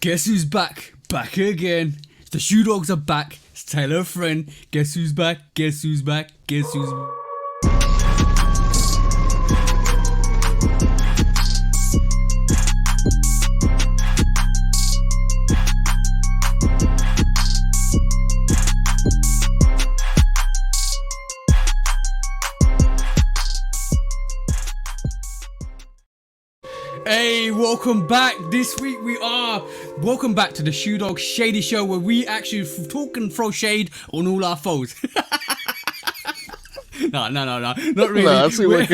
Guess who's back? Back again. The Shoe Dogs are back. It's Taylor friend. Guess who's back? Guess who's back? Guess who's back? Hey, welcome back. This week welcome back to the Shoe Dog Shady Show, where we actually talk and throw shade on all our foes. No, not really. I see what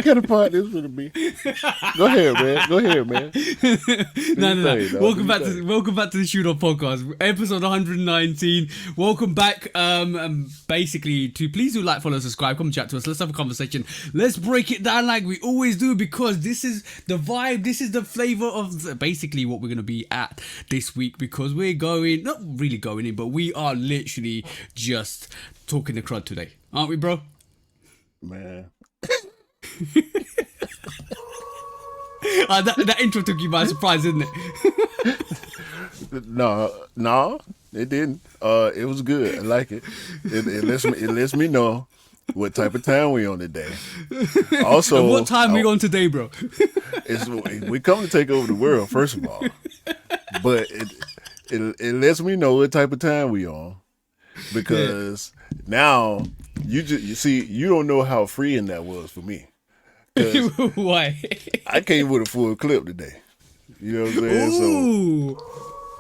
kind of part this would be. Go ahead, man. No. Welcome back to the Shoe Dog Podcast, episode 119. Welcome back. Basically, to please do like, follow, subscribe, come chat to us. Let's have a conversation. Let's break it down like we always do, because this is the vibe. This is the flavor of basically what we're gonna be at this week, because we're not really going in, but we are literally just talking the crud today. Aren't we, bro? Man. That intro took you by surprise, didn't it? No, it didn't. It was good. I like it. It lets me know what type of time we on today. Also, and what time we on today, bro? We come to take over the world, first of all. But it lets me know what type of time we on, because now you see, you don't know how freeing that was for me. Why? I came with a full clip today. You know what I'm saying? Ooh.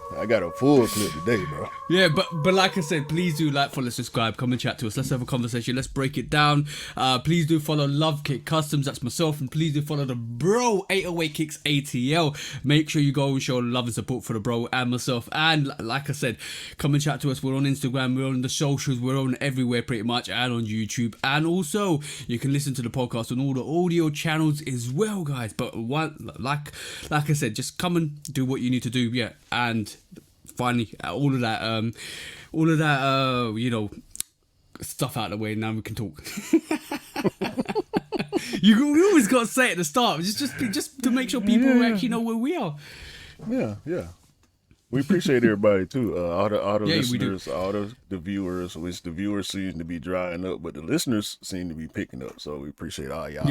So I got a full clip today, bro. Yeah, but like I said, please do like, follow, subscribe, come and chat to us. Let's have a conversation. Let's break it down. Please do follow Love Kick Customs. That's myself. And please do follow the bro 808 Kicks ATL. Make sure you go and show love and support for the bro and myself. And like I said, come and chat to us. We're on Instagram. We're on the socials. We're on everywhere pretty much. And on YouTube. And also, you can listen to the podcast on all the audio channels as well, guys. But like I said, just come and do what you need to do. Yeah. And finally, all of that, stuff out of the way. Now we can talk. You always got to say it at the start, just to make sure people actually know where we are. Yeah. We appreciate everybody too. All the listeners, all the viewers. Which the viewers seem to be drying up, but the listeners seem to be picking up. So we appreciate all y'all.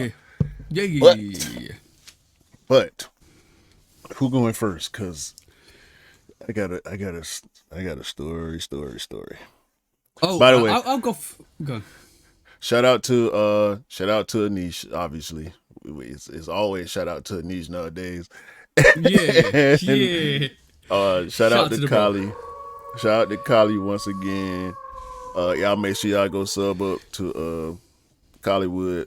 Yeah. But who going first? Cause I got a story. Oh, by the way, I'll go. Go. Shout out to Anish. Obviously, it's always shout out to Anish nowadays. Yeah. Shout out to Kali. Shout out to Kali once again. Y'all make sure y'all go sub up to Collywood.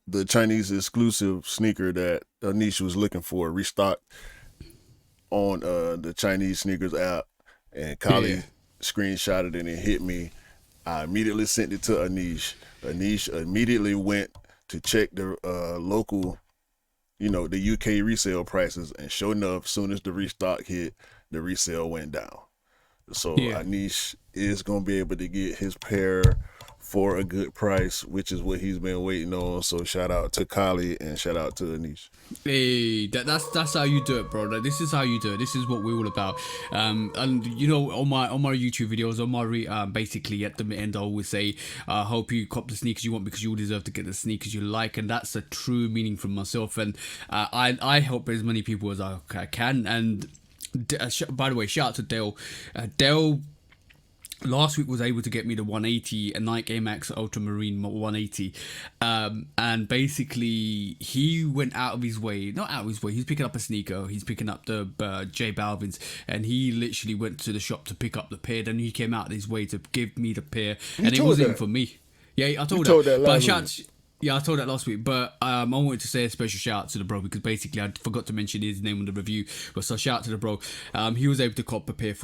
The Chinese exclusive sneaker that Anish was looking for restocked on the Chinese sneakers app, and Kali screenshotted it and it hit me. I immediately sent it to Anish. Anish immediately went to check the local, the UK resale prices, and sure enough, as soon as the restock hit, the resale went down. So Anish is gonna be able to get his pair for a good price, which is what he's been waiting on. So shout out to Kali and shout out to Anish. Hey, that's how you do it, bro. Like, this is how you do it. This is what we're all about. And on my YouTube videos, on my basically at the end, I always say, hope you cop the sneakers you want, because you all deserve to get the sneakers you like, and that's a true meaning from myself. And I help as many people as I can. And by the way, shout out to Dale. Dale last week was able to get me the 180, a Nike Air Max Ultramarine 180, and basically he went out of his way, not out of his way, he's picking up a sneaker, he's picking up the J Balvin's, and he literally went to the shop to pick up the pair, then he came out of his way to give me the pair, and it wasn't even for me. Yeah, I told that. But I told that last week, but I wanted to say a special shout out to the bro, because basically I forgot to mention his name on the review. But so shout out to the bro. He was able to cop a pair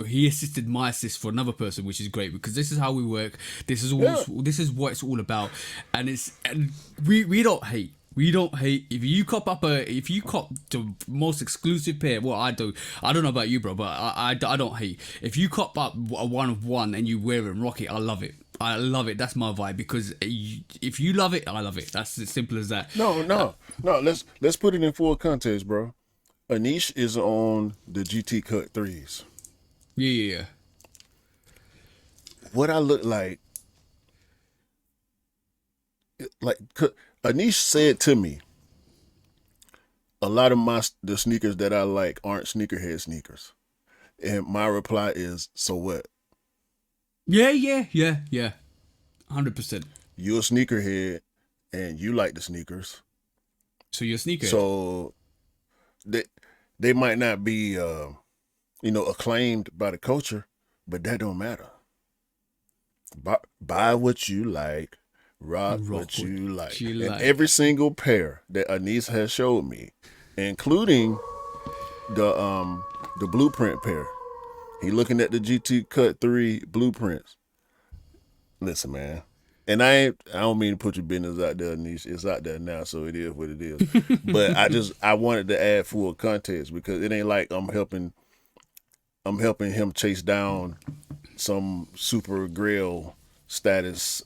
he assisted my assist for another person, which is great, because this is how we work. This is what it's all about, and we don't hate. We don't hate if you cop the most exclusive pair. Well, I do. I don't know about you, bro, but I don't hate. If you cop up a one of one and you wear it and rock it, I love it. I love it. That's my vibe because if you love it, I love it. That's as simple as that. No. Let's put it in full context, bro. Anish is on the GT Cut threes. Yeah. What I look like Anish said to me, a lot of the sneakers that I like aren't sneakerhead sneakers, and my reply is, so what? Yeah. 100%. You're a sneakerhead, and you like the sneakers. So you're a sneakerhead. So they might not be acclaimed by the culture, but that don't matter. Buy what you like, rock what you like. And every single pair that Anis has showed me, including the blueprint pair. He looking at the GT Cut 3 blueprints. Listen, man. And I don't mean to put your business out there, Anis. It's out there now, so it is what it is. But I wanted to add full context because it ain't like I'm helping him chase down some super grail status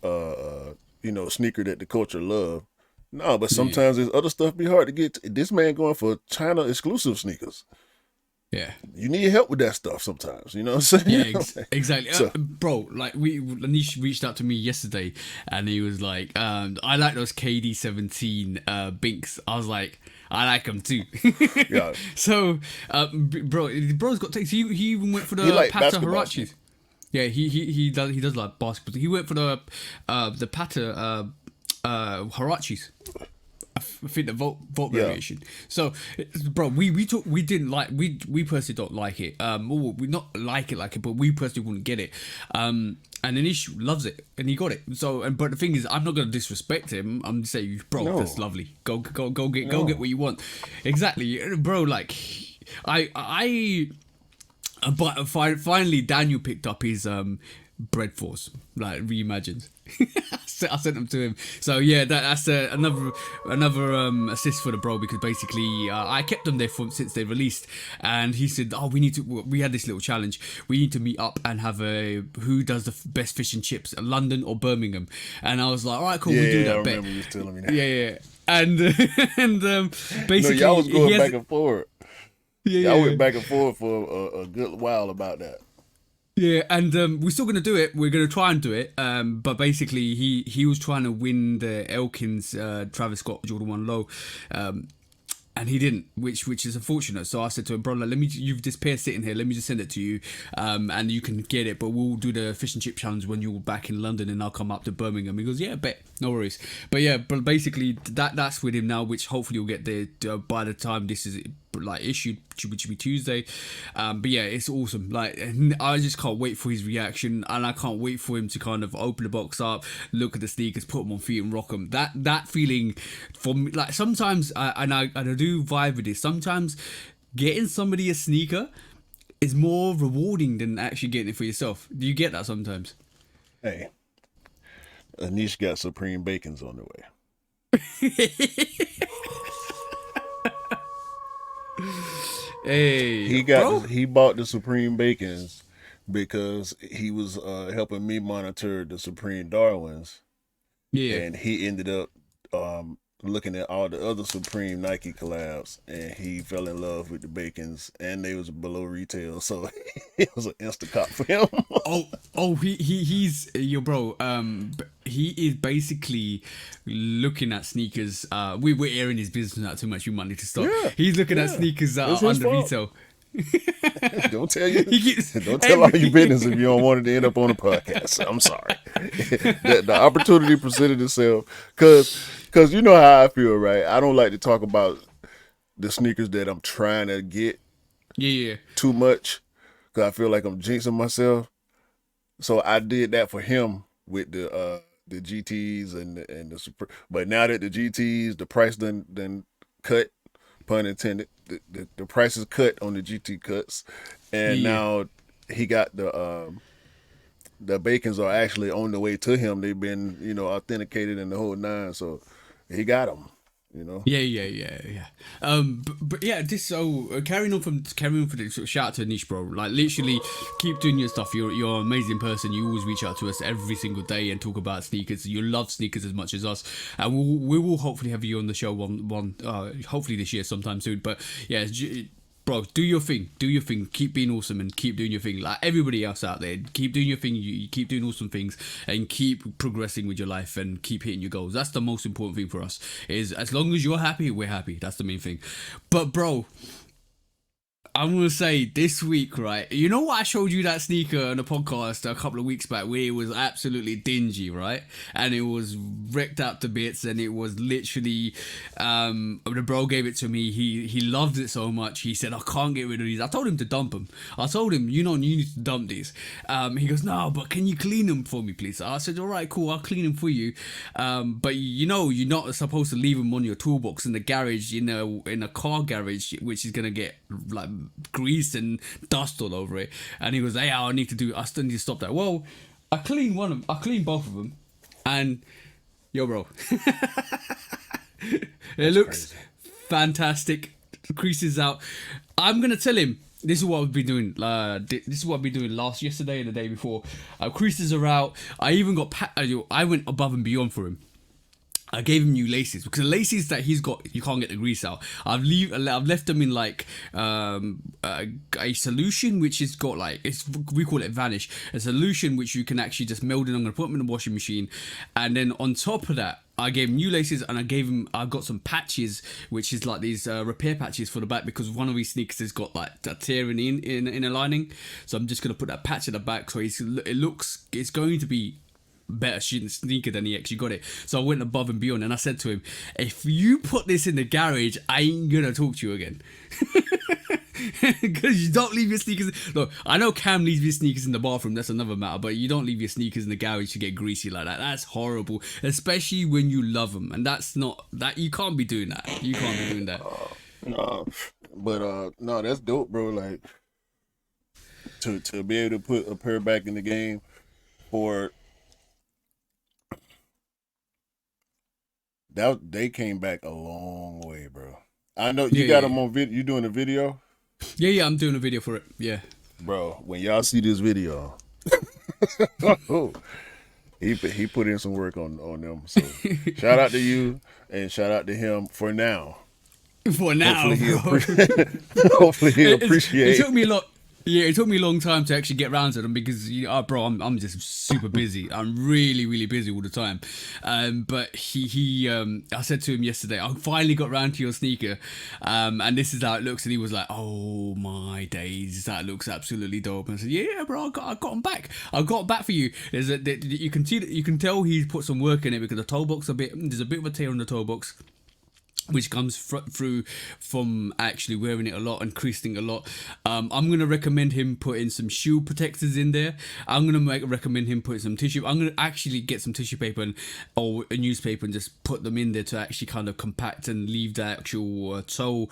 sneaker that the culture love. No, but sometimes there's other stuff be hard to get to. This man going for China exclusive sneakers. Yeah. You need help with that stuff sometimes, you know what I'm saying? Yeah, exactly. So, bro, like Anish reached out to me yesterday and he was like, I like those KD17 Binks. I was like, I like them too. Yeah. So, bro's got takes. He even went for the Pata Harachis. Yeah, he does like basketball. He went for the Pata Harachis. I think the vote variation. So, bro, we didn't like we personally don't like it. We not like it, but we personally wouldn't get it. And Anish loves it, and he got it. So, but the thing is, I'm not gonna disrespect him. I'm just saying, bro, that's lovely. Go get what you want. Exactly, bro. Like, but finally Daniel picked up his bread force, like reimagined. I sent them to him. So yeah, that's another assist for the bro, because basically I kept them there since they released, and he said, we had this little challenge. We need to meet up and have who does the best fish and chips, London or Birmingham. And I was like, all right, cool, we do that. I remember you telling me that. Yeah. And basically, y'all was going back and forth. Y'all went back and forth for a good while about that. Yeah, and we're still gonna do it. We're gonna try and do it. But basically, he was trying to win the Elkins Travis Scott Jordan 1 Low, and he didn't, which is unfortunate. So I said to him, bro, you've this pair sitting here. Let me just send it to you, and you can get it. But we'll do the fish and chip challenge when you're back in London, and I'll come up to Birmingham. He goes, yeah, bet, no worries. But yeah, but basically that's with him now, which hopefully will get there by the time this is like issued, which should be Tuesday. But yeah, it's awesome. Like, I just can't wait for his reaction, and I can't wait for him to kind of open the box up, look at the sneakers, put them on feet and rock them. That feeling for me, like sometimes I do vibe with this. Sometimes getting somebody a sneaker is more rewarding than actually getting it for yourself. Do you get that sometimes? Hey, Anish got Supreme Bacons on the way. Hey, he bought the Supreme Bacons because he was helping me monitor the Supreme Darwins. Yeah, and he ended up looking at all the other Supreme Nike collabs, and he fell in love with the Bacons, and they was below retail, so it was an instant cop for him. He's your bro. He is basically looking at sneakers. We're airing his business not too much. You might need to stop. Yeah, he's looking at sneakers that are under retail. Don't tell all your business if you don't want it to end up on a podcast. I'm sorry. The opportunity presented itself because you know how I feel, right? I don't like to talk about the sneakers that I'm trying to get too much because I feel like I'm jinxing myself. So I did that for him with the GTs and the Super. But now that the GTs, the price done cut, pun intended, the price is cut on the GT cuts, and now he got the Bacons are actually on the way to him. They've been authenticated in the whole nine, so he got them. you know. Yeah. But yeah, this carrying on from this, shout out to Niche, bro. Like literally, keep doing your stuff. You're an amazing person. You always reach out to us every single day and talk about sneakers. You love sneakers as much as us, and we will hopefully have you on the show hopefully this year sometime soon. But yeah. Bro, do your thing. Do your thing. Keep being awesome and keep doing your thing. Like everybody else out there, keep doing your thing. You keep doing awesome things and keep progressing with your life and keep hitting your goals. That's the most important thing for us. Is as long as you're happy, we're happy. That's the main thing. But bro, I'm gonna say this week, right? You know what? I showed you that sneaker on a podcast a couple of weeks back where it was absolutely dingy, right? And it was wrecked up to bits, and it was literally the bro gave it to me. He loved it so much. He said, I can't get rid of these. I told him to dump them. I told him, you need to dump these. He goes, no, but can you clean them for me, please? I said, all right, cool, I'll clean them for you. But you're not supposed to leave them on your toolbox in the garage, in a car garage, which is gonna get like grease and dust all over it. And he goes, hey, I still need to stop that. Well, I cleaned both of them, and yo, bro, it looks crazy. Fantastic. Creases out. I'm gonna tell him this is what I've been doing. This is what I've been doing yesterday and the day before. Creases are out. I even got I went above and beyond for him. I gave him new laces because the laces that he's got, you can't get the grease out. I've left them in like a solution which has got like, we call it vanish, a solution which you can actually just meld in. I'm gonna put them in the washing machine, and then on top of that, I gave him new laces, and I got some patches, which is like these repair patches for the back, because one of these sneakers has got like that tearing in a lining. So I'm just gonna put that patch at the back, so it's going to be better sneaker than he actually got it. So I went above and beyond, and I said to him, if you put this in the garage, I ain't gonna talk to you again. Because you don't leave your sneakers. Look, I know Cam leaves his sneakers in the bathroom, that's another matter, but you don't leave your sneakers in the garage to get greasy like that. That's horrible, especially when you love them, and you can't be doing that. You can't be doing that. No, that's dope, bro. Like to be able to put a pair back in the game for that, they came back a long way, bro. I know you got them on video. You doing a video? Yeah, I'm doing a video for it. Yeah, bro. When y'all see this video, he put in some work on them. So shout out to you and shout out to him for now. Hopefully he'll appreciate. It took me a lot. Yeah, it took me a long time to actually get around to them because, bro, I'm just super busy. I'm really, really busy all the time. But I said to him yesterday, I finally got around to your sneaker, and this is how it looks. And he was like, oh my days, that looks absolutely dope. And I said, yeah, bro, I got them back. I got them back for you. You can tell he put some work in it because the toe box there's a bit of a tear on the toe box, which comes through from actually wearing it a lot and creasing a lot. I'm going to recommend him putting some shoe protectors in there. I'm going to recommend him putting some tissue. I'm going to actually get some tissue paper or a newspaper and just put them in there to actually kind of compact and leave the actual toe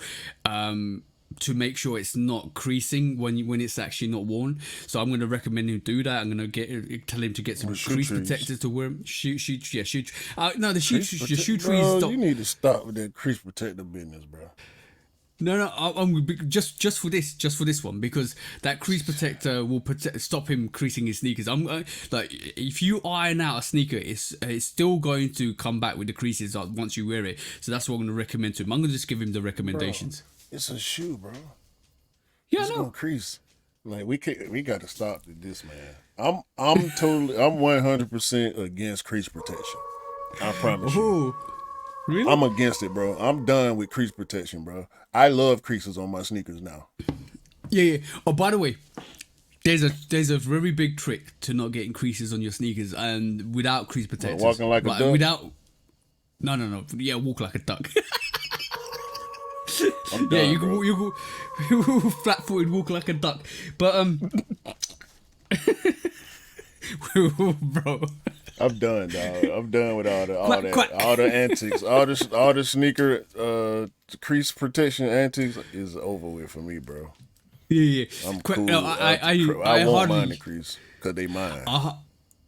to make sure it's not creasing when it's actually not worn. So I'm going to recommend him do that. I'm going to tell him to get some crease protectors to wear. Shoe trees. You need to stop with that crease protector business, bro. No, I'm just for this one, because that crease protector will stop him creasing his sneakers. I'm like, if you iron out a sneaker, it's still going to come back with the creases once you wear it. So that's what I'm going to recommend to him. I'm going to just give him the recommendations. Bro, it's a shoe, bro. Yeah, it's gonna crease. Like we got to stop this, man. I'm 100% against crease protection. I promise you. Really? I'm against it, bro. I'm done with crease protection, bro. I love creases on my sneakers now. Yeah. Oh, by the way, there's a very big trick to not getting creases on your sneakers and without crease protectors. Walking like a duck? Without. No. Yeah, walk like a duck. I'm done, you can flat-footed walk like a duck, but bro. I'm done, dog. I'm done with all the antics, all the sneaker crease protection antics is over with for me, bro. Yeah. I'm cool. I want mine to crease because they mine.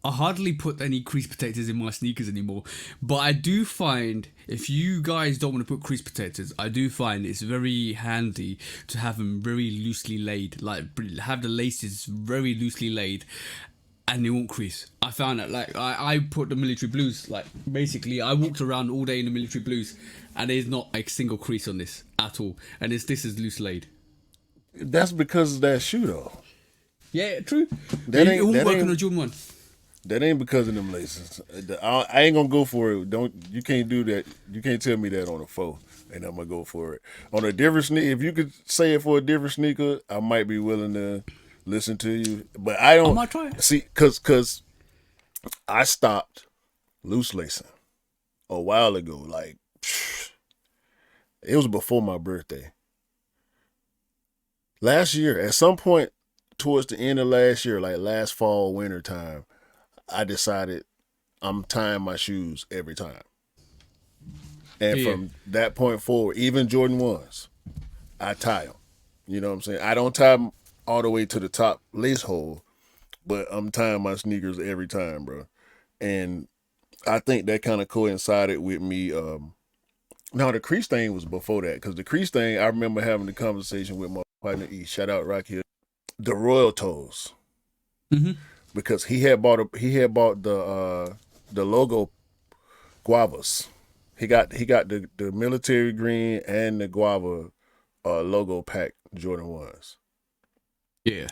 I hardly put any crease protectors in my sneakers anymore. But I do find if you guys don't want to put crease protectors, I do find it's very handy to have them very loosely laid. Like have the laces very loosely laid, and they won't crease. I found that like I put the military blues, like basically I walked around all day in the military blues, and there's not a single crease on this at all, and this is loose laid. That's because of that shoe though. Yeah, true. That It ain't won't that work on a ain't Jordan 1. that ain't because of them laces. I ain't gonna go for it. You can't do that. You can't tell me that on a foe, and I'm gonna go for it on a different sneaker. If you could say it for a different sneaker, I might be willing to listen to you. But I I don't might try it. see because I stopped loose lacing a while ago. Like it was before my birthday. Last year, at some point towards the end of last year, like last fall, winter time, I decided I'm tying my shoes every time. And Yeah. from that point forward, even Jordan 1s, I tie them. You know what I'm saying? I don't tie them all the way to the top lace hole, but I'm tying my sneakers every time, bro. And I think that kind of coincided with me. Now, the crease thing was before that, because the crease thing, I remember having a conversation with my partner E. Shout out Rocky. The Royal Toes. Mm-hmm. Because he had bought the logo guavas. He got the military green and the guava logo pack Jordan 1s. Yeah.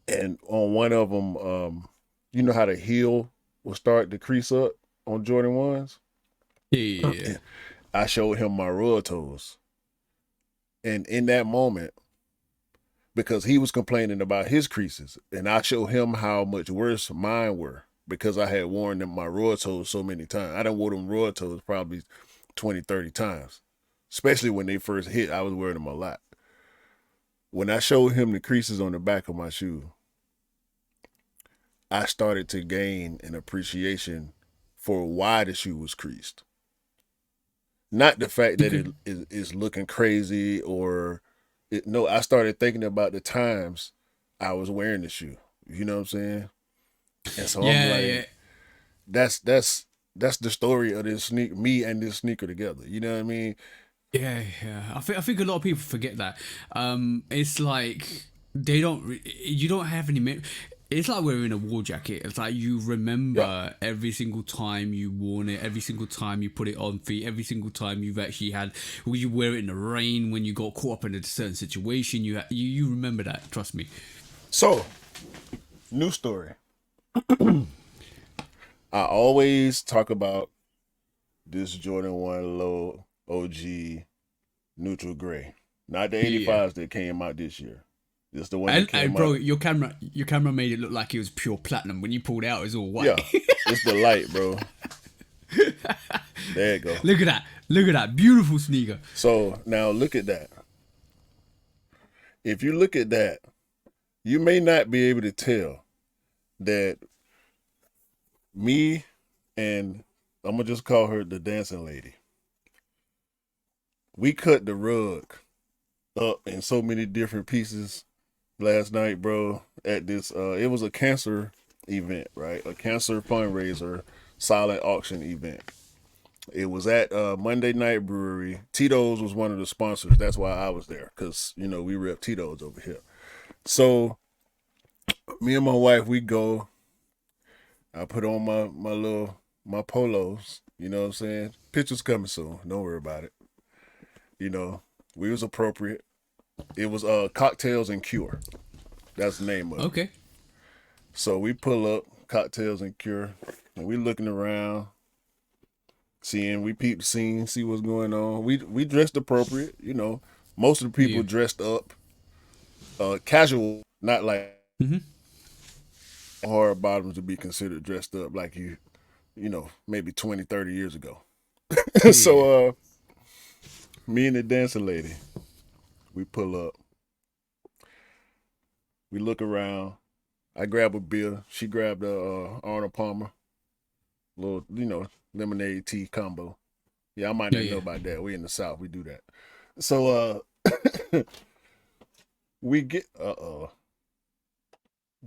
And on one of them, you know how the heel will start to crease up on Jordan 1s? Yeah. I showed him my Royal Toes. And in that moment, because he was complaining about his creases, and I showed him how much worse mine were because I had worn them my Royal Toes so many times. I done wore them Royal Toes probably 20, 30 times. Especially when they first hit, I was wearing them a lot. When I showed him the creases on the back of my shoe, I started to gain an appreciation for why the shoe was creased. Not the fact that Okay. it is looking crazy or no, I started thinking about the times I was wearing the shoe. You know what I'm saying? And so I'm Yeah. Yeah. like, that's the story of this sneaker, me and this sneaker together. You know what I mean? Yeah. Yeah. I think a lot of people forget that. It's like they don't. You don't have any. It's like wearing a war jacket. It's like you Yeah. remember every single time you worn it, every single time you put it on feet, every single time you've actually had. When you wear it in the rain, when you got caught up in a certain situation, you remember that. Trust me. So, new story. I always talk about this Jordan 1 low OG neutral gray. Not the Yeah. 85s that came out this year. It's the one that And came bro, out. your camera made it look like it was pure platinum. When you pulled it out, it was all white. Yeah. It's the light, bro. There you go. Look at that. Look at that. Beautiful sneaker. So now look at that. If you look at that, you may not be able to tell that me and I'm gonna just call her the dancing lady. We cut the rug up in so many different pieces last night, bro. At this, it was a cancer event, right? A cancer fundraiser, silent auction event. It was at Monday Night Brewery. Tito's was one of the sponsors. That's why I was there, because we rep Tito's over here. So me and my wife, we go. I put on my polos. You know what I'm saying? Pictures coming soon. Don't worry about it. We was appropriate. It was Cocktails and Cure. That's the name of it. Okay. So we pull up Cocktails and Cure, and we looking around, we peep the scene, see what's going on. We dressed appropriate. Most of the people Yeah. dressed up, casual, not like Mm-hmm. hard bottoms to be considered dressed up like maybe 20, 30 years ago. Yeah. So me and the dancing lady, we pull up. We look around. I grab a beer. She grabbed a Arnold Palmer, little, lemonade tea combo. Yeah, I might Yeah. not know Yeah. about that. We in the South, we do that. So we get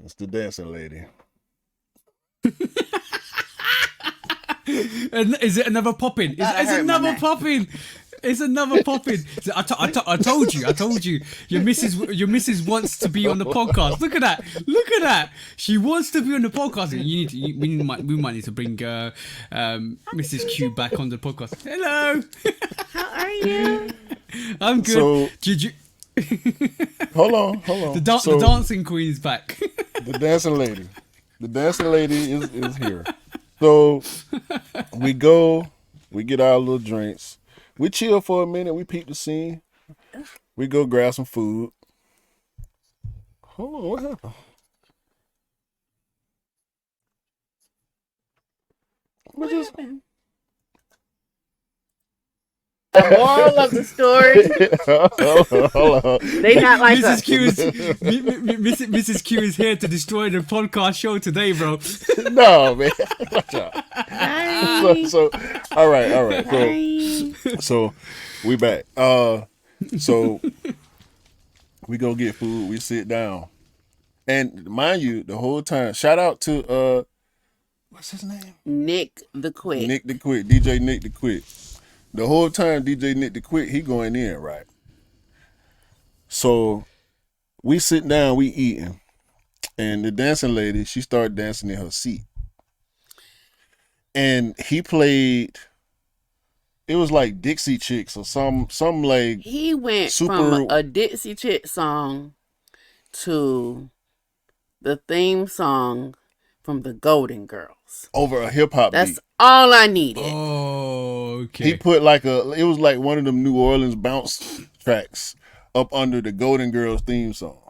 it's the dancing lady. And is it another popping? It's another popping. It's another popping. I told you. Your missus wants to be on the podcast. Look at that. She wants to be on the podcast. We might need to bring Mrs. Q back on the podcast. Hello. How are you? I'm good. So, Did you? hold on. The dancing queen's back. The dancing lady is here. So we get our little drinks. We chill for a minute. We peep the scene. We go grab some food. Hold on, what happened? What happened? The moral of the story. Hold on. They not like Mrs. us. Q is Mrs. Q is here to destroy the podcast show today, bro. No, man. Watch out. Hi. So, all right. Hi. So we back. So we go get food. We sit down, and mind you, the whole time, shout out to what's his name? Nick the Quick. DJ Nick the Quick. The whole time, DJ Nick the Quick, he going in, right? So we sitting down, we eating, and the dancing lady, she started dancing in her seat, and he played. It was like Dixie Chicks or some like He went super from a Dixie Chick song to the theme song from the Golden Girls. over a hip hop beat. That's all I needed. Oh, okay. He put like it was like one of them New Orleans bounce tracks up under the Golden Girls theme song.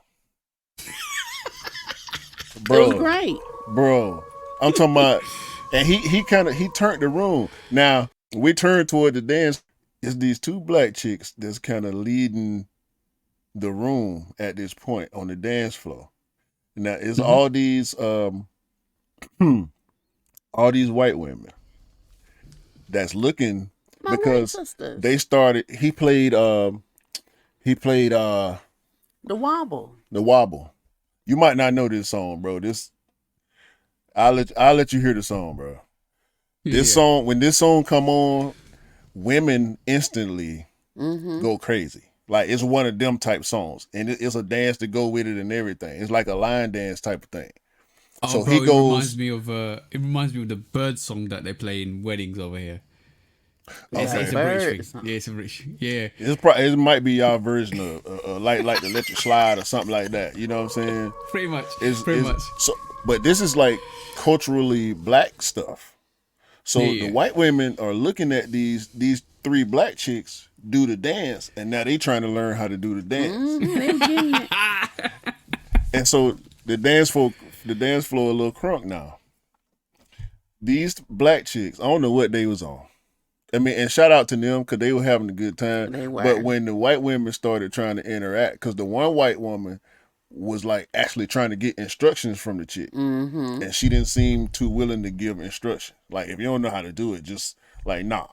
It was great. Bro, I'm talking about, and he turned the room. Now we turn toward the dance. It's these two black chicks that's kind of leading the room at this point on the dance floor. Now it's all these white women that's looking My because white sisters. they started. He played the Wobble. Wobble. You might not know this song, bro. I'll let you hear the song, bro. This song, when this song come on, women instantly go crazy. Like it's one of them type songs, and it's a dance to go with it and everything. It's like a line dance type of thing. Oh, So bro, he It goes. reminds me of the bird song that they play in weddings over here. It's a Bird British song. thing. Yeah, it's a British. Yeah. It might be y'all version of like the Let You Slide or something like that. You know what I'm saying? Pretty much. So, but this is like culturally black stuff. So the white women are looking at these three black chicks do the dance, and now they trying to learn how to do the dance. They getting it. And so the dance floor a little crunk now. These black chicks, I don't know what they was on. I mean, and shout out to them because they were having a good time. They were. But when the white women started trying to interact, because the one white woman was like actually trying to get instructions from the chick, and she didn't seem too willing to give instructions. Like, if you don't know how to do it, just like, nah.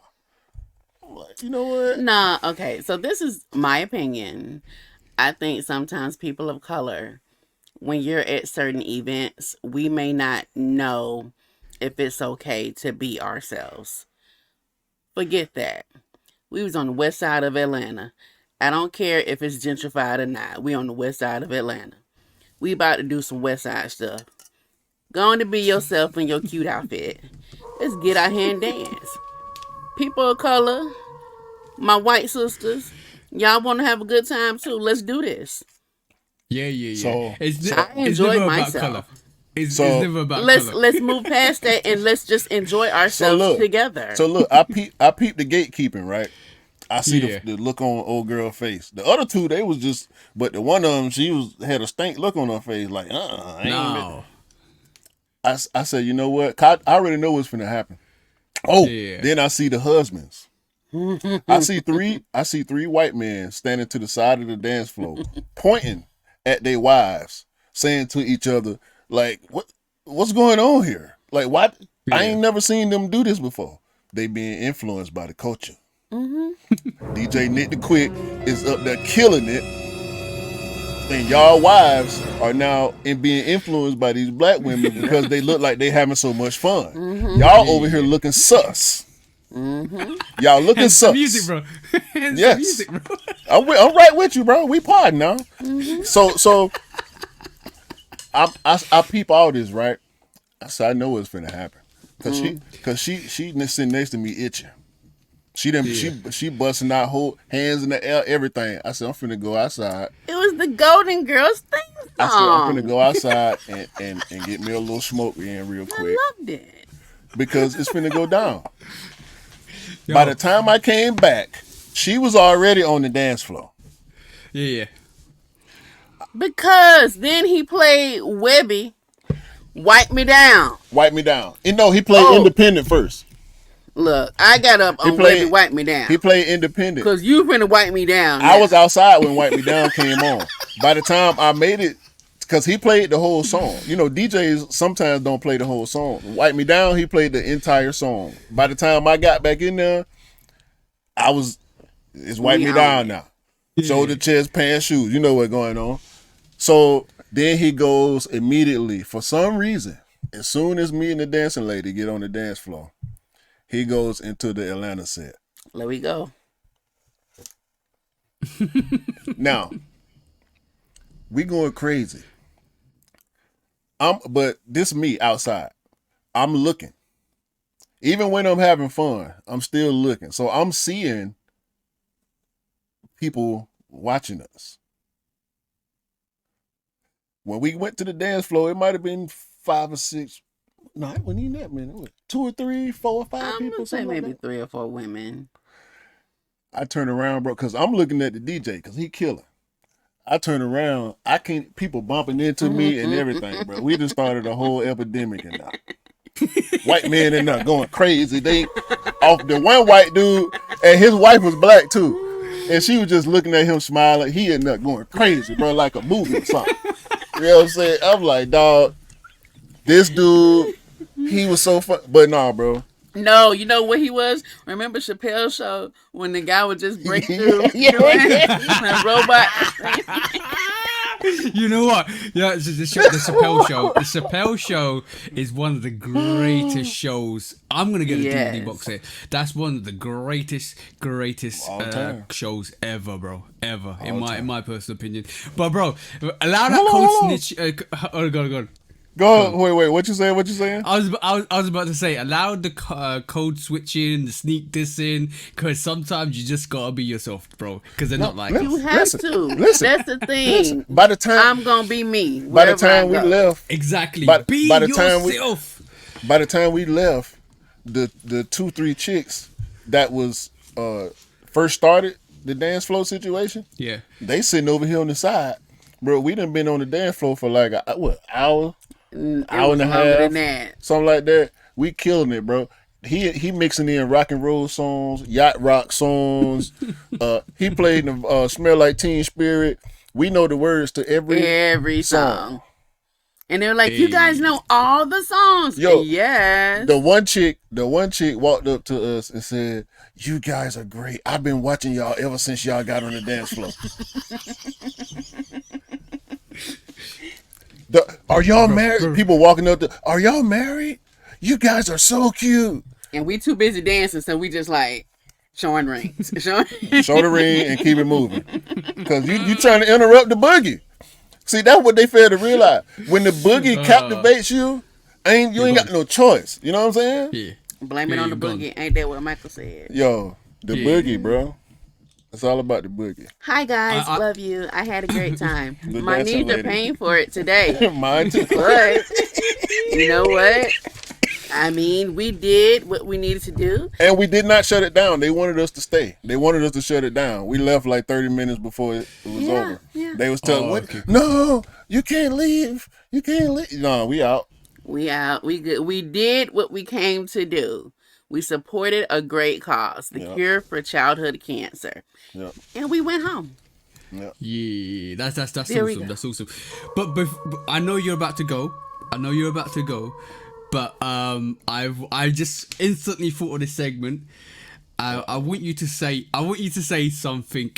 I'm like, you know what? Nah, okay. So this is my opinion. I think sometimes people of color, when you're at certain events, we may not know if it's okay to be ourselves. Forget that. We was on the west side of Atlanta. I don't care if it's gentrified or not. We on the west side of Atlanta. We about to do some west side stuff. Going to be yourself in your cute outfit. Let's get out here and dance. People of color, my white sisters, y'all want to have a good time too. Let's do this. Yeah. So- I enjoy never myself. about color. It's So- never about Let's color. let's move past that and let's just enjoy ourselves together. So look, I peeped the gatekeeping, right? I see Yeah. the look on old girl face. The other two, they was just, but the one of them, she had a stank look on her face, like, I ain't No. I said, you know what? 'Cause I already know what's finna happen. Oh, Yeah. then I see the husbands. I see three white men standing to the side of the dance floor, pointing at their wives, saying to each other, like, what's going on here? Like, what? I ain't never seen them do this before. They being influenced by the culture. DJ Nick the Quick is up there killing it. And y'all wives are now being influenced by these black women because they look like they having so much fun. Y'all over here looking sus. Y'all looking Hence sus. the music, bro. Hence Yes. the music, bro. I'm right with you, bro. We pardon now. So I peep all this, right? I said I know what's finna happen. Cause she sitting next to me itching. She busting out whole hands in the air, everything. I said I'm finna go outside. It was the Golden Girls theme song. I said I'm finna go outside and get me a little smoke in real quick. I loved it. Because it's finna go down. Yo. By the time I came back, she was already on the dance floor. Yeah. Because then he played Webby, Wipe Me Down. Wipe Me Down. You know, he played Independent first. Look, I got up on Webby, Wipe Me Down. He played Independent. Because you finna wipe me down. I was outside when Wipe Me Down came on. By the time I made it, because he played the whole song. You know, DJs sometimes don't play the whole song. Wipe Me Down, he played the entire song. By the time I got back in there, it's Wipe Me Down now. Shoulder, chest, pants, shoes. You know what's going on. So then he goes immediately, for some reason, as soon as me and the dancing lady get on the dance floor, he goes into the Atlanta set. There we go. Now, we going crazy. But this me outside. I'm looking. Even when I'm having fun, I'm still looking. So I'm seeing people watching us. When we went to the dance floor, it might have been 5 or 6. No, it wasn't even that many. It was 2 or 3, 4 or 5 I'm people. gonna say Something maybe like 3 or 4 women. I turn around, bro, because I'm looking at the DJ because he killing. I turn around, I can't, people bumping into me and everything, bro. We just started a whole epidemic in there. White men in there going crazy. They off the one white dude, and his wife was black too. And she was just looking at him smiling. He ended up going crazy, bro, like a movie or something. You know what I'm saying? I'm like, dog, this dude, he was so fun. But nah, bro. No, you know what he was? Remember Chappelle's show when the guy would just break through the robot? You know what? Yeah, the Chappelle show. The Chappelle show is one of the greatest shows. I'm gonna get a DVD box set. That's one of the greatest shows ever, bro. Ever in my personal opinion. But bro, allow that code snitch. Go on. Go. Wait. What you saying? I was about to say, allow the code switching, the sneak dissing, because sometimes you just gotta be yourself, bro. Because they're not like us. You have to. Listen. That's the thing. Listen. By the time I'm gonna be me. By the time we left, exactly. Be yourself. By the time we left, the 2-3 chicks that was first started the dance floor situation. Yeah. They sitting over here on the side, bro. We done been on the dance floor for like hour and a half, something like that. We killing it, bro. He mixing in rock and roll songs, yacht rock songs. He played the Smell Like Teen Spirit. We know the words to every song. And they're like, you guys know all the songs. Yo, yes. The one chick walked up to us and said, "You guys are great. I've been watching y'all ever since y'all got on the dance floor." Are y'all married? People walking up to, are y'all married? You guys are so cute. And we too busy dancing, so we just like showing rings. Show the ring and keep it moving. Because you trying to interrupt the boogie. See, that's what they fail to realize. When the boogie captivates you, you ain't got no choice. You know what I'm saying? Yeah. Blame it on the boogie. Ain't that what Michael said? Yo, the boogie, bro. It's all about the boogie. Hi guys, love you. I had a great time. My knees are paying for it today. Mine too. But you know what? I mean, we did what we needed to do. And we did not shut it down. They wanted us to stay. They wanted us to shut it down. We left like 30 minutes before it was over. Yeah. They was telling no, you can't leave. You can't leave. No, we out. We out. We good. We did what we came to do. We supported a great cause, the cure for childhood cancer. Yep. And we went home. Yep. Yeah, that's awesome. That's awesome. But I know you're about to go. But I just instantly thought of this segment. I want you to say something.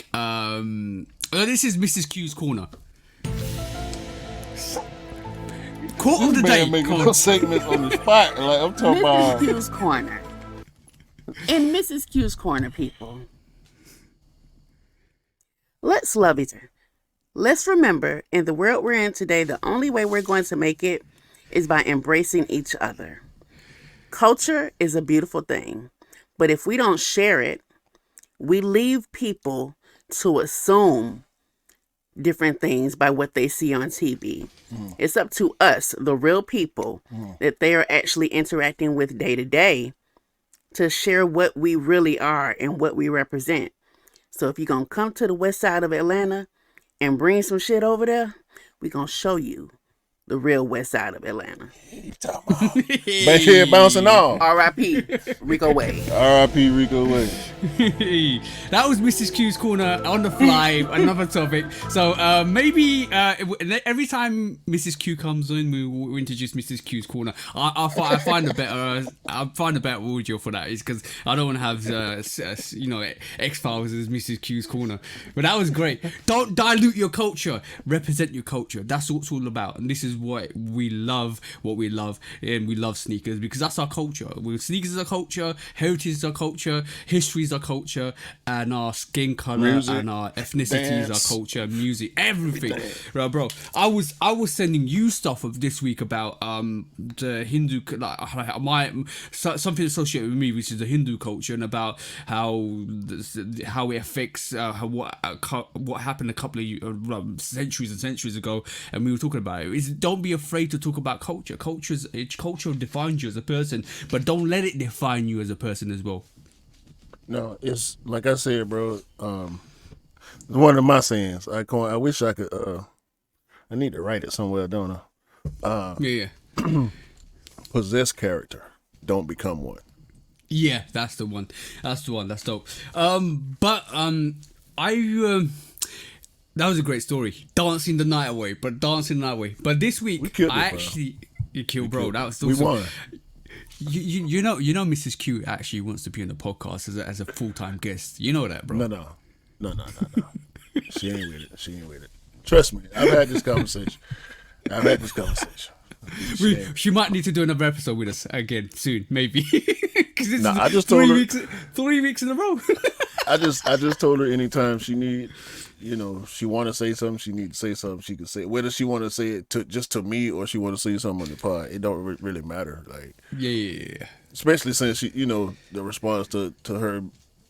This is Mrs. Q's corner. Quote of the Man day. making Come on. those segments on the spot. Like I'm talking Mrs. about. Q's Corner. In Mrs. Q's Corner, people. Let's love each other. Let's remember, in the world we're in today, the only way we're going to make it is by embracing each other. Culture is a beautiful thing, but if we don't share it, we leave people to assume different things by what they see on TV. It's up to us, the real people that they are actually interacting with day to day, to share what we really are and what we represent. So if you're going to come to the west side of Atlanta and bring some shit over there, we're going to show you the real west side of Atlanta. Bankhead bouncing off. R.I.P. Rico Wade. R.I.P. Rico Wade. That was Mrs. Q's Corner on the fly, another topic. So maybe every time Mrs. Q comes in, we introduce Mrs. Q's Corner. I find a better audio for that, is because I don't want to have X-Files as Mrs. Q's Corner. But that was great. Don't dilute your culture. Represent your culture. That's what it's all about. And this is what we love, and we love sneakers because that's our culture. Sneakers is our culture, heritage is our culture, history is our culture, and our skin color Music, and our ethnicity is dance. our culture, music, everything. Right, bro. I was sending you stuff of this week about the Hindu, something associated with me, which is the Hindu culture, and about how it affects what happened a couple of centuries and centuries ago, and we were talking about it. Don't be afraid to talk about culture. Culture defines you as a person, but don't let it define you as a person as well. No, it's like I said, bro. It's one of my sayings. I wish I could. I need to write it somewhere, don't I? Yeah. Possess character. Don't become one. Yeah, that's the one. That's dope. That was a great story. Dancing the night away. But this week, We killed it, I bro. actually... You killed, bro. That was We awesome. won. You know, Mrs. Q actually wants to be on the podcast as a full-time guest. You know that, bro. No. She ain't with it. Trust me. I've had this conversation. She might need to do another episode with us again soon, maybe. Because Nah, I just told her 3 weeks in a row. I just told her anytime she need, she want to say something, she need to say something. She can say it. Whether she want to say it just to me or she want to say something on the pod, it don't really matter. Like Yeah. especially since she, the response to her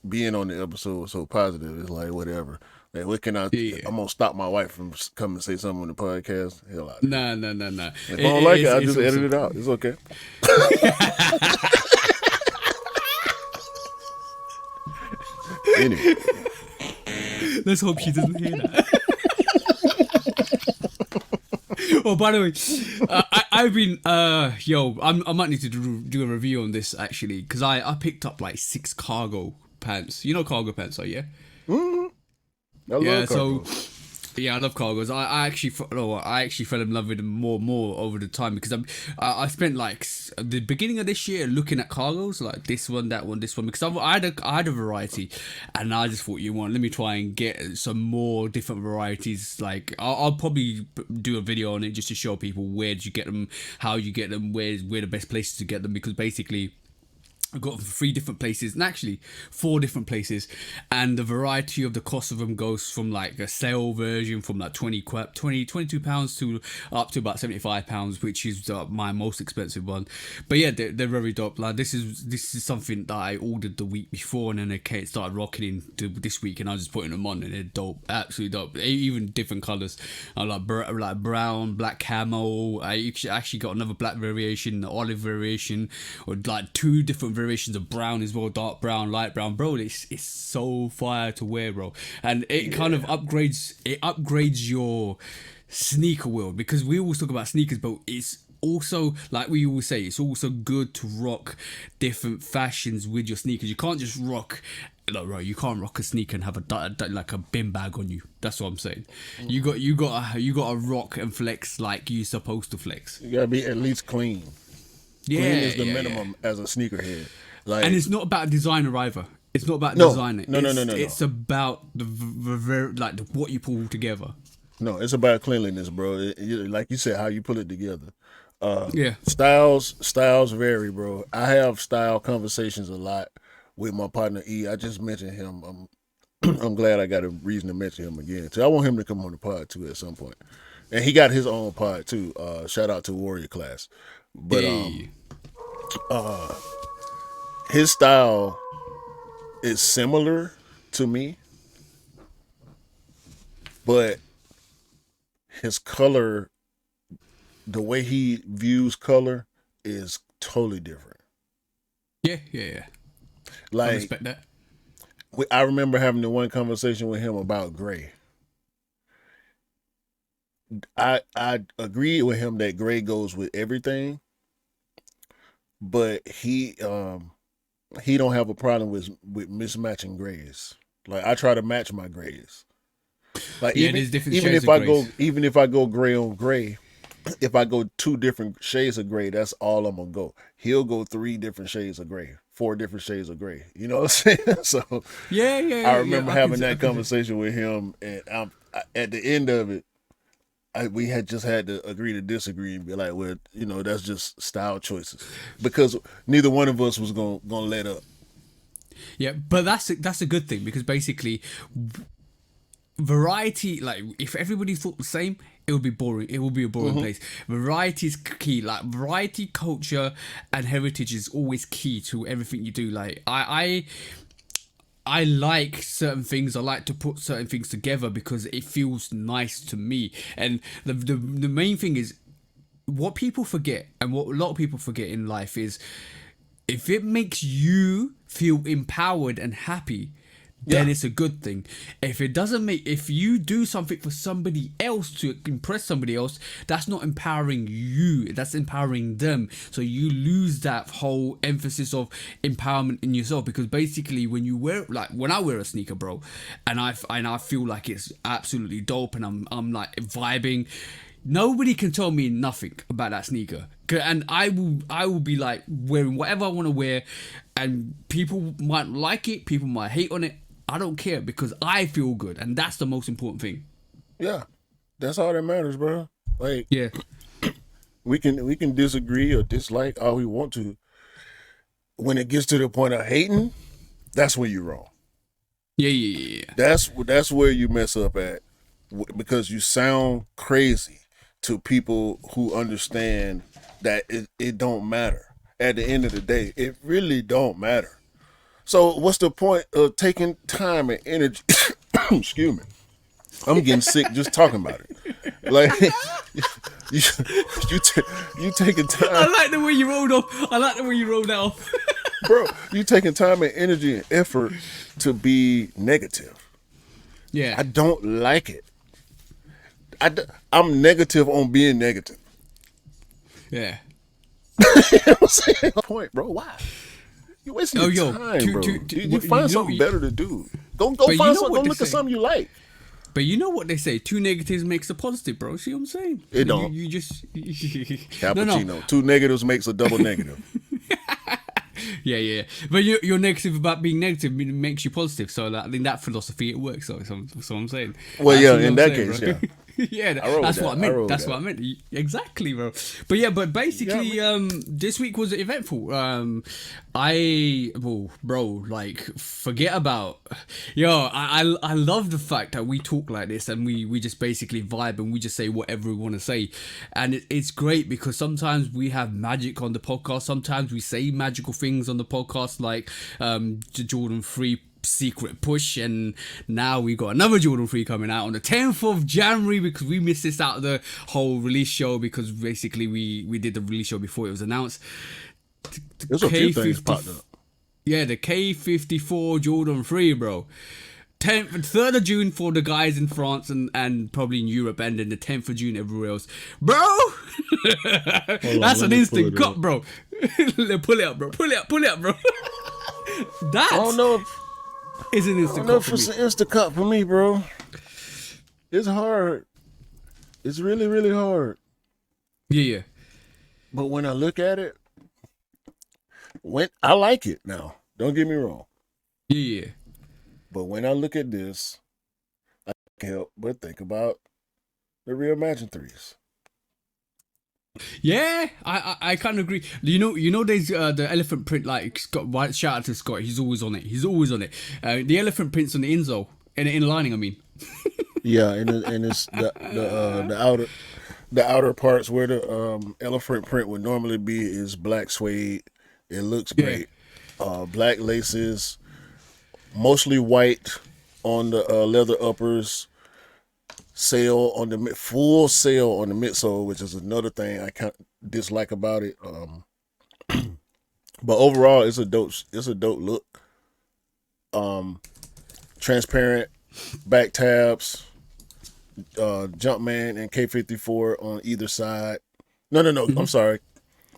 being on the episode was so positive. It's like whatever. Like what can I? Yeah. I'm gonna stop my wife from coming to say something on the podcast. Hell out. Nah. If I don't like it, I just edit it out. It's okay. Anyway. Let's hope she doesn't hear that. Oh, by the way, I've been I might need to do a review on this actually, because I picked up like 6 cargo pants. You know cargo pants, yeah? I love cargo. I love cargos. I actually fell in love with them more over the time, because I spent like the beginning of this year looking at cargos, like this one, because I had a variety, and I just thought, let me try and get some more different varieties. Like I'll probably do a video on it just to show people where did you get them, how you get them, where the best places to get them, because basically I got them from 3 different places, and actually 4 different places, and the variety of the cost of them goes from like a sale version from like 22 pounds to up to about 75 pounds, which is my most expensive one. But yeah, they're very dope. Like this is something that I ordered the week before, and then it started rocking into this week, and I was just putting them on, and they're dope, absolutely dope. Even different colors, like brown, black camo. I actually got another black variation, the olive variation, or like 2 different variations of brown as well, dark brown, light brown, bro. It's so fire to wear, bro, and it kind of upgrades your sneaker world, because we always talk about sneakers, but it's also, like we always say, it's also good to rock different fashions with your sneakers. You can't just rock. No, bro, you can't rock a sneaker and have like a bin bag on you. That's what I'm saying. You got to rock and flex like you're supposed to flex. You gotta be at least clean. Yeah, Clean is the minimum as a sneakerhead. Like, and it's not about designer either. It's not about No. designer. No. It's about the what you pull together. No, it's about cleanliness, bro. Like you said, how you put it together. Yeah. Styles vary, bro. I have style conversations a lot with my partner E. I just mentioned him. I'm glad I got a reason to mention him again. So I want him to come on the pod too at some point. And he got his own pod too. Shout out to Warrior Class. But Hey. his style is similar to me, but his color, the way he views color, is totally different. Yeah. I Like respect that. I remember having the one conversation with him about gray. I agree with him that gray goes with everything, but he don't have a problem with mismatching grays. Like I try to match my grays. Like Yeah, there's different even shades if of I grays. go gray on gray, if I go 2 different shades of gray, that's all I'm gonna go. He'll go 3 different shades of gray, 4 different shades of gray. You know what I'm saying? So I remember having that conversation with him, and at the end of it, we had just had to agree to disagree and be like, well, that's just style choices because neither one of us was gonna let up. Yeah, but that's a good thing because basically variety, like if everybody thought the same, it would be boring. It would be a boring place. Variety is key. Like variety, culture, and heritage is always key to everything you do. Like I like certain things. I like to put certain things together because it feels nice to me. And the main thing is what people forget, and what a lot of people forget in life is if it makes you feel empowered and happy, then Yeah. it's a good thing. If you do something for somebody else to impress somebody else, that's not empowering you, that's empowering them. So you lose that whole emphasis of empowerment in yourself, because basically when I wear a sneaker, bro, and I feel like it's absolutely dope and I'm like vibing, nobody can tell me nothing about that sneaker, and I will be like wearing whatever I want to wear, and people might like it, people might hate on it. I don't care because I feel good, and that's the most important thing. Yeah, that's all that matters, bro. Like Yeah, we can disagree or dislike all we want to. When it gets to the point of hating, that's when you're wrong. yeah. That's where you mess up at, because you sound crazy to people who understand that it don't matter. At the end of the day, it really don't matter. So what's the point of taking time and energy? Excuse me. I'm getting sick just talking about it. Like you, you taking time, I like the way you rolled off. I like the way you rolled that off. bro. You taking time and energy and effort to be negative. Yeah, I don't like it. I'm negative on being negative. yeah. You know what I'm saying? Point, bro. Why? You wasting your Yo, time, bro. You you find know- something better to do. Go But you find know something. what Go they look at say. something you like. But you know what they say: 2 negatives makes a positive, bro. See what I'm saying? It don't. You just Cappuccino. No. 2 negatives makes a double negative. Yeah. But you're negative about being negative, makes you positive. So I think that philosophy it works. So that's what I'm saying. Well, That's yeah, what in I'm that saying, case, bro. yeah. Yeah, I roll that's with what I that. I meant. roll with That's that. what I meant. Exactly, bro. But basically, this week was eventful. Bro, like forget about, I love the fact that we talk like this and we just basically vibe and we just say whatever we want to say, and it's great because sometimes we have magic on the podcast. Sometimes we say magical things on the podcast, like the Jordan 3 secret push, and now we got another Jordan 3 coming out on the 10th of January because we missed this out of the whole release show because basically we did the release show before it was announced. There's a few things popped up. Yeah, the K54 Jordan 3, bro. 3rd of June for the guys in France and probably in Europe, and then the 10th of June everywhere else. Bro! That's an instant cut, bro. Pull it up, bro. Pull it up, bro. That I don't know if is an instant cut for it's me. an instant cut for me, bro. It's hard. It's really, really hard. Yeah. But when I look at it, I like it now. Don't get me wrong. Yeah. But when I look at this, I can't help but think about The reimagined threes. Yeah, I kind of agree. You know, there's the elephant print. Like Scott, shout out to Scott. He's always on it. He's always on it. The elephant prints on the insole and the inner lining. I mean. Yeah, and it's the outer parts where the elephant print would normally be is black suede. It looks great. Black laces, mostly white on the leather uppers. Sale on the full sale on the midsole, which is another thing I kind of dislike about it. But overall, it's a dope look. Transparent back tabs, Jumpman and K54 on either side. No, I'm sorry,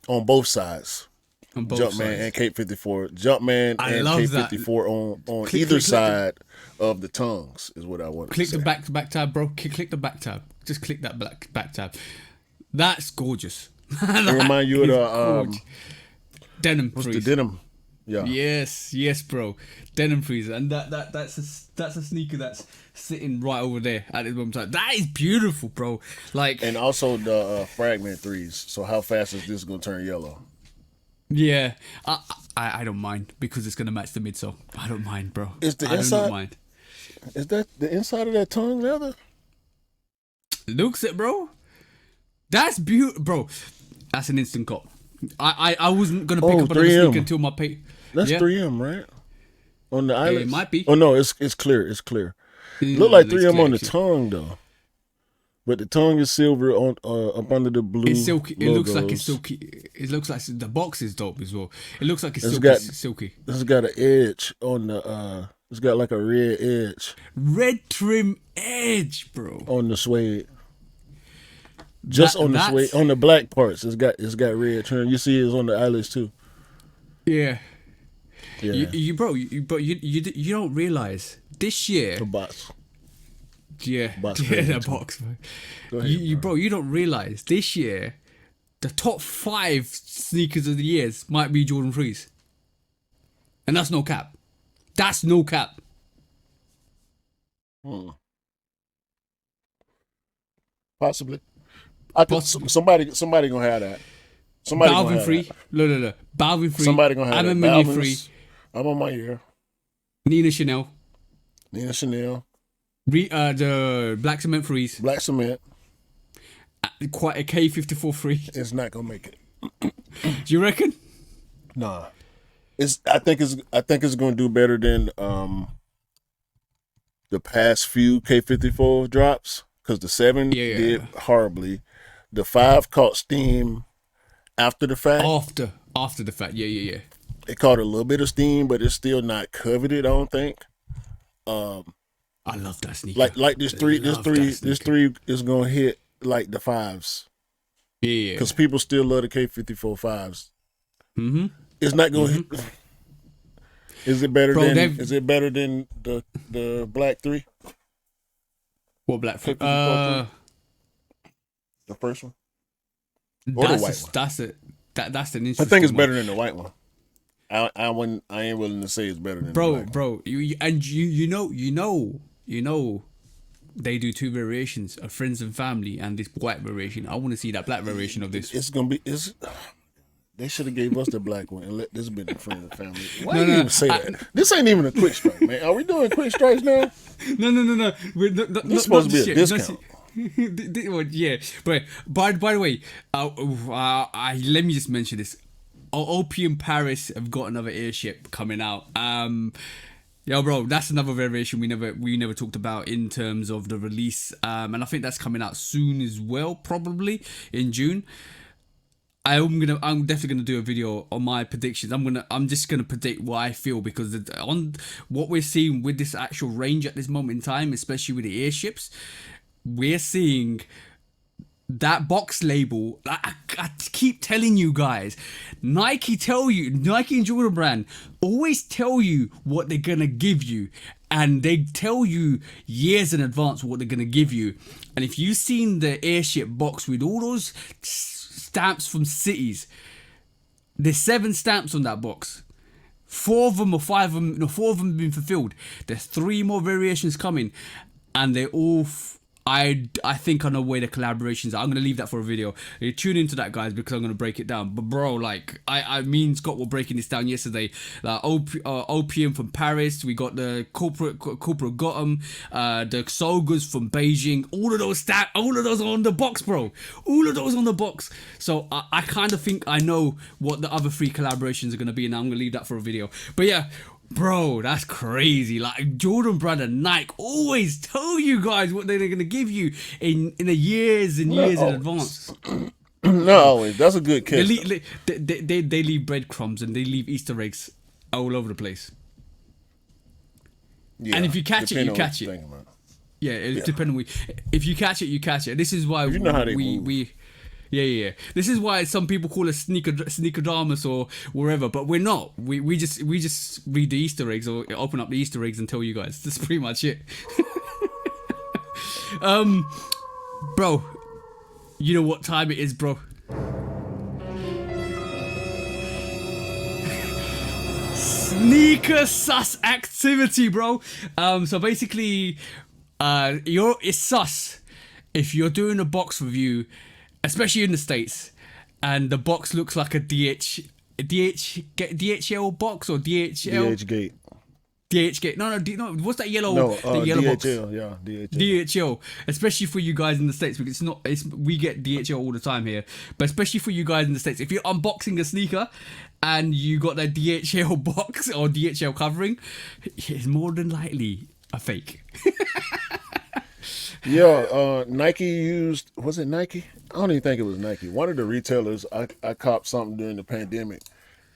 on both sides. On both Jumpman sides. and K54. Jumpman I and love K54 on either side of the tongues is what I want to say. Click the back tab, bro. Click the back tab. Just click that back tab. That's gorgeous. It remind you of the denim what's freeze. the denim? Yeah. Yes, bro. Denim freezer, and that's a sneaker that's sitting right over there at this moment in time. That is beautiful, bro. Like, And also the fragment threes. So how fast is this gonna turn yellow? yeah, I don't mind because it's gonna match the midsole. I don't mind, bro. Is the I do inside? not mind. Is that the inside of that tongue leather? Looks it, bro. That's beautiful, bro. That's an instant cop. I wasn't gonna pick up another 3M. sneaker until my pay. That's Yeah. 3M, right? On the eyelids? It might be. Oh no, it's clear. It's clear. No, Look like it's 3M clear, on the actually. tongue though. But the tongue is silver on up under the blue. It's silky. It looks like it's logos. silky. It looks like the box is dope as well. It looks like it's It's silky. got- silky. It's got an edge on the it's got like a red edge Red trim edge, bro. on the suede. Just on the that's- suede, on the black parts, it's got red trim. You see it's on the eyelids too. Yeah. Yeah. You don't realize this year. The box. Yeah, Box yeah, crazy that too. box. Man. Go ahead, You don't realize this year, the top 5 sneakers of the years might be Jordan 3s, and that's no cap. That's no cap. Possibly. I could, Possibly. somebody gonna have that. Somebody gonna Balvin have 3. that. No. Balvin 3. Somebody gonna have A Ma that. Mainere 3. Balvin's, I'm on my ear. Nina Chanel. Nina Chanel, The Black Cement 3s. Black Cement. Quite a K54 3. It's not gonna make it. Do you reckon? Nah. I think it's gonna do better than the past few K54 drops because the 7 Yeah. did horribly. The 5 caught steam after the fact. After the fact. Yeah. It caught a little bit of steam, but it's still not coveted. I don't think. I love that sneaker. Like this three is gonna hit like the 5s Yeah. because people still love the K54 5s. Mm-hmm. It's not gonna hit. Is it better Bro, than? Is it better than the Black 3? What Black 54 The first one. Or the white one. That's an interesting. I think it's one. better than the white one. I ain't willing to say it's better than the black one. Bro. You know, they do 2 variations of friends and family and this white variation. I want to see that black variation of this. It's gonna be. They should have gave us the black one and let this be the friend and family. Why No, you no, even say that? This ain't even a quick strike, man. Are we doing quick strikes now? No. This supposed to be a discount. Yeah, but by the way, let me just mention this. Opium Paris have got another airship coming out. Yo, bro, that's another variation we never talked about in terms of the release. And I think that's coming out soon as well, probably in June. I'm definitely gonna do a video on my predictions. I'm just gonna predict what I feel because on what we're seeing with this actual range at this moment in time, especially with the airships, we're seeing that box label. I keep telling you guys, Nike and Jordan brand always tell you what they're gonna give you, and they tell you years in advance what they're gonna give you. And if you've seen the airship box with all those stamps from cities, there's 7 stamps on that box. 4 of them have been fulfilled. There's 3 more variations coming, and they're all. I think I know where the collaborations are. I'm gonna leave that for a video. Tune into that, guys, because I'm gonna break it down. But bro, like me and Scott were breaking this down yesterday. Like Opium from Paris, we got the corporate Gotham, the Sogas from Beijing. All of those are on the box, bro. All of those on the box. So I kind of think I know what the other 3 collaborations are gonna be, and I'm gonna leave that for a video. But yeah. Bro, that's crazy. Like Jordan Brand and Nike always tell you guys what they're gonna give you in the years and years in advance. Not always. That's a good catch. They leave breadcrumbs and they leave Easter eggs all over the place. Yeah, and if you catch it, you catch it. Yeah, it's depending. If you catch it, you catch it. This is why you know how they move. Yeah. This is why some people call us sneakerdamas or wherever, but we're not. We just read the Easter eggs or open up the Easter eggs and tell you guys. That's pretty much it. Bro, you know what time it is, bro? Sneaker sus activity, bro. So basically, it's sus if you're doing a box review, especially in the States, and the box looks like a DHL box or DHL? DHgate. DHgate. No. What's that yellow? The yellow DHL, box? yeah, DHL. DHL, especially for you guys in the States, because we get DHL all the time here, but especially for you guys in the States, if you're unboxing a sneaker and you got that DHL box or DHL covering, it's more than likely a fake. Yeah, Nike used, was it Nike? I don't even think it was Nike. One of the retailers, I copped something during the pandemic,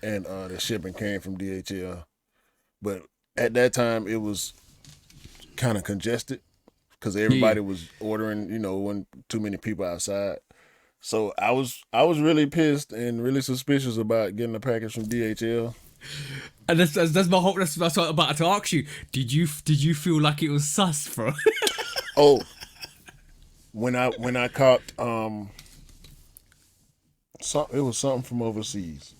and the shipping came from DHL. But at that time, it was kind of congested because everybody was ordering, wasn't too many people outside. So I was really pissed and really suspicious about getting a package from DHL. And that's my hope. That's what I'm about to ask you. Did you feel like it was sus, bro? Oh, when I copped it was something from overseas.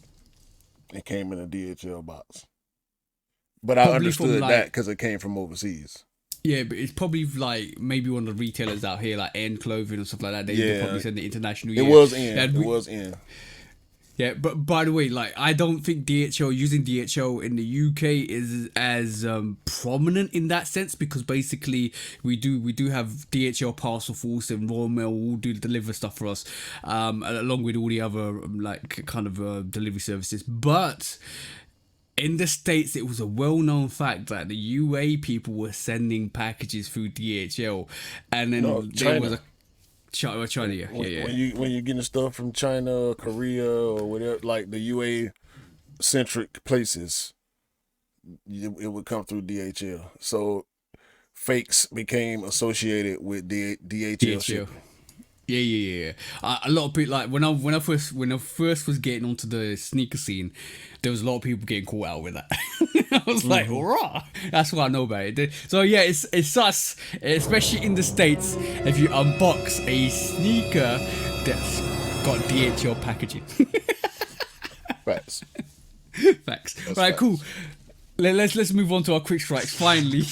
It came in a DHL box, but I understood that because it came from overseas. Yeah, but it's probably like maybe one of the retailers out here, like N Clothing or stuff like that. They probably send it international. It was in. Yeah, but by the way, like I don't think using DHL in the UK is as prominent in that sense, because basically we do have DHL Parcel Force and Royal Mail will deliver stuff for us, along with all the other delivery services. But in the States, it was a well-known fact that the UA people were sending packages through DHL, and then there was a China, yeah. When you're getting stuff from China, Korea, or whatever, like the UA centric places, it would come through DHL. So fakes became associated with DHL shipping. Yeah. A lot of people, like when I first was getting onto the sneaker scene, there was a lot of people getting caught out with that. I was like, raw. That's what I know about it. So yeah, it's sus, especially in the States, if you unbox a sneaker that's got DHL packaging. Facts. That's right, cool. Let's move on to our quick strikes finally.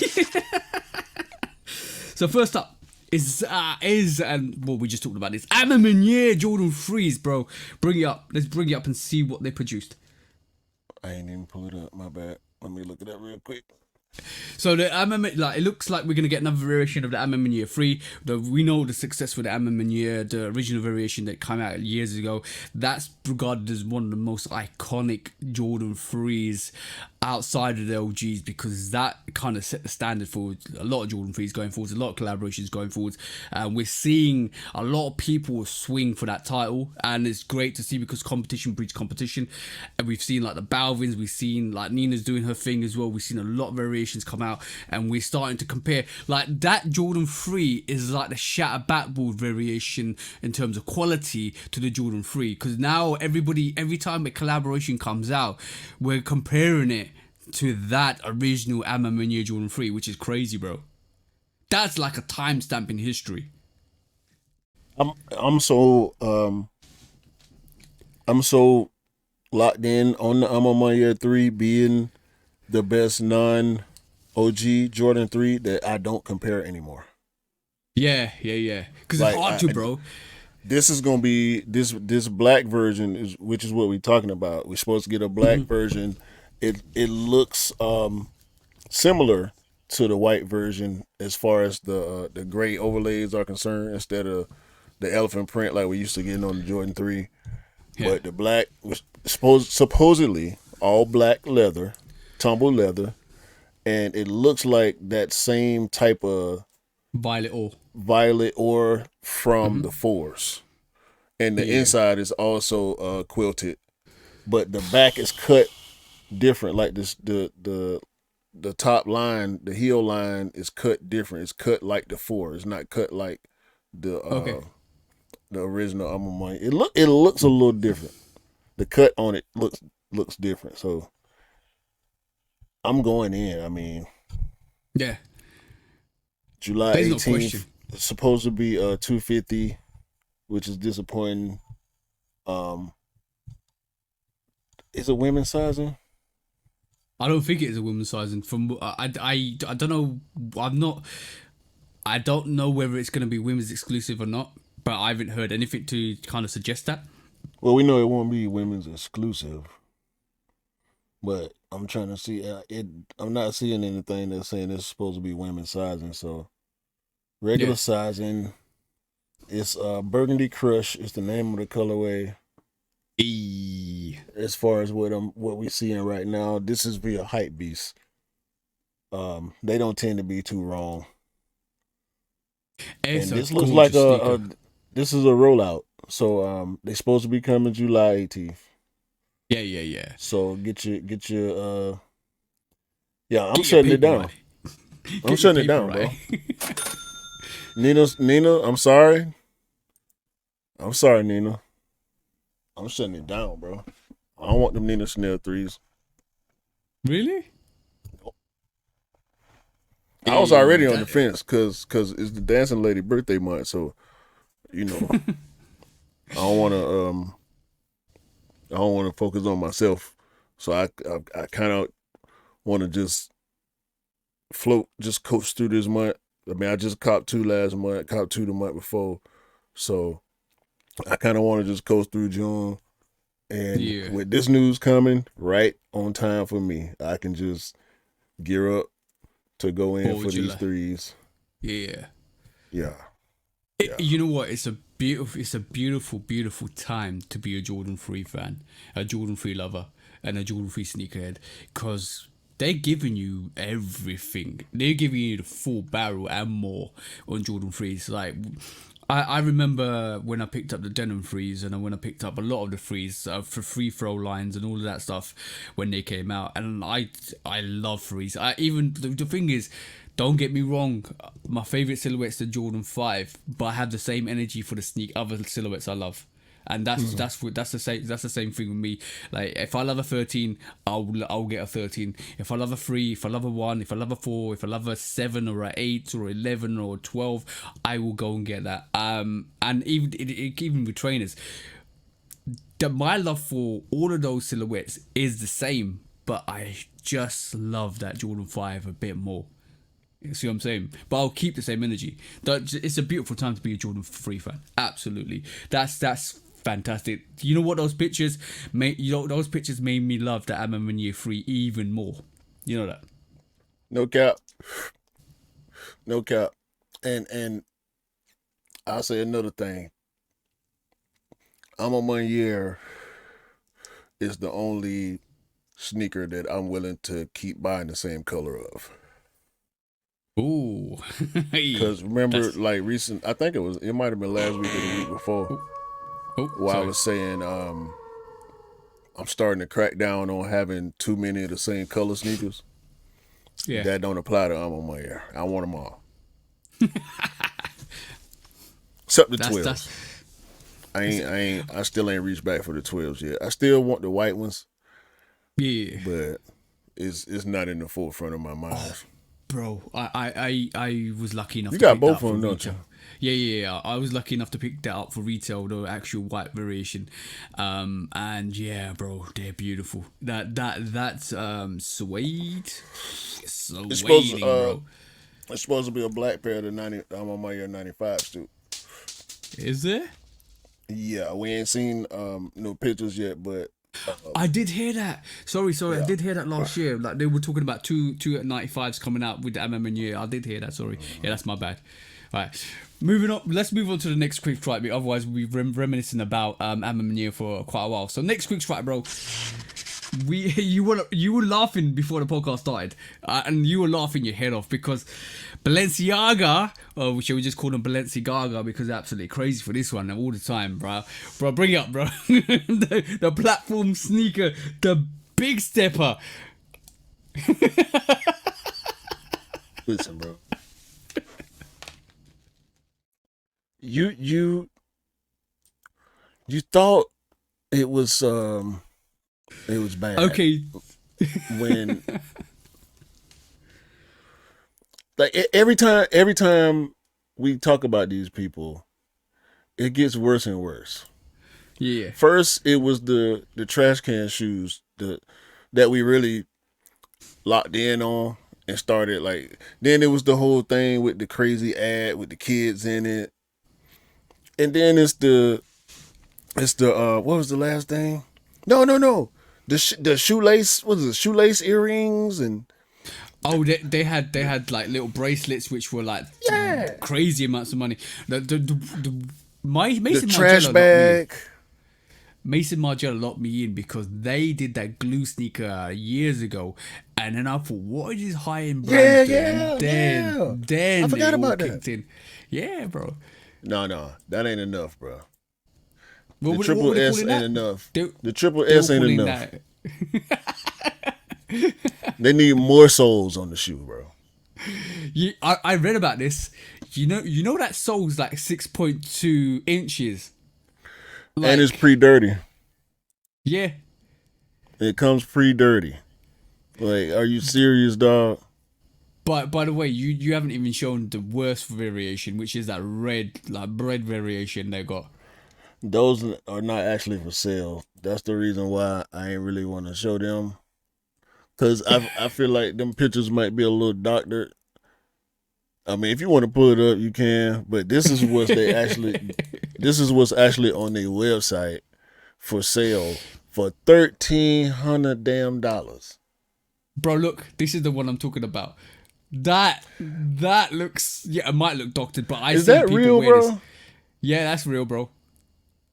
So first up is and what we just talked about is A Ma Maniere Jordan 3s, bro. Bring it up. Let's bring it up and see what they produced. I ain't even pull it up. My bad. Let me look it up real quick. So the it looks like we're gonna get another variation of the A Ma Maniere 3. We know the success with the A Ma Maniere, the original variation that came out years ago. That's regarded as one of the most iconic Jordan 3s outside of the LGs, because that kind of set the standard for a lot of Jordan 3s going forwards, a lot of collaborations going forwards. We're seeing a lot of people swing for that title, and it's great to see because competition breeds competition. And we've seen like the Balvins, we've seen like Nina's doing her thing as well. We've seen a lot of variations come out, and we're starting to compare. Like that Jordan 3 is like the shatter backboard variation in terms of quality to the Jordan 3, because now every time a collaboration comes out, we're comparing it to that original A Ma Maniere Jordan 3, which is crazy, bro. That's like a timestamp in history. I'm so locked in on the A Ma Maniere 3 being the best non-OG Jordan 3 that I don't compare anymore. Yeah, yeah, yeah. Because it's Like hard to, bro. this is gonna be this black version is which is what we're talking about. We're supposed to get a black version. It looks similar to the white version as far as the gray overlays are concerned, instead of the elephant print like we used to get on the Jordan 3. Yeah. But the black was supposedly all black leather, tumble leather, and it looks like that same type of Violet or. violet ore from the fours. And the Yeah. inside is also quilted, but the back is cut different. Like this, the top line, the heel line is cut different. It's cut like the four. It's not cut like the Okay. the original A Ma Mainere. It looks a little different. The cut on it looks different. So I'm going in. I mean, Yeah. July There's no 18th. question. It's supposed to be 250, which is disappointing. Is it women's sizing? I don't think it is a women's sizing. From I don't know. I'm not. I don't know whether it's going to be women's exclusive or not. But I haven't heard anything to kind of suggest that. Well, we know it won't be women's exclusive, but I'm trying to see it. I'm not seeing anything that's saying it's supposed to be women's sizing. So regular Yeah. sizing. It's Burgundy Crush is the name of the colorway. As far as what we seeing right now, this is via Hype Beast. They don't tend to be too wrong. It's And a this looks like gorgeous sneaker. this is a rollout. So they're supposed to be coming July 18th. Yeah, yeah, yeah. So get your yeah, I'm Get your shutting it paper down. right. I'm Get your shutting it paper down, bro. right. Nina, I'm sorry. I'm sorry, Nina. I'm shutting it down, bro. I don't want them Nina Chanel 3s. Really? I was already on the that- fence because it's the dancing lady birthday month, so you know I don't want to focus on myself, so I kind of want to just float, just coast through this month. I mean, I just copped 2 last month, copped 2 the month before, so I kind of want to just coast through June. And Yeah. with this news coming right on time for me, I can just gear up to go in For for these July. 3s. Yeah. Yeah. You know what? It's a beautiful, beautiful time to be a Jordan 3 fan, a Jordan 3 lover, and a Jordan 3 sneakerhead, because they're giving you everything. They're giving you the full barrel and more on Jordan 3s. Like, I remember when I picked up the denim 3s, and when I picked up a lot of the 3s for free throw lines and all of that stuff when they came out, and I love 3s. The thing is, don't get me wrong, my favorite silhouette's the Jordan 5, but I have the same energy for the other silhouettes I love. And that's the same thing with me. Like, if I love a 13, I'll get a 13. If I love a 3, if I love a 1, if I love a 4, if I love a 7 or a 8 or 11 or 12, I will go and get that. And even with trainers, my love for all of those silhouettes is the same, but I just love that Jordan 5 a bit more. You see what I'm saying? But I'll keep the same energy. It's a beautiful time to be a Jordan 3 fan. Absolutely. That's fantastic. You know what? Those pictures made me love the A Ma Mainere 3 even more. You know that? No cap. No cap. And I'll say another thing. A Ma Mainere is the only sneaker that I'm willing to keep buying the same color of. Ooh. Because remember, like recent, I think it might have been last week or the week before, where I Sorry. was saying I'm starting to crack down on having too many of the same color sneakers. Yeah. That don't apply to A Ma Mainere. I want them all. Except the 12s. I still ain't reached back for the 12s yet. I still want the white ones, Yeah. but it's not in the forefront of my mind. Bro, I was lucky enough You to got pick both that up of them, for don't retail. Yeah. I was lucky enough to pick that up for retail, the actual white variation. And yeah, bro, they're beautiful. That's suede. It's supposed Suede, to, bro. It's supposed to be a black pair of the I'm on my year 95s too. Is there? Yeah, we ain't seen no pictures yet, but I did hear that. Sorry, yeah. I did hear that last year. Like they were talking about two 95s coming out with the A Ma Maniere. I did hear that. Sorry, yeah, that's my bad. Right, moving on. Let's move on to the next quick strike. Otherwise, we've reminiscing about A Ma Maniere for quite a while. So next quick strike, bro. You were laughing before the podcast started, and you were laughing your head off because Balenciaga, or shall we just call them Balenciaga because they're absolutely crazy for this one all the time, bro. Bro, bring it up, bro. the platform sneaker, the big stepper. Listen, bro. You thought it was bad. Okay. When like every time we talk about these people, it gets worse and worse. Yeah. First, it was the trash can shoes that we really locked in on and started like. Then it was the whole thing with the crazy ad with the kids in it, and then it's the what was the last thing? No. The shoelace, what was it? Shoelace earrings and Oh, they had like little bracelets which were like crazy amounts of money. Mason trash Margiela bag. Mason Margiela locked me in because they did that glue sneaker years ago, and then I thought, what is this high end brand doing? Then I forgot about kicked that. in. Yeah, bro. No, that ain't enough, bro. What The triple S ain't enough. The triple S ain't enough. They need more soles on the shoe, bro. I read about this. You know that sole's like 6.2 inches. Like, And it's pre-dirty. Yeah. It comes pre-dirty. Like, are you serious, dog? But by the way, you haven't even shown the worst variation, which is that red, like bread variation they got. Those are not actually for sale. That's the reason why I ain't really want to show them. Cause I feel like them pictures might be a little doctored. I mean, if you want to pull it up, you can. But this is what's actually on their website for sale for $1,300 damn dollars. Bro, look, this is the one I'm talking about. That looks, yeah, it might look doctored, but I Is see that people real, wear bro? this. Yeah, that's real, bro.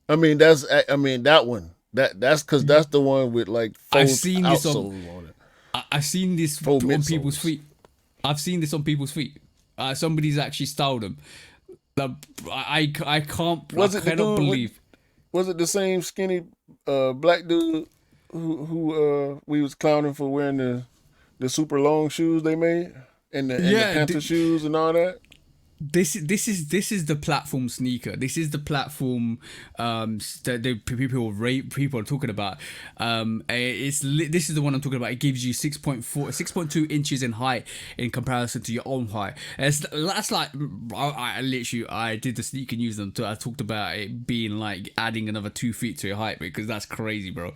I mean, that one. That's because that's the one with like four I've seen this outsoles on it. I've seen this Full on people's midsoles. feet. I've seen this on people's feet. Somebody's actually styled them. I can't. Was I it the cannot dude believe. Was it the same skinny black dude who we was clowning for wearing the super long shoes they made and the Panther shoes and all that? This is the platform sneaker. This is the platform that people are talking about. This is the one I'm talking about. It gives you 6.2 inches in height in comparison to your own height. That's like I did the sneaker news and I talked about it being like adding another 2 feet to your height because that's crazy, bro.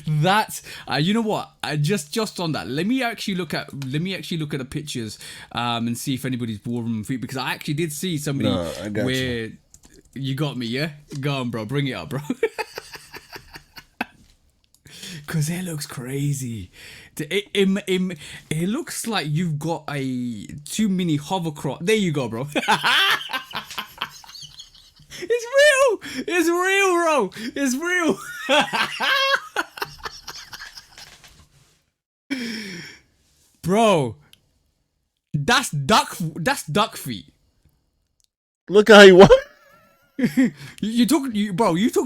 That you know what? Just on that, let me actually look at the pictures and see if anybody's wore them feet because I actually did see somebody where you got me, yeah? Go on, bro, bring it up, bro. Cause it looks crazy. It looks like you've got too many hovercraft. There you go, bro. It's real, bro. It's real. Bro, that's duck feet. Look how he walk. You talked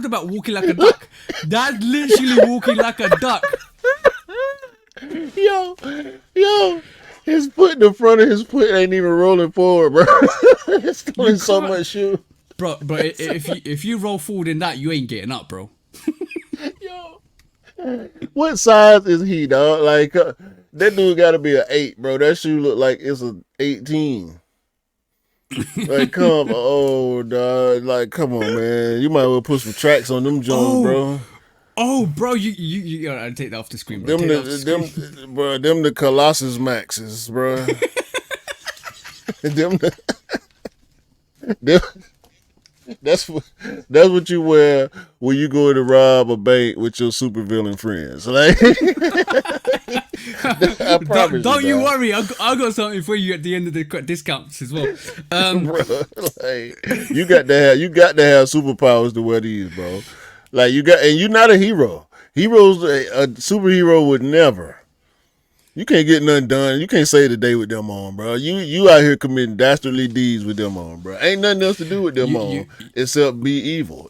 about walking like a duck. That's literally walking like a duck. Yo, his foot in the front of his foot ain't even rolling forward, bro. It's doing so much shoe. Bro, if you roll forward in that, you ain't getting up, bro. Yo, what size is he, dog? Like that dude got to be an 8, bro. That shoe look like it's a 18. Like come on, man. You might well put some tracks on them Jones, bro. Oh, bro, you gotta take that off the screen, bro. Them the Coloususs Maxes, bro. them, them, that's what you wear when you go to rob a bank with your supervillain friends. Like, I promise don't you dog. worry, I got something for you at the end of the discounts as well. Bro, like you got to have superpowers to wear these, bro. Like and you're not a hero. Heroes, a superhero would never. You can't get nothing done. You can't save the day with them on, bro. You out here committing dastardly deeds with them on, bro. Ain't nothing else to do with them on you except be evil.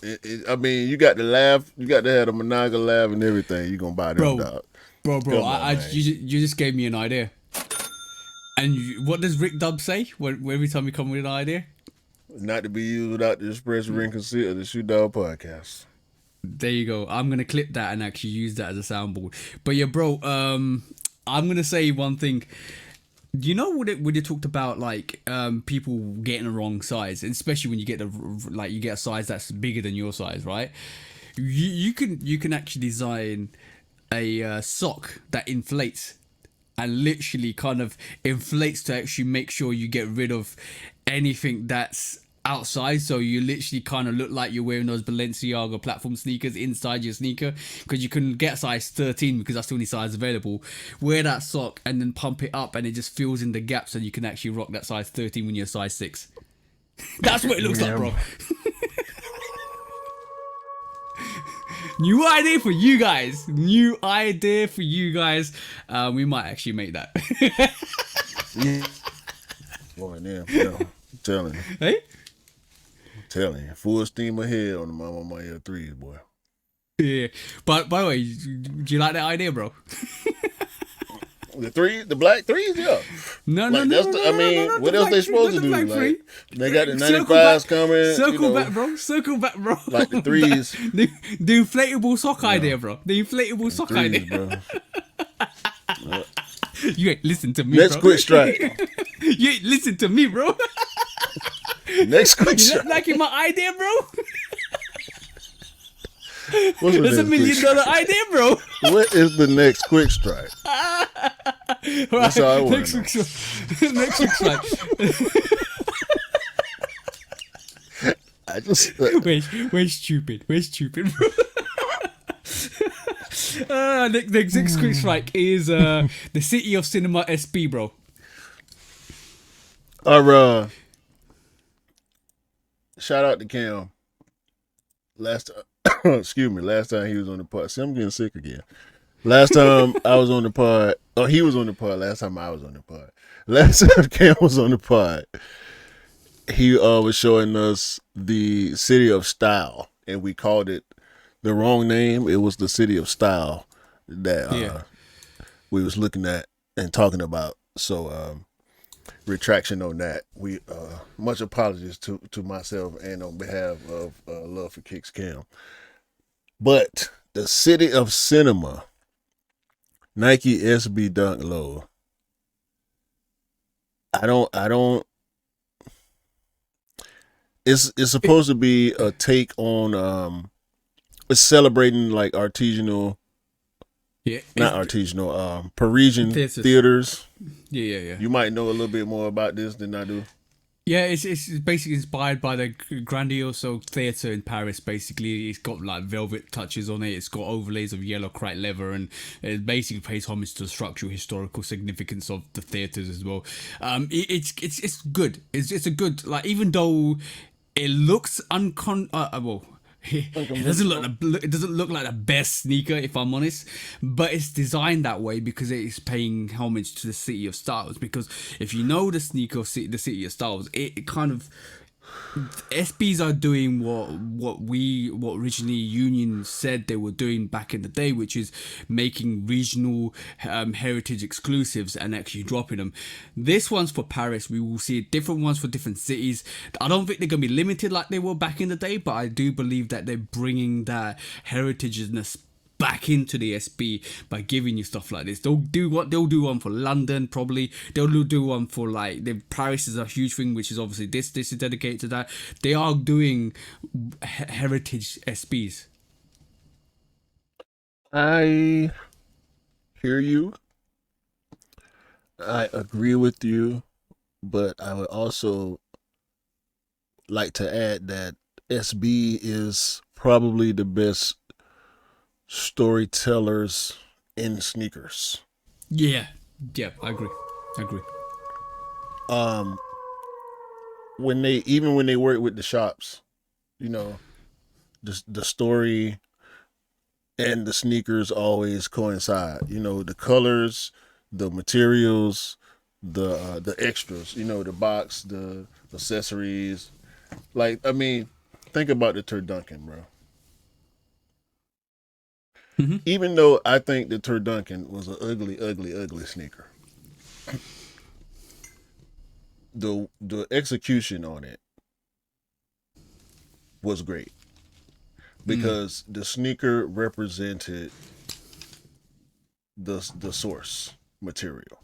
I mean, you got to laugh. You got to have the maniacal laugh and everything. You gonna buy them, bro, dog. bro, Come on, man. you just gave me an idea. And what does Rick Dub say when every time we come with an idea? Not to be used without the express written consent of the Shoot Dog Podcast. There you go. I'm gonna clip that and actually use that as a soundboard. But yeah, bro. I'm gonna say one thing. You know when you talked about like people getting the wrong size, especially when you get you get a size that's bigger than your size, right? You can actually design a sock that inflates and literally kind of inflates to actually make sure you get rid of anything that's outside, so you literally kind of look like you're wearing those Balenciaga platform sneakers inside your sneaker, because you can get size 13 because that's the only size available. Wear that sock and then pump it up and it just fills in the gaps, and you can actually rock that size 13 when you're size 6. That's what it looks like, bro. New idea for you guys. New idea for you guys. We might actually make that. Boy, damn, I'm telling you. Hey? Telling you, full steam ahead on the Ma Maniere 3s, boy. Yeah. But by the way, do you like that idea, bro? The black threes, yeah. No, what else they supposed to do? Like, they got the 95s coming. Circle back, bro. Circle back, bro. Like the threes. the inflatable sock idea, bro. The inflatable sock Threes, idea. bro. You ain't listen to me, Next bro. quick strike. You ain't listen to me, bro. Next quick You strike. not liking my idea, bro? What's the That's a next $1 million idea, bro. What is the next quick strike? That's all I want Next to know. quick strike. Next quick strike. I just We're stupid. We're stupid, bro. Next quick strike is the City of Cinema SP, bro. Shout out to Cam. Last time he was on the pod. See, I'm getting sick again. Last time I was on the pod, he was on the pod. Last time I was on the pod. Last time Cam was on the pod, he was showing us the City of Style, and we called it the wrong name. It was the City of Style that we was looking at and talking about. So retraction on that. We much apologies to myself and on behalf of Love for Kicks Cam. But the City of Cinema, Nike SB Dunk Low. I don't. It's supposed to be a take on it's celebrating like artisanal. Yeah, not artisanal. Parisian theaters. Yeah. You might know a little bit more about this than I do. Yeah, it's basically inspired by the grandiose theatre in Paris. Basically, it's got like velvet touches on it. It's got overlays of yellow cracked leather, and it basically pays homage to the structural historical significance of the theatres as well. It's good. It's a good, like, even though it looks it doesn't look like the best sneaker, if I'm honest, but it's designed that way because it is paying homage to the City of Styles. Because if you know the City of Styles, it kind of, SBs are doing what originally Union said they were doing back in the day, which is making regional heritage exclusives and actually dropping them. This one's for Paris. We will see different ones for different cities. I don't think they're gonna be limited like they were back in the day, but I do believe that they're bringing that heritageness back into the SB by giving you stuff like this. They'll do one for London, probably. They'll do one for like Paris is a huge thing, which is obviously this is dedicated to that. They are doing heritage SBs. I hear you. I agree with you but I would also like to add that SB is probably the best storytellers in sneakers. Yeah, yeah, I agree. I agree. Um, when they even when they work with the shops, you know, the story and the sneakers always coincide. You know, the colors, the materials, the extras. You know, the box, the accessories. Like, I mean, think about the Turduncan, bro. Hmm. Even though I think the Turduncan was an ugly, ugly, ugly sneaker, the execution on it was great because the sneaker represented the source material,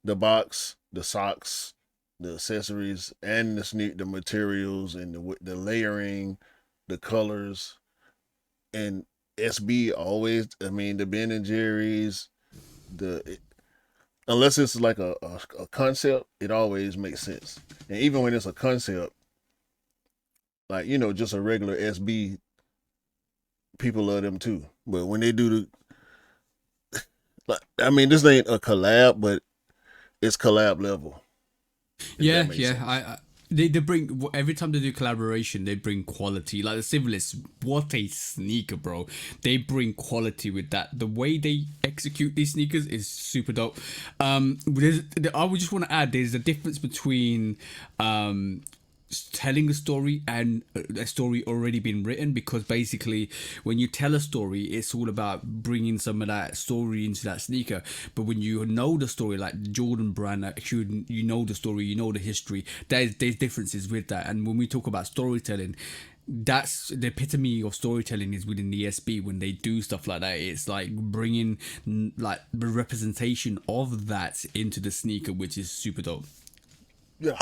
the box, the socks, the accessories, and the materials and the layering, the colors, and SB always. I mean, the Ben and Jerry's, the unless it's like a concept, it always makes sense. And even when it's a concept, like just a regular SB, people love them too. But when they do like, I mean, this ain't a collab, but it's collab level. If that Yeah, makes yeah. sense. They bring every time they do collaboration, they bring quality. Like the Civilists, what a sneaker, bro! They bring quality with that. The way they execute these sneakers is super dope. I would just want to add, there's a difference between telling a story and a story already been written, because basically when you tell a story, it's all about bringing some of that story into that sneaker. But when you know the story, like the Jordan brand, like you know the story, you know the history, there's differences with that. And when we talk about storytelling, that's the epitome of storytelling is within the SB. When they do stuff like that, it's like bringing like the representation of that into the sneaker, which is super dope. Yeah.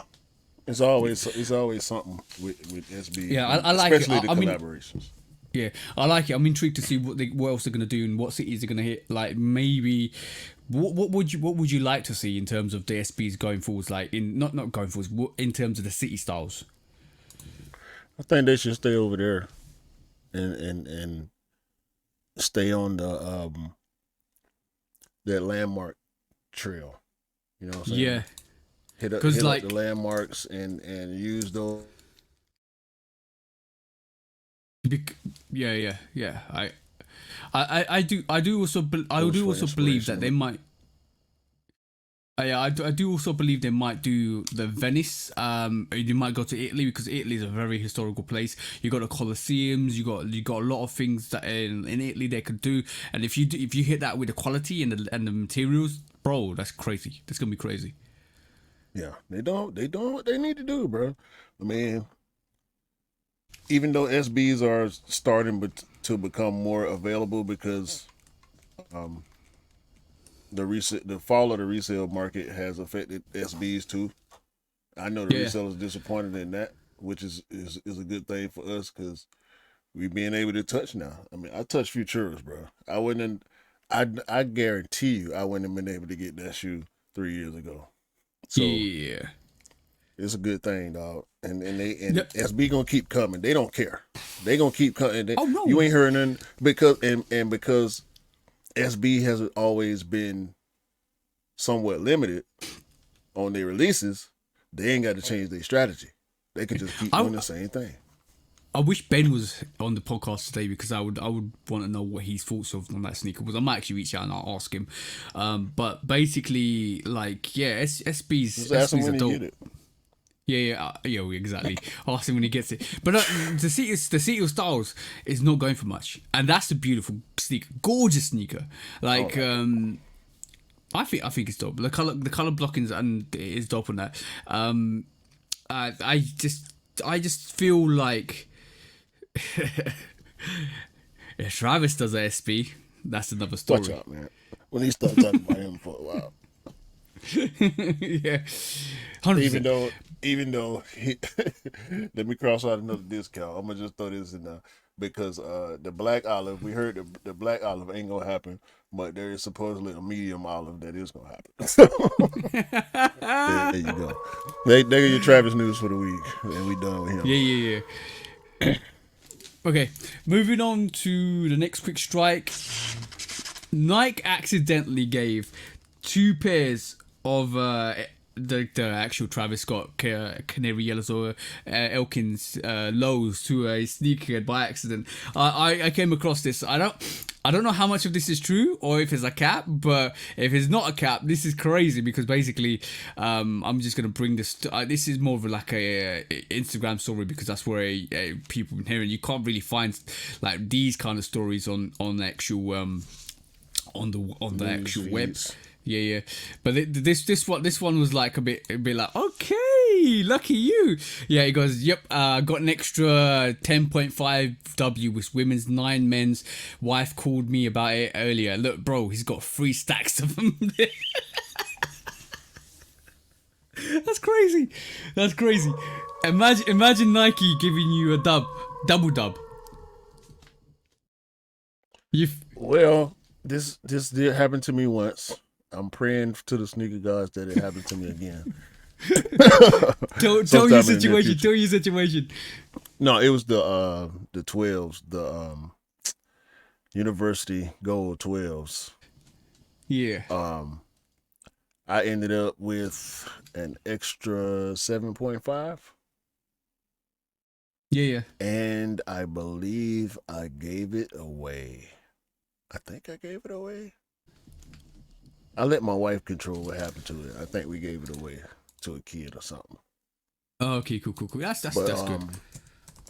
It's always something with SB, Yeah, and I like it. especially the I mean, collaborations. yeah, I like it. I'm intrigued to see what else they're gonna do and what cities they're gonna hit. Like maybe, what would you like to see in terms of the SBs going forwards? Like in not going forwards, in terms of the city styles. I think they should stay over there and stay on that landmark trail. You know what I'm saying? Yeah, because Hit up the like landmarks and use those. yeah, yeah, yeah. I do also I Those do for also believe that they inspiration. might. I do also believe they might do the Venice. You might go to Italy, because Italy is a very historical place. You got the Colosseums. You got a lot of things that in Italy they could do. And if you hit that with the quality and the materials, bro, that's crazy. That's gonna be crazy. Yeah, they doing what they need to do, bro. I mean, even though SBs are starting to become more available because um the fall of the resale market has affected SBs too. I know the Yeah, resellers disappointed in that, which is a good thing for us because we being able to touch now. I mean, I touch Futuras, bro. I wouldn't. I guarantee you, I wouldn't have been able to get that shoe 3 years ago. So yeah, it's a good thing, dog. And yeah. SB gonna keep coming. They don't care. They gonna keep coming. Oh You no, ain't hearing nothing because SB has always been somewhat limited on their releases. They ain't got to change their strategy. They can just keep I doing the same thing. I wish Ben was on the podcast today, because I would want to know what his thoughts of on that sneaker was. I might actually reach out and I'll ask him. But basically, like, yeah, SB's Just ask them SB's a when you dope. get it. Yeah, yeah, yeah, exactly. Ask him when he gets it. But the City Styles is not going for much, and that's a beautiful sneaker, gorgeous sneaker. Oh, Like, yeah. I think it's dope. The color blockings and is dope on that. I just feel like if Travis does a SB, that's another Watch story. out, man. When he start talking about him for a while, Yeah, 100%. even though he, let me cross out another discount. I'm gonna just throw this in there. because the black olive, we heard the black olive ain't gonna happen, but there is supposedly a medium olive that is gonna happen. So there you go. They get your Travis news for the week, and we done with him. Yeah. Okay, moving on to the next quick strike. Nike accidentally gave 2 pairs of the actual Travis Scott canary yellows or Elkins lows to a sneakerhead by accident. I came across this. I don't know how much of this is true or if it's a cap, but if it's not a cap, this is crazy because basically I'm just gonna bring this. This is more of like a Instagram story because that's where people been hearing. You can't really find like these kind of stories on the actual on the actual web. Yeah. But this one was like a bit like, okay, lucky you. Yeah, he goes, yep, got an extra 10.5 W with women's, 9 men's. Wife called me about it earlier. Look, bro, he's got 3 stacks of them. That's crazy. Imagine Nike giving you a double dub. Well, this did happen to me once. I'm praying to the sneaker gods that it happens to me again. Tell your situation. No, it was the 12s, the University Gold 12s. Yeah. I ended up with an extra 7.5. Yeah. And I believe I gave it away. I think I gave it away. I let my wife control what happened to it. I think we gave it away to a kid or something. Oh, okay, cool. That's good.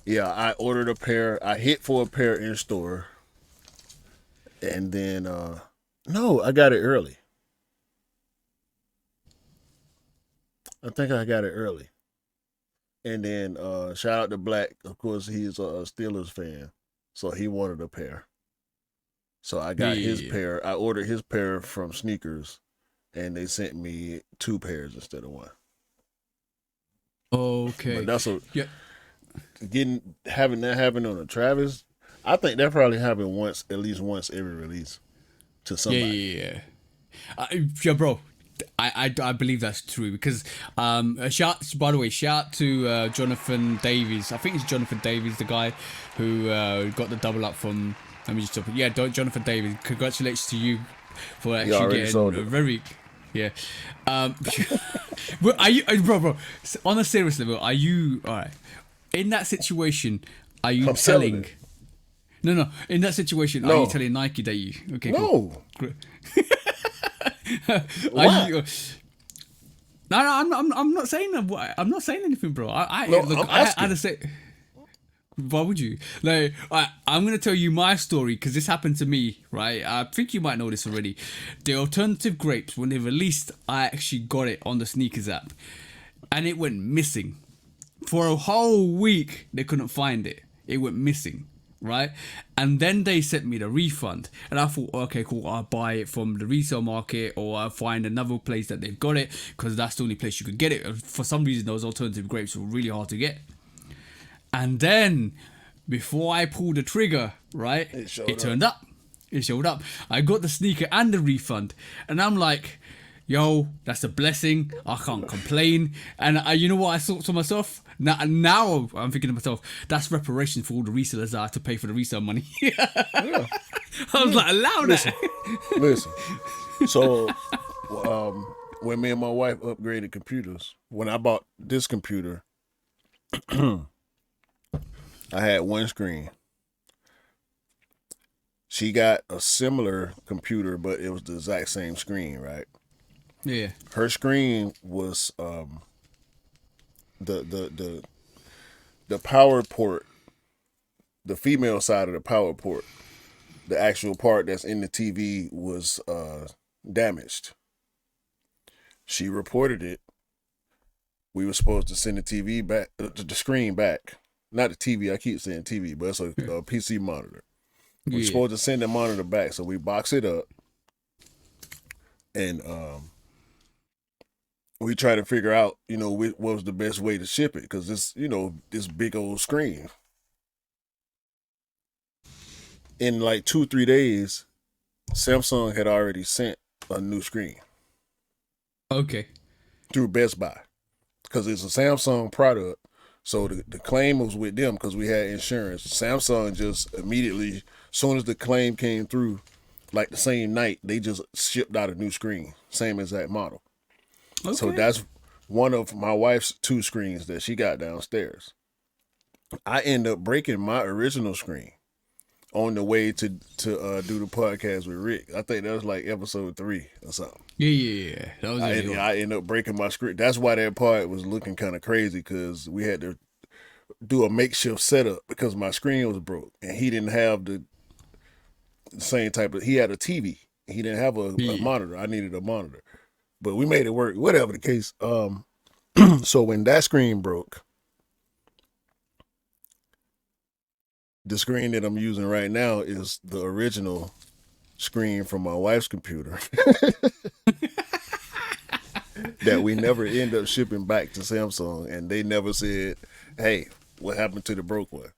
Yeah, I ordered a pair. I hit for a pair in store, and then no, I got it early. I think I got it early, and then shout out to Black. Of course, he's a Steelers fan, so he wanted a pair. So I got his pair. I ordered his pair from Sneakers, and they sent me 2 pairs instead of 1. Okay. But that's having that happen on a Travis. I think that probably happened at least once every release to somebody. Yeah, bro. I believe that's true because shout out to Jonathan Davies. I think it's Jonathan Davies, the guy who got the double up from. Let me just stop it. Yeah, Jonathan Davies. Congratulations to you for actually getting a very. Yeah. Are you, bro? On a serious level, are you all right? In that situation, are you telling? No. In that situation, are you telling Nike that you? Okay. No. Cool. You, no, I'm not saying that. I'm not saying anything, bro. I had to say. Why would you? Like, I'm gonna tell you my story because this happened to me, right? I think you might know this already. The alternative grapes, when they released, I actually got it on the sneakers app, and it went missing for a whole week. They couldn't find it. It went missing, right? And then they sent me the refund, and I thought, okay, cool. I'll buy it from the resale market, or I'll find another place that they've got it because that's the only place you could get it. For some reason, those alternative grapes were really hard to get. And then, before I pulled the trigger, right, it turned up. It showed up. I got the sneaker and the refund. And I'm like, yo, that's a blessing. I can't complain. And you know what I thought to myself? Now I'm thinking to myself, that's reparations for all the resellers that I had to pay for the resale money. I was like, allow that. Listen. So, when me and my wife upgraded computers, when I bought this computer, I had 1 screen. She got a similar computer, but it was the exact same screen, right? Yeah. Her screen was the power port, the female side of the power port, the actual part that's in the TV was damaged. She reported it. We were supposed to send the TV back, the screen back. Not the TV, I keep saying TV, but it's a PC monitor. We're supposed to send the monitor back, so we box it up. And we try to figure out, what was the best way to ship it, because it's, this big old screen. in like 2-3 days, Samsung had already sent a new screen Okay. through Best Buy because it's a Samsung product. So the claim was with them because we had insurance. Samsung just immediately, as soon as the claim came through, like the same night, they just shipped out a new screen, same exact model. Okay. So that's one of my wife's 2 screens that she got downstairs. I end up breaking my original screen on the way to do the podcast with Rick. I think that was like episode 3 or something. Yeah. That was I end up breaking my screen. That's why that part was looking kind of crazy because we had to do a makeshift setup because my screen was broke and he didn't have the same type of. He had a TV. He didn't have a monitor. I needed a monitor, but we made it work. Whatever the case. So when that screen broke, the screen that I'm using right now is the original screen from my wife's computer that we never end up shipping back to Samsung, and they never said, "Hey, what happened to the broke one?"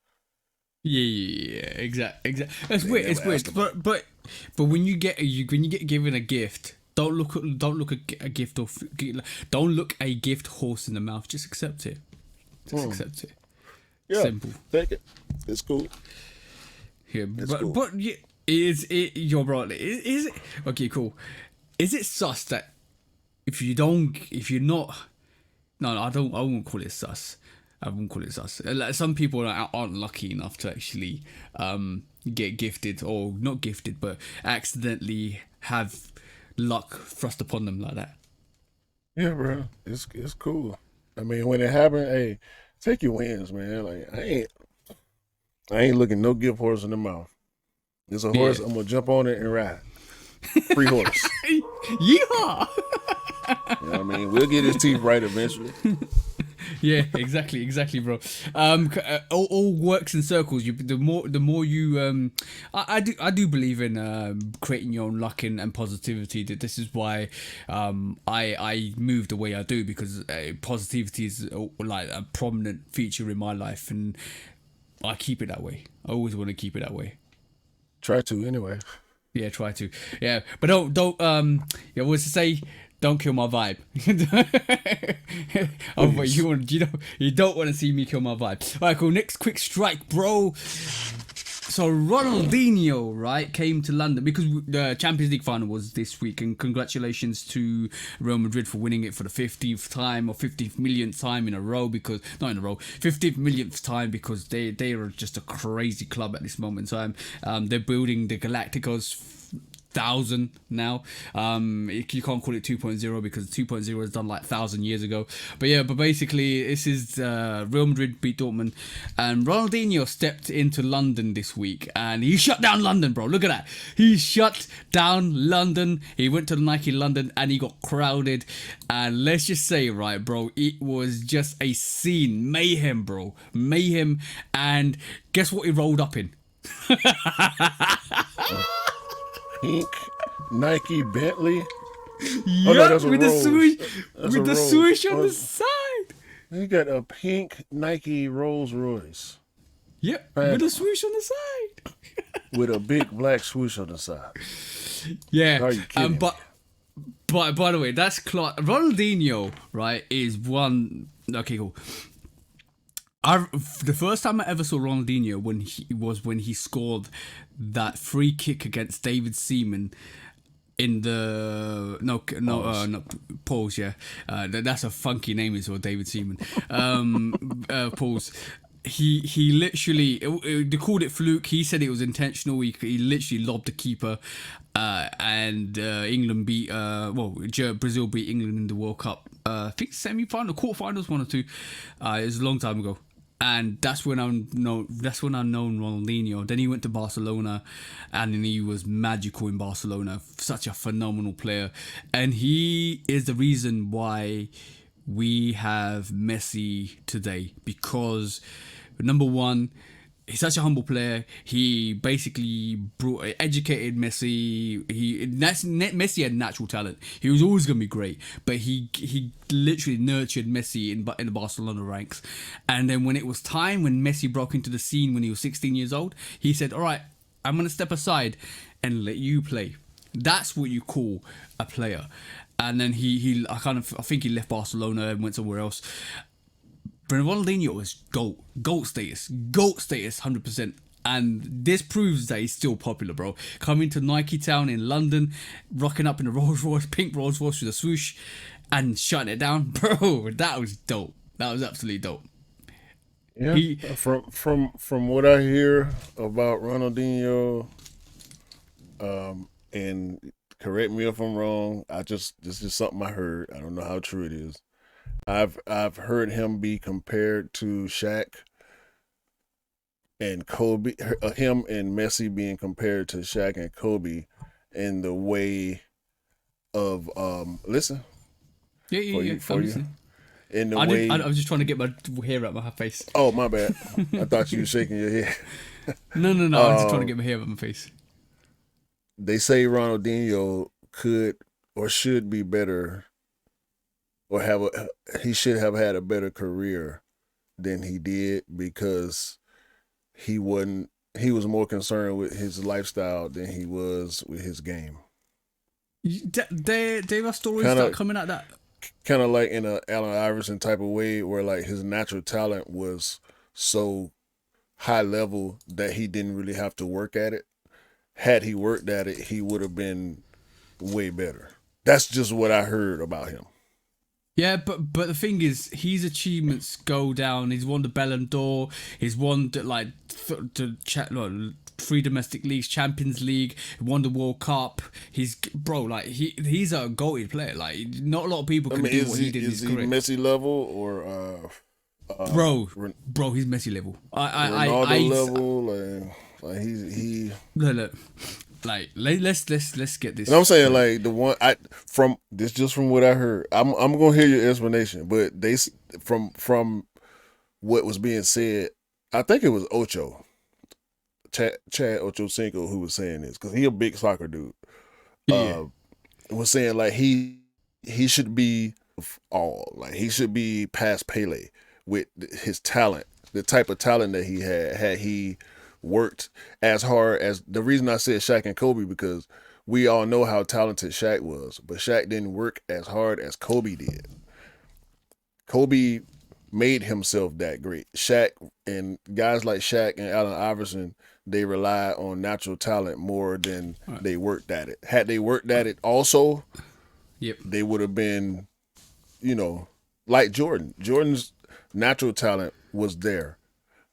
Yeah. Exactly. That's weird. It's weird. But when you get given a gift, don't look a gift or don't look a gift horse in the mouth. Just accept it. Accept it. Yeah, Simple. take it. It's cool. Yeah, cool. but is it you're right? Is it okay? Cool. Is it sus that if you're not? No, I won't call it sus. I won't call it sus. Like, some people aren't lucky enough to actually get gifted, or not gifted, but accidentally have luck thrust upon them like that. Yeah, bro. It's cool. I mean, when it happened, hey, take your wins, man. Like I ain't looking no gift horse in the mouth. It's a horse. I'm gonna jump on it and ride. Free horse. Yeehaw! You know what I mean? We'll get his teeth right eventually. Yeah, exactly, bro. All works in circles. The more you, I do believe in creating your own luck and positivity. That this is why I move the way I do, because positivity is like a prominent feature in my life, and I keep it that way. I always want to keep it that way. Try to anyway. Yeah, try to. Yeah, but don't. Yeah, what's to say? Don't kill my vibe. Oh, but you don't want to see me kill my vibe. All right, cool. Next quick strike, bro. So Ronaldinho, right, came to London because the Champions League final was this week, and congratulations to Real Madrid for winning it for the 50th time or 50th millionth time in a row, because not in a row, 50th millionth time, because they are just a crazy club at this moment in time. They're building the Galacticos 1000 now. You can't call it 2.0 because 2.0 was done like 1,000 years ago. But basically this is Real Madrid beat Dortmund, and Ronaldinho stepped into London this week and he shut down London, bro. Look at that. He shut down London. He went to the Nike London and he got crowded, and let's just say, right, bro, it was just a scene. Mayhem, bro. Mayhem. And guess what he rolled up in? Pink Nike Bentley. Yeah, with the swoosh on the side. He got a pink Nike Rolls Royce. Yep, with a swoosh on the side. With a big black swoosh on the side. Yeah. Are you kidding? But by the way, that's Ronaldinho, right? Is one. Okay, cool. The first time I ever saw Ronaldinho when he scored that free kick against David Seaman in the Pauls, yeah. That's a funky name as well, David Seaman. Pauls. He literally, they called it fluke. He said it was intentional. He literally lobbed the keeper, and England beat Brazil beat England in the World Cup. I think semi-final, quarterfinals, 1 or 2. It was a long time ago. And that's when I known Ronaldinho. Then he went to Barcelona, and then he was magical in Barcelona. Such a phenomenal player, and he is the reason why we have Messi today. Because number one, he's such a humble player. He basically educated Messi. Messi had natural talent. He was always gonna be great, but he literally nurtured Messi in the Barcelona ranks. And then when it was time, when Messi broke into the scene when he was 16 years old, he said, "All right, I'm gonna step aside and let you play. That's what you call a player. And then I think he left Barcelona and went somewhere else. But Ronaldinho was GOAT status, 100%. And this proves that he's still popular, bro. Coming to Nike Town in London, rocking up in a Rolls Royce, pink Rolls Royce with a swoosh, and shutting it down, bro. That was dope. That was absolutely dope. Yeah. From what I hear about Ronaldinho, and correct me if I'm wrong. This is something I heard. I don't know how true it is. I've heard him be compared to Shaq and Kobe. Him and Messi being compared to Shaq and Kobe in the way of listen. Yeah. For you. In the I was just trying to get my hair out my face. Oh, my bad. I thought you were shaking your head. No. I was just trying to get my hair out my face. They say Ronaldinho could or should be better, or he should have had a better career than he did because he was more concerned with his lifestyle than he was with his game. There are stories that coming out that kind of like in a Allen Iverson type of way, where like his natural talent was so high level that he didn't really have to work at it. Had he worked at it, he would have been way better. That's just what I heard about him. Yeah, but the thing is, his achievements go down. He's won the Ballon d'Or. He's won three domestic leagues, Champions League. Won the World Cup. He's a goated player. Like, not a lot of people can do what he did. Is he Messi level or bro? He's Messi level. Ronaldo level. Like he. Look. Like let's get this. And I'm saying like the one from what I heard. I'm gonna hear your explanation, but from what was being said, I think it was Ocho, Chad Ochocinco, who was saying this because he a big soccer dude. Yeah. Was saying like he should be he should be past Pele with his talent, the type of talent that he had he worked as hard as. The reason I said Shaq and Kobe, because we all know how talented Shaq was, but Shaq didn't work as hard as Kobe did. Kobe made himself that great. Shaq and guys like Shaq and Allen Iverson, they rely on natural talent more than they worked at it. Had they worked at it also, they would have been, like Jordan. Jordan's natural talent was there.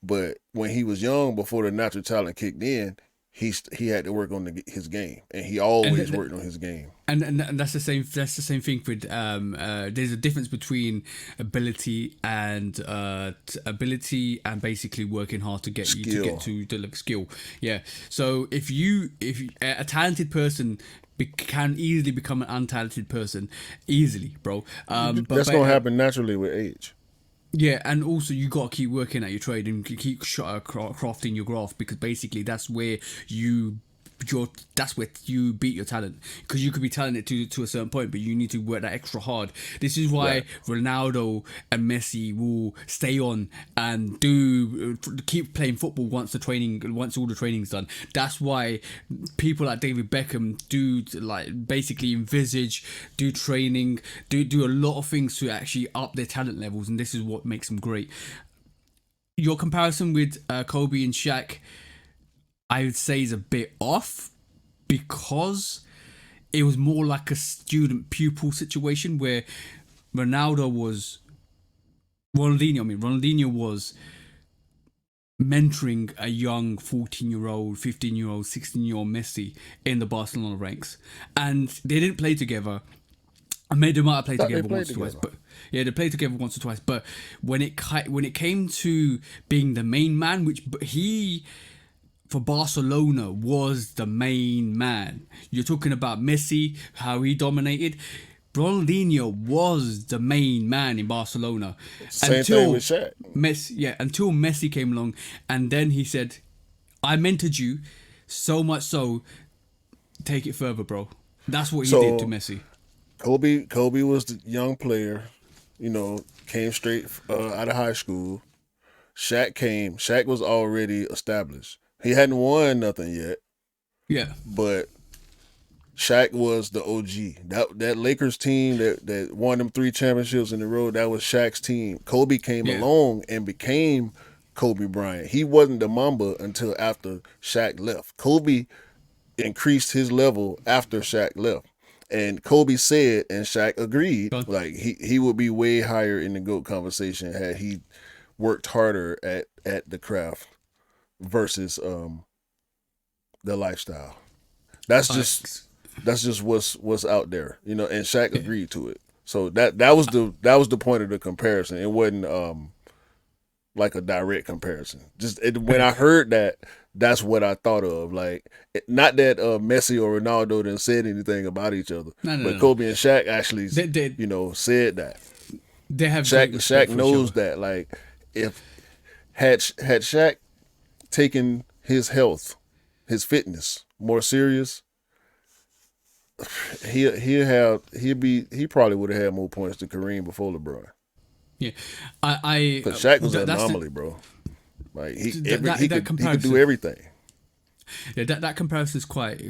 But when he was young, before the natural talent kicked in, he had to work on his game, and he always worked on his game. And that's the same. That's the same thing with. There's a difference between ability and basically working hard to get to the skill. Yeah. So if a talented person can easily become an untalented person, easily, bro. That's gonna happen naturally with age. Yeah, and also you gotta keep working at your trade and keep crafting your craft, because basically that's where you beat your talent, because you could be talented to a certain point, but you need to work that extra hard. This is why Ronaldo and Messi will stay on and keep playing football once all the training's done. That's why people like David Beckham do training, do a lot of things to actually up their talent levels, and this is what makes them great. Your comparison with Kobe and Shaq, I would say, is a bit off, because it was more like a student-pupil situation where Ronaldinho was mentoring a young 14-year-old, 15-year-old, 16-year-old Messi in the Barcelona ranks. And they didn't play together. I made them out play together once or twice, but yeah, they played together once or twice. But when it came to being the main man, which he, for Barcelona, was the main man. You're talking about Messi, how he dominated. Ronaldinho was the main man in Barcelona. Same thing with Shaq. Until Messi came along, and then he said, "I mentored you so much so, take it further, bro." That's what he did to Messi. Kobe was the young player, came straight out of high school. Shaq was already established. He hadn't won nothing yet, Yeah. but Shaq was the OG. That Lakers team that won them 3 championships in a row, that was Shaq's team. Kobe came Yeah. along and became Kobe Bryant. He wasn't the Mamba until after Shaq left. Kobe increased his level after Shaq left. And Kobe said, and Shaq agreed, Done. like he would be way higher in the GOAT conversation had he worked harder at the craft versus the lifestyle. That's just what's out there, you know. And Shaq agreed to it. So that was the point of the comparison. It wasn't like a direct comparison. Just when I heard that, that's what I thought of. Like, not that Messi or Ronaldo didn't said anything about each other, but Kobe and Shaq actually, you know, said that. They have Shaq knows that. Like, if had Shaq taken his health, his fitness more serious, he probably would have had more points than Kareem before LeBron. Yeah, Because Shaq was an anomaly, bro. Like he could do everything. Yeah, that comparison is quite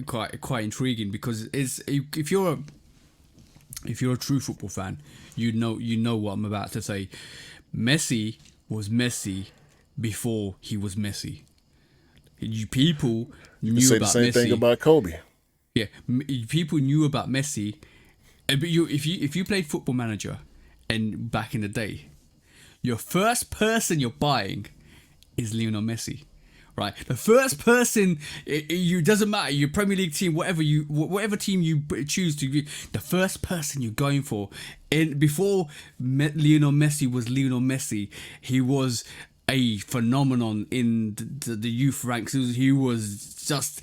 intriguing because if you're a true football fan, you know what I'm about to say. Messi was Messi before he was Messi. People knew say about the same Messi. thing about Kobe. Yeah, people knew about Messi, but if you played Football Manager, and back in the day, your first person you're buying is Lionel Messi, right? The first person, you doesn't matter your Premier League team, whatever team you choose to, the first person you're going for. And before Lionel Messi was Lionel Messi, he was a phenomenon in the youth ranks. He was just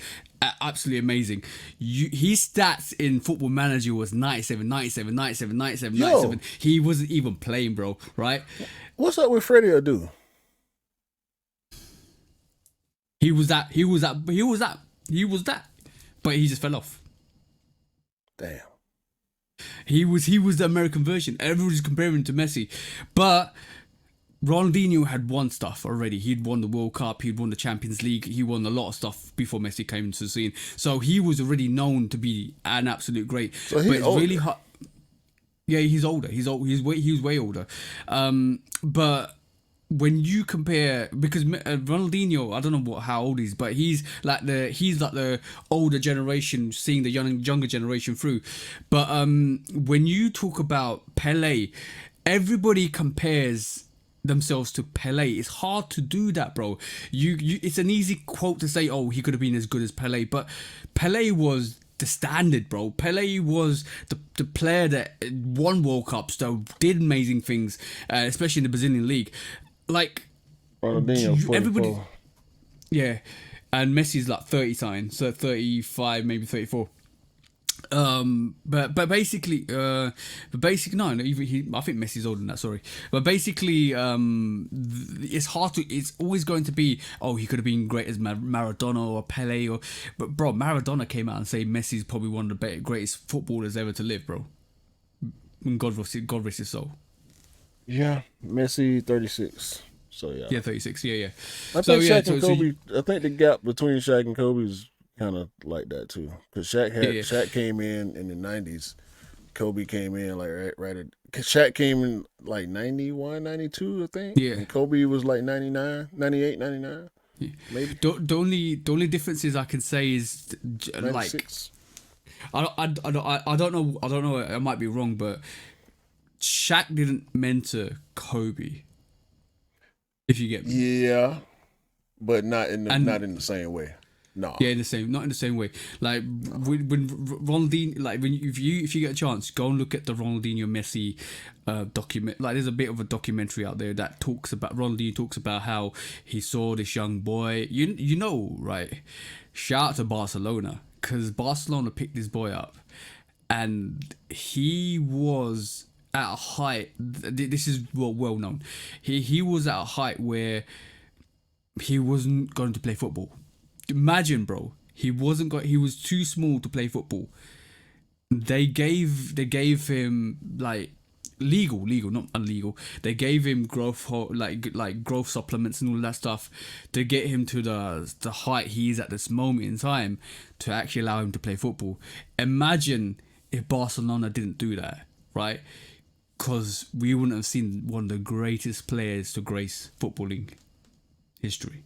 absolutely amazing. His stats in Football Manager was 97, 97, 97, 97, 97. He wasn't even playing, bro, right? What's up with Freddie Adu? He was that. But he just fell off. Damn. He was the American version. Everyone's comparing him to Messi. But Ronaldinho had won stuff already. He'd won the World Cup. He'd won the Champions League. He won a lot of stuff before Messi came into the scene. So he was already known to be an absolute great. So he's older. Really hard. Yeah, he's older. He was way older. But when you compare, because Ronaldinho, I don't know how old he's, but he's like the older generation, seeing the younger generation through. But when you talk about Pele, everybody compares themselves to Pele. It's hard to do that, bro. It's an easy quote to say, oh, he could have been as good as Pele, but Pele was the standard, bro. Pele was the player that won World Cups, that did amazing things, especially in the Brazilian league. Like Ronaldinho, everybody, yeah, and Messi's like 30 signs, so 35, maybe 34. But basically, no, even I think Messi's older than that. Sorry, but basically, it's hard to. It's always going to be, oh, he could have been great as Maradona or Pele, but bro, Maradona came out and said Messi's probably one of the greatest footballers ever to live, bro. And God rest his soul. Yeah, Messi 36. So yeah, 36. Yeah. I think Shaq and Kobe. I think the gap between Shaq and Kobe is kind of like that too, because Shaq came in the 90s. Kobe came in like right at, cause Shaq came in like 91, 92, I think. Yeah. And Kobe was like 99, 98, 99. Yeah. Maybe. The only differences I can say is 96. Like I don't know. I might be wrong, but Shaq didn't mentor Kobe. If you get me. Yeah, but not in the same way. No. Yeah, not in the same way. Like when Ronaldinho, like if you get a chance, go and look at the Ronaldinho Messi document. Like there's a bit of a documentary out there that talks about Ronaldinho talks about how he saw this young boy. You know, right? Shout out to Barcelona, because Barcelona picked this boy up, and he was at a height. This is well known. He was at a height where he wasn't going to play football. Imagine, bro. He was too small to play football. They gave him like legal, not illegal. They gave him like growth supplements and all that stuff to get him to the height he is at this moment in time to actually allow him to play football. Imagine if Barcelona didn't do that, right? Because we wouldn't have seen one of the greatest players to grace footballing history.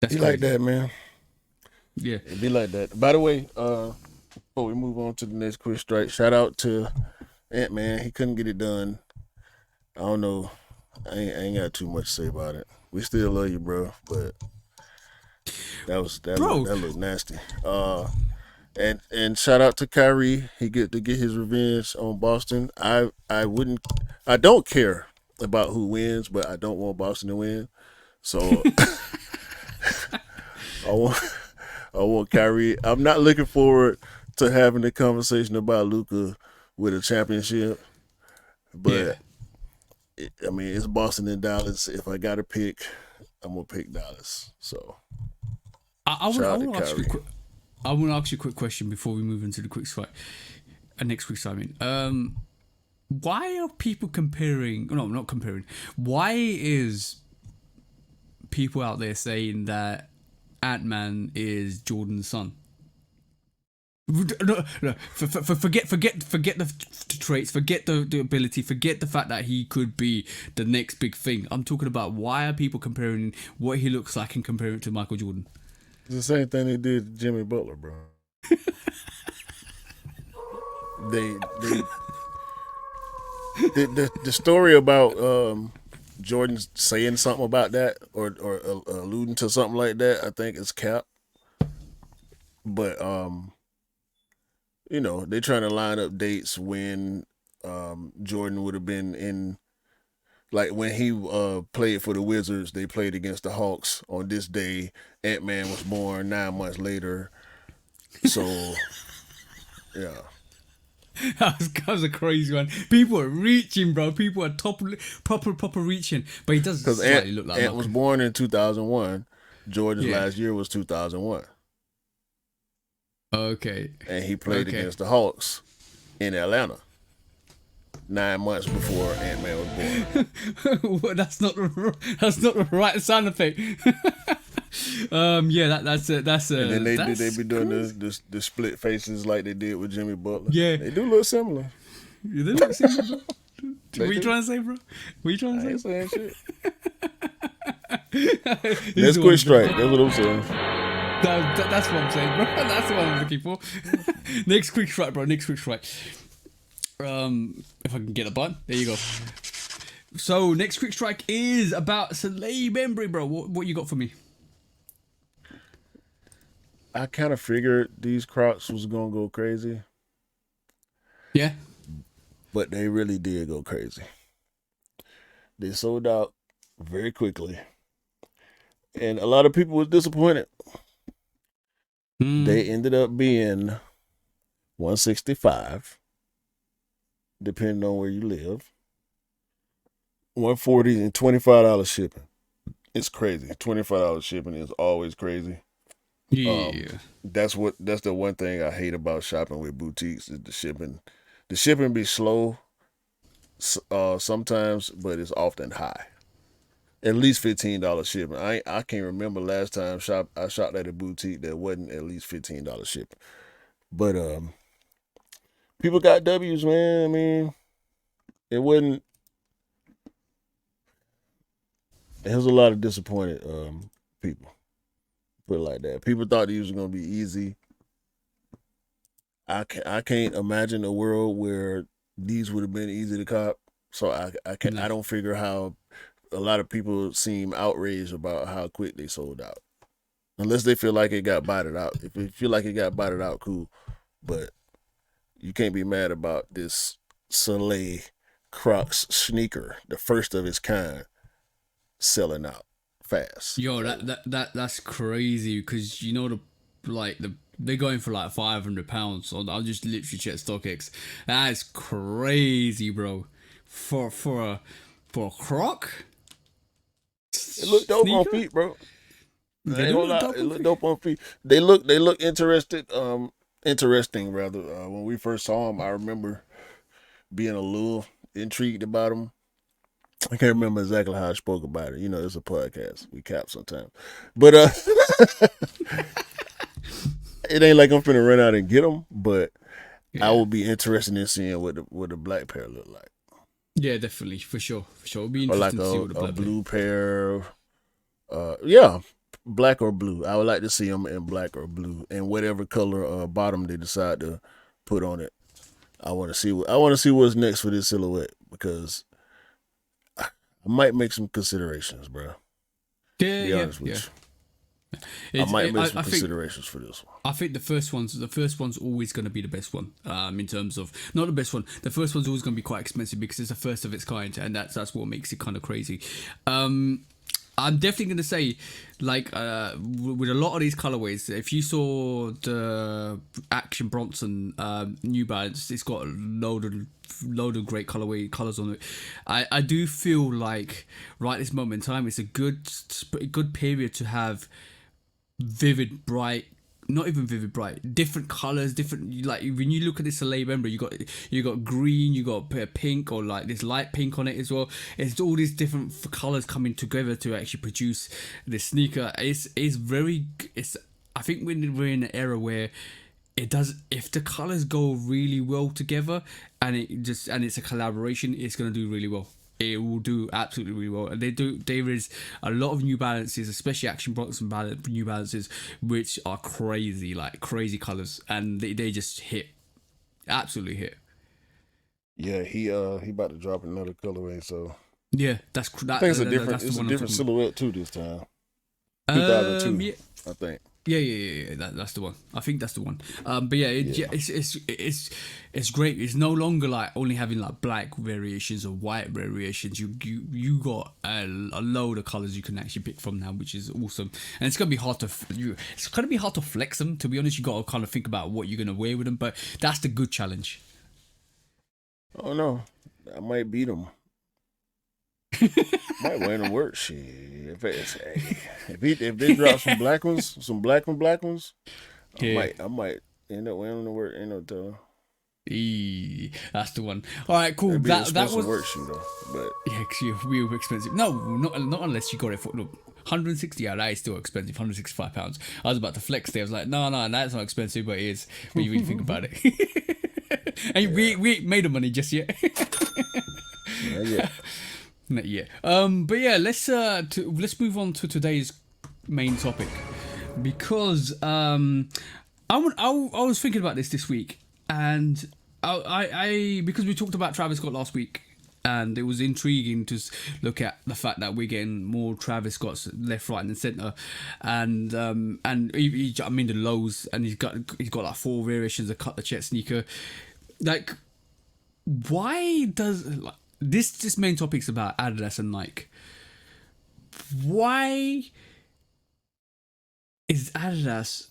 That's be like that, man. Yeah. It be like that. By the way, before we move on to the next quick strike, shout out to Ant-Man. He couldn't get it done. I don't know. I ain't got too much to say about it. We still love you, bro, but that looked nasty. And shout out to Kyrie. He get to get his revenge on Boston. I don't care about who wins, but I don't want Boston to win. So I want Kyrie. I'm not looking forward to having a conversation about Luka with a championship, but I mean, it's Boston and Dallas. If I got to pick, I'm gonna pick Dallas. So I want to ask you a quick question before we move into the quick strike. Next quick strike. Why are people comparing? No, not comparing. Why is people out there saying that Ant-Man is Jordan's son? No, forget the traits, forget the ability, forget the fact that he could be the next big thing. I'm talking about why are people comparing what he looks like and comparing it to Michael Jordan? It's the same thing they did to Jimmy Butler, bro. The story about Jordan saying something about that or alluding to something like that, I think is cap. But you know, they trying to line up dates when Jordan would have been in, like when he played for the Wizards, they played against the Hawks on this day. Ant-Man was born 9 months later. So yeah. That was a crazy one. People are reaching, bro. People are proper reaching. But he does slightly look like Ant was born in 2001. Jordan's last year was 2001. Okay. And he played against the Hawks in Atlanta 9 months before Ant-Man was born. Well, that's not the right sound effect. That's and then they be doing the split faces like they did with Jimmy Butler. Yeah, they do look similar. They look similar, bro. What you trying to say, bro? What you trying to say? I ain't saying shit. Let's quick strike. That's what I'm saying. That's what I'm saying, bro. That's what I'm looking for. Next quick strike, bro. Next quick strike. If I can get a button, there you go. So next quick strike is about Salehe Bembury, bro. What you got for me? I kind of figured these Crocs was gonna go crazy. Yeah, but they really did go crazy. They sold out very quickly, and a lot of people was disappointed. They ended up being $165, depending on where you live. $140 and $25 shipping. It's crazy. $25 shipping is always crazy. Yeah. That's the one thing I hate about shopping with boutiques is the shipping. The shipping be slow sometimes, but it's often high. At least $15 shipping. I can't remember last time I shopped at a boutique that wasn't at least $15 shipping. But people got W's, man. I mean, it wasn't. There's a lot of disappointed people. Put it like that. People thought these were gonna be easy. I can't imagine a world where these would have been easy to cop. So I can't. I don't figure how a lot of people seem outraged about how quick they sold out. Unless they feel like it got botted out. If you feel like it got botted out, cool. But you can't be mad about this Salehe Crocs sneaker, the first of its kind, selling out fast. Yo, that's crazy because you know they're going for like £500. So I'll just literally check StockX. That is crazy, bro. For a Croc. It looked dope on feet, bro. It looked dope on feet. They look interested. interesting rather. When we first saw him, I remember being a little intrigued about him. I can't remember exactly how I spoke about it. You know, it's a podcast. We cap sometimes. But it ain't like I'm finna run out and get him, but I will be interested in seeing what the black pair look like. Yeah, definitely, for sure. It'll be Or like interesting to see what the a black blue pair. Yeah, black or blue. I would like to see them in black or blue, and whatever color bottom they decide to put on it. I want to see what's next for this silhouette because I might make some considerations, bro. Yeah, Be honest with you. I might make some considerations for this one. I think the first one's always going to be the best one. In terms of not the best one, the first one's always going to be quite expensive because it's the first of its kind, and that's what makes it kind of crazy. I'm definitely going to say, like, with a lot of these colorways, if you saw the Action Bronson New Balance, it's got a load of great colors on it. I do feel like right this moment in time, it's a good period to have vivid, bright, not even vivid, bright, different colors, different, like when you look at this Salehe Bembury, you got green, you got pink, or like this light pink on it as well. It's all these different colors coming together to actually produce this sneaker. It's I think we're in an era where it does, if the colors go really well together and it's a collaboration, it's going to do really well. It will do absolutely really well. And there is a lot of New Balances, especially Action Bronson New Balances, which are crazy, like crazy colors, and they just hit, absolutely hit. Yeah, he about to drop another colorway, so yeah, I think it's a different silhouette too this time. 2002, yeah. I think. Yeah. That's the one. I think that's the one. But yeah, it's great. It's no longer like only having like black variations or white variations. You got a load of colors you can actually pick from now, which is awesome. And it's gonna be hard to flex them. To be honest, you got to kind of think about what you're gonna wear with them. But that's the good challenge. Oh no, I might beat them. Might wear them work shit. If they drop some black ones, yeah. I might end up wearing them to work. Ain't no telling. That's the one. All right, cool. That was work shoe though, but yeah, real expensive. No, not unless you got it for look. 160, yeah, that is still expensive. £165. I was about to flex there. I was like, no, that's not expensive, but it is when you really think about it. And we ain't made the money just yet. Yeah. Not yet. But yeah, let's move on to today's main topic because I was thinking about this week, and I because we talked about Travis Scott last week, and it was intriguing to look at the fact that we're getting more Travis Scotts left, right, and centre, and I mean the lows, and he's got like 4 variations of cut the check sneaker, like why does like. This main topic's about Adidas and Nike. Why is Adidas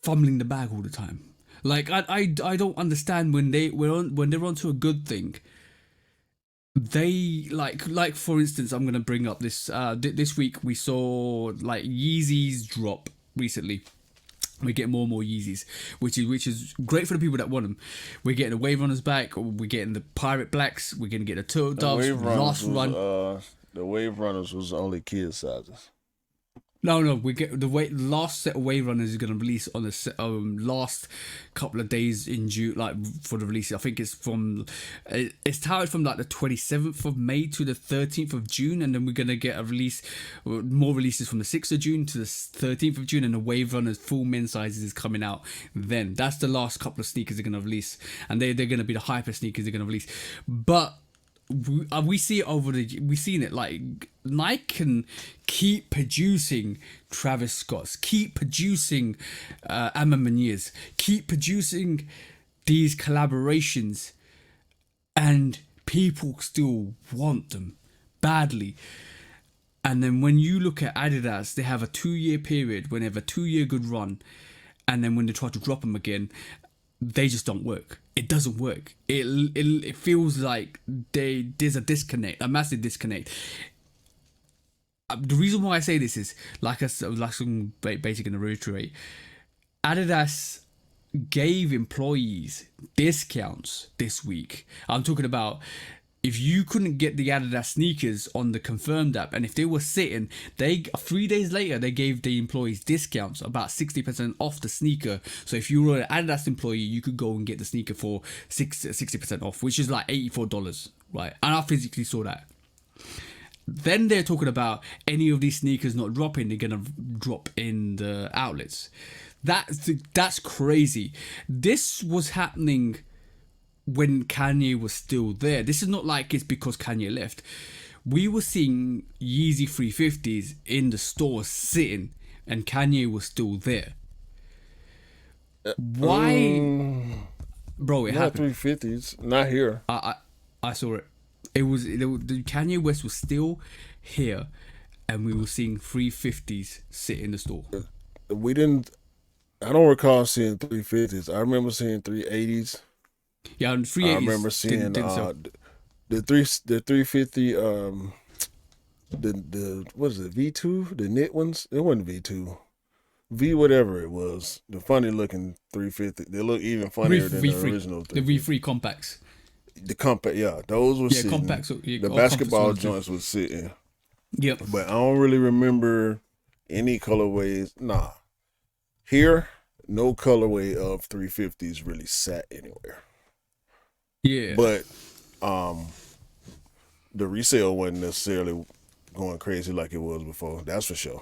fumbling the bag all the time? Like I don't understand when they're onto a good thing. They like for instance, I'm gonna bring up this this week we saw like Yeezys drop recently. We get more and more Yeezys, which is great for the people that want them. We're getting the Wave Runners back. We're getting the Pirate Blacks. We're gonna get the Turtle Doves. The Wave Runners was only kid sizes. No, we get the last set of Wave Runners is going to release on the last couple of days in June, like for the release. I think it's touted from like the 27th of May to the 13th of June, and then we're going to get more releases from the 6th of June to the 13th of June, and the Wave Runners full men's sizes is coming out then. That's the last couple of sneakers they're going to release, and they're going to be the hyper sneakers they're going to release. But we see it we've seen it like Nike can keep producing Travis Scotts, keep producing A Ma Manieres, keep producing these collaborations, and people still want them badly. And then when you look at Adidas, they have a 2-year period when they have a 2-year good run, and then when they try to drop them again, they just don't work. It doesn't work. It feels like there's a disconnect, a massive disconnect. The reason why I say this is, like I'm basically going to reiterate, Adidas gave employees discounts this week. I'm talking about if you couldn't get the Adidas sneakers on the confirmed app, and if they were sitting, 3 days later they gave the employees discounts about 60% off the sneaker. So if you were an Adidas employee, you could go and get the sneaker for 60% off, which is like $84, right? And I physically saw that. Then they're talking about any of these sneakers not dropping, they're gonna drop in the outlets. That's crazy. This was happening when Kanye was still there. This is not like it's because Kanye left. We were seeing Yeezy 350s in the stores sitting, and Kanye was still there. Why, bro? It Not happened. 350s, not here. I saw it. The Kanye West was still here, and we were seeing 350s sit in the store. We didn't. I don't recall seeing 350s. I remember seeing 380s. Yeah, and 380s. I remember seeing the 350. The what is it? V2, the knit ones. It wasn't V2. V whatever it was. The funny looking 350. They look even funnier than the original. The V3 compacts. The compact, yeah, those were sitting. Compacts. The basketball joints was sitting. Yep. But I don't really remember any colorways. Nah. Here, no colorway of 350s really sat anywhere. Yeah. But the resale wasn't necessarily going crazy like it was before. That's for sure.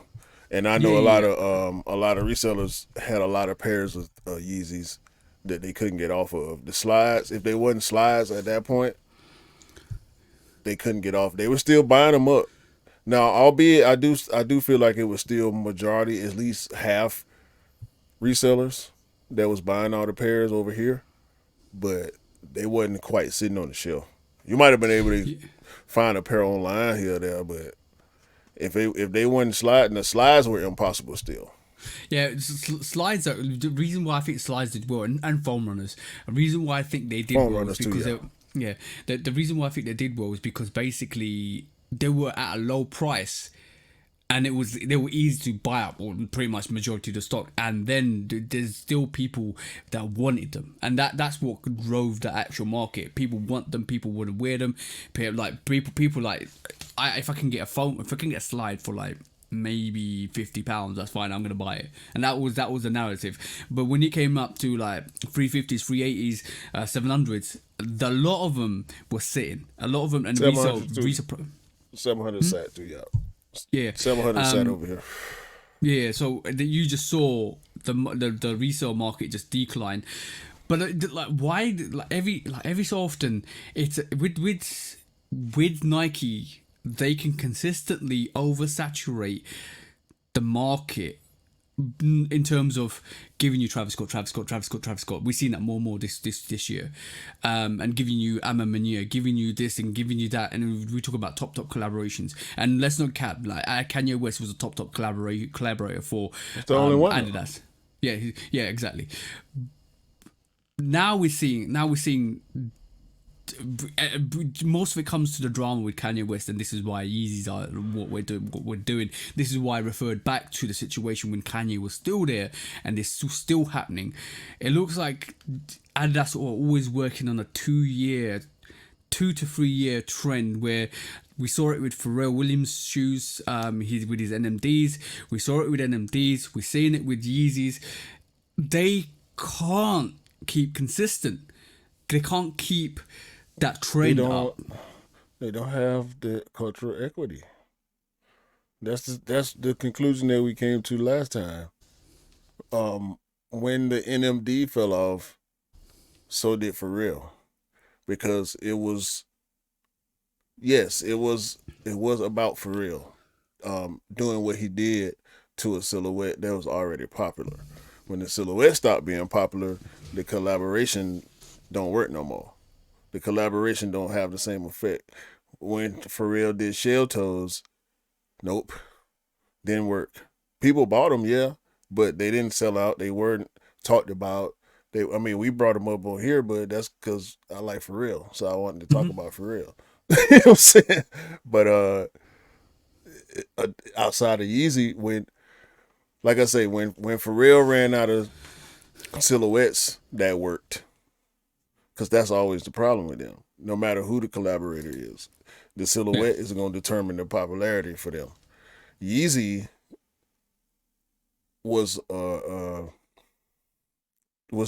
And I know a lot of resellers had a lot of pairs of Yeezys that they couldn't get off of. The slides, if they wasn't slides at that point, they couldn't get off. They were still buying them up. Now, albeit I do feel like it was still majority, at least half resellers that was buying all the pairs over here, but they wasn't quite sitting on the shelf. You might have been able to find a pair online here or there, but if they weren't sliding, the slides were impossible still. Yeah, slides are the reason why I think slides did well, and foam runners. The reason why I think they did well is because the reason why I think they did well is because basically they were at a low price, and they were easy to buy up, or pretty much majority of the stock. And then there's still people that wanted them, and that's what drove the actual market. People want them. People want to wear them. People like if I can get a slide for like maybe £50, that's fine, I'm gonna buy it. And that was the narrative. But when it came up to like 350s, 380s, 700s, a lot of them were sitting, a lot of them, and resale 700 sat too, yeah 700 sat over here. Yeah, so you just saw the resale market just decline. But like why, like every so often, it's with Nike, they can consistently oversaturate the market in terms of giving you Travis Scott. We've seen that more and more this year, and giving you A Ma Maniere, giving you this and giving you that, and we talk about top collaborations. And let's not cap, like Kanye West was a top collaborator for the only one. Adidas. Yeah, exactly. Now we're seeing. Most of it comes to the drama with Kanye West, and this is why Yeezys are what we're doing. This is why I referred back to the situation when Kanye was still there, and it's still happening. It looks like Adidas are always working on a 2 to 3 year trend, where we saw it with Pharrell Williams shoes, with his NMDs. We saw it with NMDs. We're seeing it with Yeezys. They can't keep consistent. They can't keep that trend up. They don't have the cultural equity. That's the conclusion that we came to last time. When the NMD fell off, so did Pharrell, because it was about Pharrell doing what he did to a silhouette that was already popular. When the silhouette stopped being popular, the collaboration don't work no more. The collaboration don't have the same effect. When Pharrell did shell toes, nope, didn't work. People bought them, yeah, but they didn't sell out. They weren't talked about. We brought them up on here, but that's because I like Pharrell, so I wanted to talk about Pharrell. You know what I'm saying? But outside of Yeezy, when Pharrell ran out of silhouettes that worked, because that's always the problem with them. No matter who the collaborator is, the Yeah. silhouette is going to determine the popularity for them. Yeezy was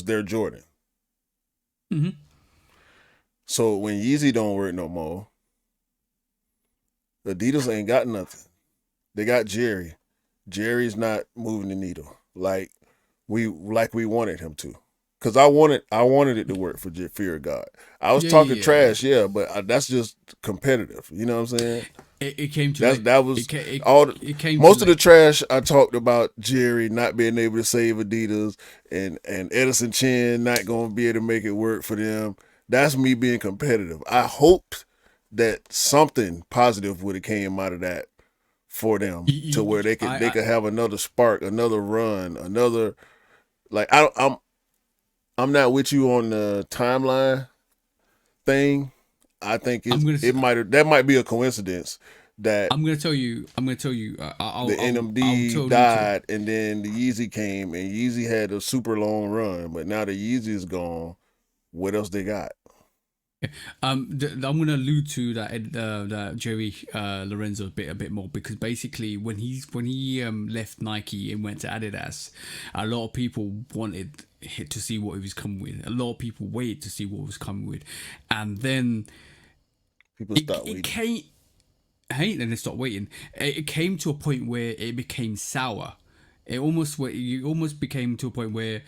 their Jordan. Hmm. So when Yeezy don't work no more, Adidas ain't got nothing. They got Jerry. Jerry's not moving the needle we wanted him to. Cause I wanted it to work for Fear of God. I was Yeah, talking yeah, yeah. trash, yeah, but that's just competitive. You know what I'm saying? It came too That's late. that was It all. it came too Most of the late. trash I talked about Jerry not being able to save Adidas and Edison Chen not going to be able to make it work for them. That's me being competitive. I hoped that something positive would have came out of that for them to where they I could have another spark, another run, another like I'm not with you on the timeline thing. I think I'm gonna that might be a coincidence that I'm gonna tell you. the I'll NMD totally tell. died and then the Yeezy came and Yeezy had a super long run, but now the Yeezy is gone. What else they got? I'm gonna allude to that Jerry Lorenzo a bit more because basically when he left Nike and went to Adidas, a lot of people wanted to see what he was coming with. A lot of people waited to see what he was coming with, and then People stop it waiting. came. Hey, then they stopped waiting. It came to a point where it became sour. You almost became to a point where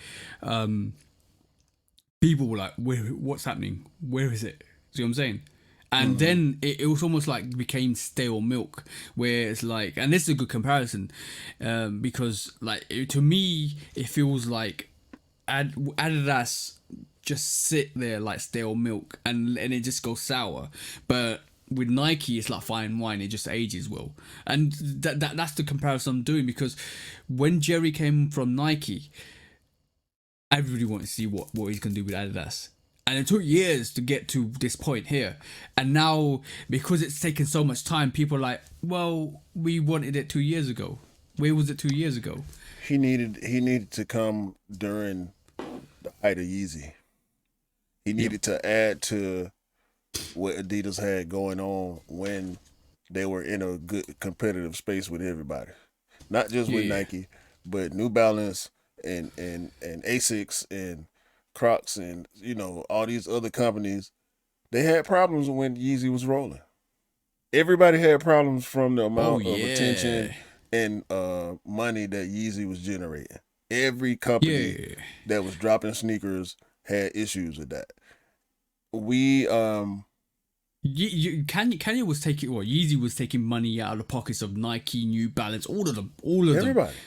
people were like, what's happening? Where is it? See what I'm saying? And Mm-hmm. then it was almost like became stale milk, where it's like, and this is a good comparison, because like to me, it feels like Adidas just sit there like stale milk, and it just goes sour. But with Nike, it's like fine wine; it just ages well, and that's the comparison I'm doing because when Jerry came from Nike, everybody wanted to see what he's gonna do with Adidas. And it took years to get to this point here. And now, because it's taken so much time, people are like, well, we wanted it 2 years ago. Where was it 2 years ago? He needed to come during the height of Yeezy. He Yep. needed to add to what Adidas had going on when they were in a good competitive space with everybody. Not just with Yeah. Nike, but New Balance and Asics and Crocs and all these other companies. They had problems when Yeezy was rolling. Everybody had problems from the Oh, amount of attention yeah. and money that Yeezy was generating. Every company Yeah. that was dropping sneakers had issues with that. We Kanye was taking, what, Yeezy was taking money out of the pockets of Nike, New Balance, all of them. All of them. everybody,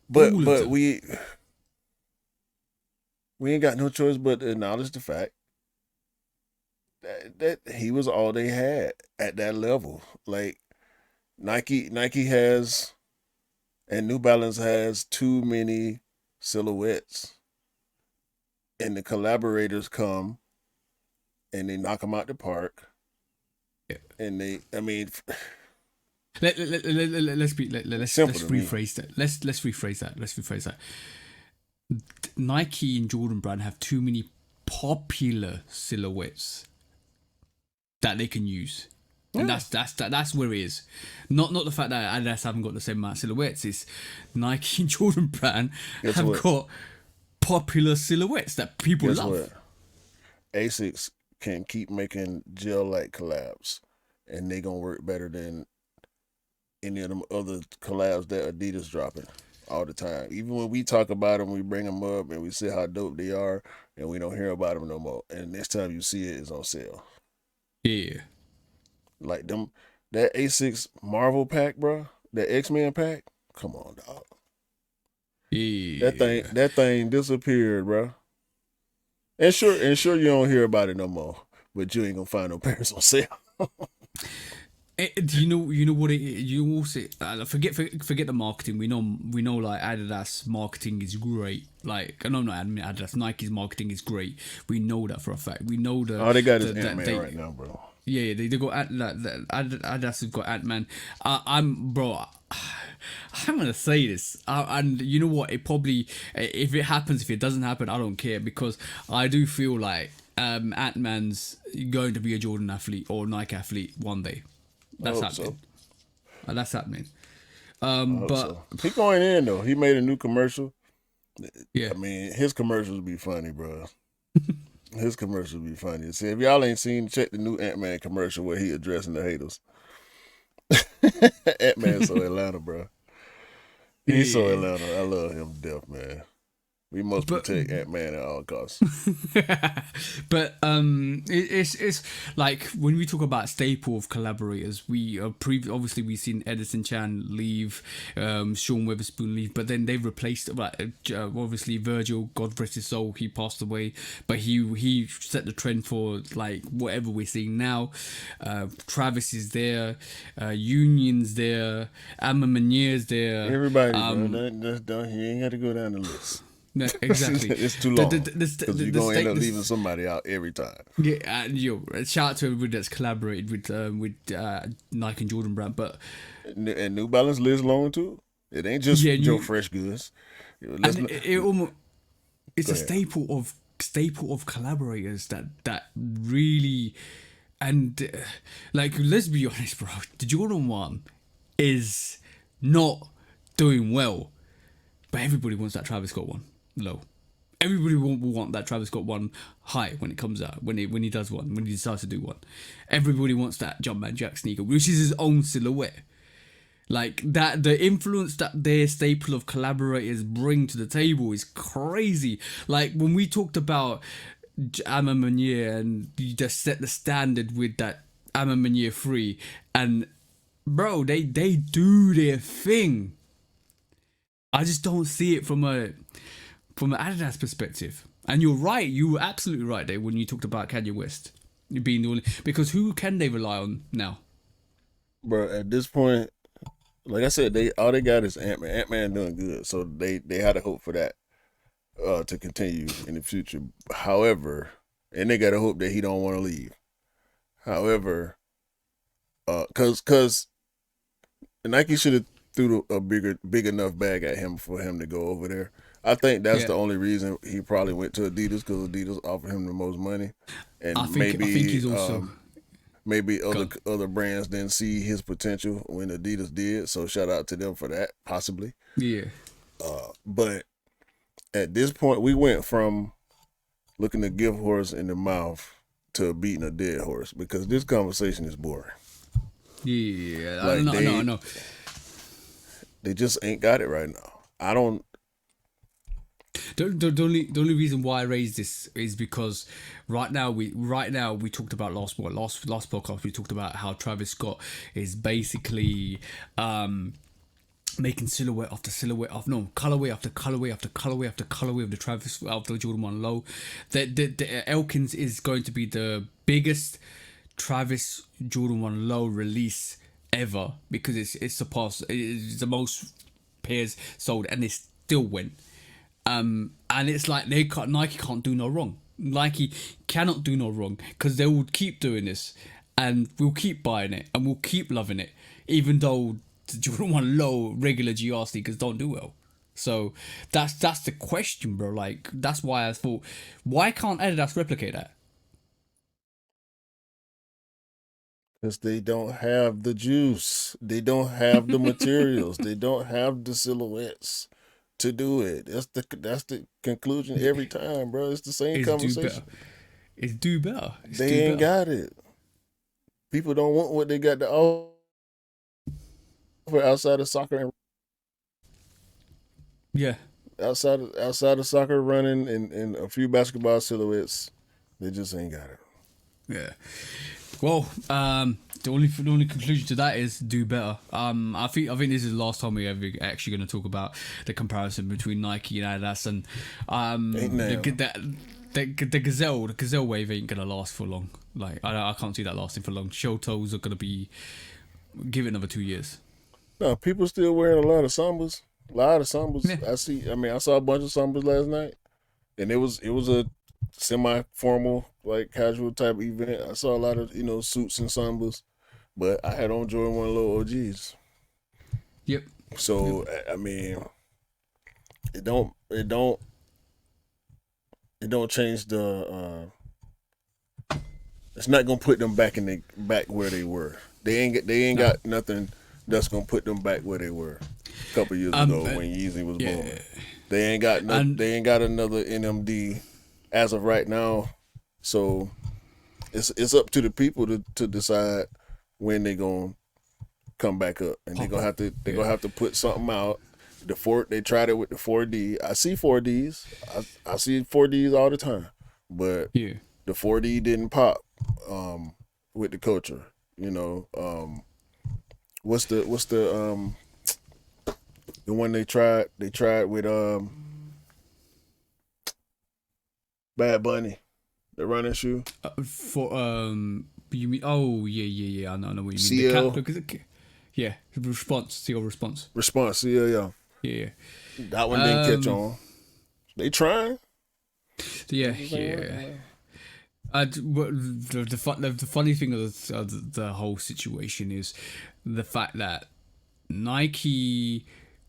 but All of but them. we ain't got no choice but to acknowledge the fact that he was all they had at that level. Like Nike has and New Balance has too many silhouettes, and the collaborators come and they knock them out the park. Yeah. And I mean, Let's simple to me. rephrase that. Let's rephrase that. Let's rephrase that. Nike and Jordan brand have too many popular silhouettes that they can use. And Yeah. that's where it is. Not the fact that Adidas haven't got the same amount of silhouettes. It's Nike and Jordan brand Guess have what? got popular silhouettes that people Guess love. what? Asics can keep making gel-like collabs, and they gonna work better than any of them other collabs that Adidas dropping all the time. Even when we talk about them, we bring them up and we say how dope they are, and we don't hear about them no more. And next time you see it, it's on sale. Yeah. Like that A6 Marvel pack, bro, that X-Men pack. Come on, dog. Yeah. That thing disappeared, bro. And sure you don't hear about it no more. But you ain't gonna find no pairs on sale. You know what it is? You also forget the marketing. We know like Adidas marketing is great. Like no, not Adidas. Nike's marketing is great. We know that for a fact. We know All they got is that Ant-Man they right now, bro. yeah they got Adidas has got Ant-Man. I'm bro. I'm gonna say this, and you know what? It probably, if it happens, if it doesn't happen, I don't care because I do feel like Ant-Man's going to be a Jordan athlete or Nike athlete one day. I That's hope happening. so. That's happening. I hope But so. He going in though. He made a new commercial. yeah, I mean, his commercials be funny, bro. His commercials be funny. See, if y'all ain't seen, check the new Ant-Man commercial where he addressing the haters. Ant-Man's so Atlanta, bro. He's so yeah. Atlanta. I love him to death, man. We must But protect Ant-Man at all costs. but it's like when we talk about staple of collaborators, we obviously we've seen Edison Chan leave, Sean Weatherspoon leave, but then they've replaced like obviously Virgil, God rest his soul, he passed away, but he set the trend for like whatever we're seeing now. Travis is there, Union's there, A Ma Maniere's there. Everybody, bro. Don't, you ain't got to go down the list. No, exactly. It's too long. Because you're going to end up the- leaving somebody out every time. Yeah, and shout out to everybody that's collaborated with Nike and Jordan brand, but And New Balance lives long too. It ain't just Yeah, Joe you- Fresh Goods. and it almost it's Go a ahead. staple of collaborators that really and like let's be honest, bro. The Jordan 1 is not doing well, but everybody wants that Travis Scott one low. Everybody will want that Travis Scott one high when it comes out, when he does one, when he decides to do one. Everybody wants that Jumpman Jack sneaker, which is his own silhouette. Like that, the influence that their staple of collaborators bring to the table is crazy. Like when we talked about A Ma Maniere and you just set the standard with that A Ma Maniere 3, and bro, they do their thing. I just don't see it from an Adidas perspective. And you're right, you were absolutely right there when you talked about Kanye West being the only, because who can they rely on now? Bro, at this point, like I said, all they got is Ant-Man. Ant-Man doing good. So they had to hope for that to continue in the future. However, and they got to hope that he don't want to leave. However, cause Nike should have threw a big enough bag at him for him to go over there. I think that's Yeah. the only reason he probably went to Adidas, because Adidas offered him the most money, and I think he's also maybe other brands didn't see his potential when Adidas did. So shout out to them for that, possibly. yeah. But at this point, we went from looking to give horse in the mouth to beating a dead horse, because this conversation is boring. Yeah, Like, I know. They just ain't got it right now. I don't. The only reason why I raised this is because right now we talked about last podcast we talked about how Travis Scott is basically making silhouette after silhouette of colorway after colorway after colorway after colorway of the Jordan 1 low. The Elkins is going to be the biggest Travis Jordan 1 low release ever, because it's surpassed, it's the most pairs sold, and it still went. And it's like Nike can't do no wrong. Nike cannot do no wrong, because they will keep doing this, and we'll keep buying it, and we'll keep loving it, even though the Jordan 1 low regular GR sneakers don't do well. So that's the question, bro. Like that's why I thought, why can't Adidas replicate that? Because they don't have the juice. They don't have the materials. They don't have the silhouettes to do it. That's the conclusion every time, bro. It's the same conversation. It's do better. They ain't got it. People don't want what they got to offer outside of soccer and Yeah. outside of soccer, running, and a few basketball silhouettes. They just ain't got it. Yeah. Well, the only conclusion to that is do better. I think this is the last time we're ever actually going to talk about the comparison between Nike and Adidas, and the Gazelle wave ain't gonna last for long. Like I can't see that lasting for long. Show toes are gonna be give it another 2 years. No, people still wearing a lot of Sambas. A lot of Sambas. Yeah. I saw a bunch of Sambas last night, and it was a semi-formal, like casual type event. I saw a lot of suits and Sambas, but I had on Jordan 1 Low OGs. Yep. So I mean, it don't change the. It's not gonna put them back where they were. They ain't got nothing that's gonna put them back where they were a couple years ago when Yeezy was booming. They ain't got they ain't got another NMD as of right now. So it's up to the people to decide when they gonna come back up, and they're gonna have to put something out. They tried it with the 4D. I see 4Ds. I see 4Ds all the time, but Yeah. the 4D didn't pop with the culture. What's the one they tried? They tried with Bad Bunny, the running shoe. For you mean? Oh yeah. I know what you mean. CL. Yeah, response. CL response. Response. Yeah. Yeah. That one didn't catch on. They trying. Yeah. The funny thing of the whole situation is the fact that Nike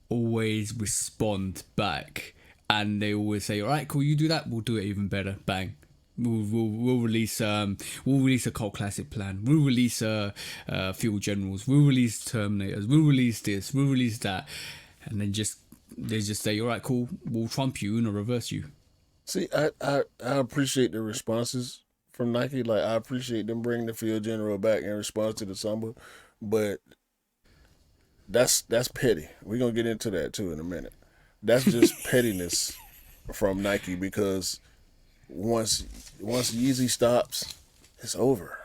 always respond back, and they always say, "All right, cool, you do that, we'll do it even better." Bang. We'll release a cult classic plan. We'll release Fuel Generals. We'll release Terminators. We'll release this. We'll release that, and then they just say, "All right, cool, we'll trump you and reverse you." See, I appreciate the responses from Nike. Like, I appreciate them bringing the Field General back in response to the Samba, but that's petty. We're gonna get into that too in a minute. That's just pettiness from Nike, because once Yeezy stops, it's over.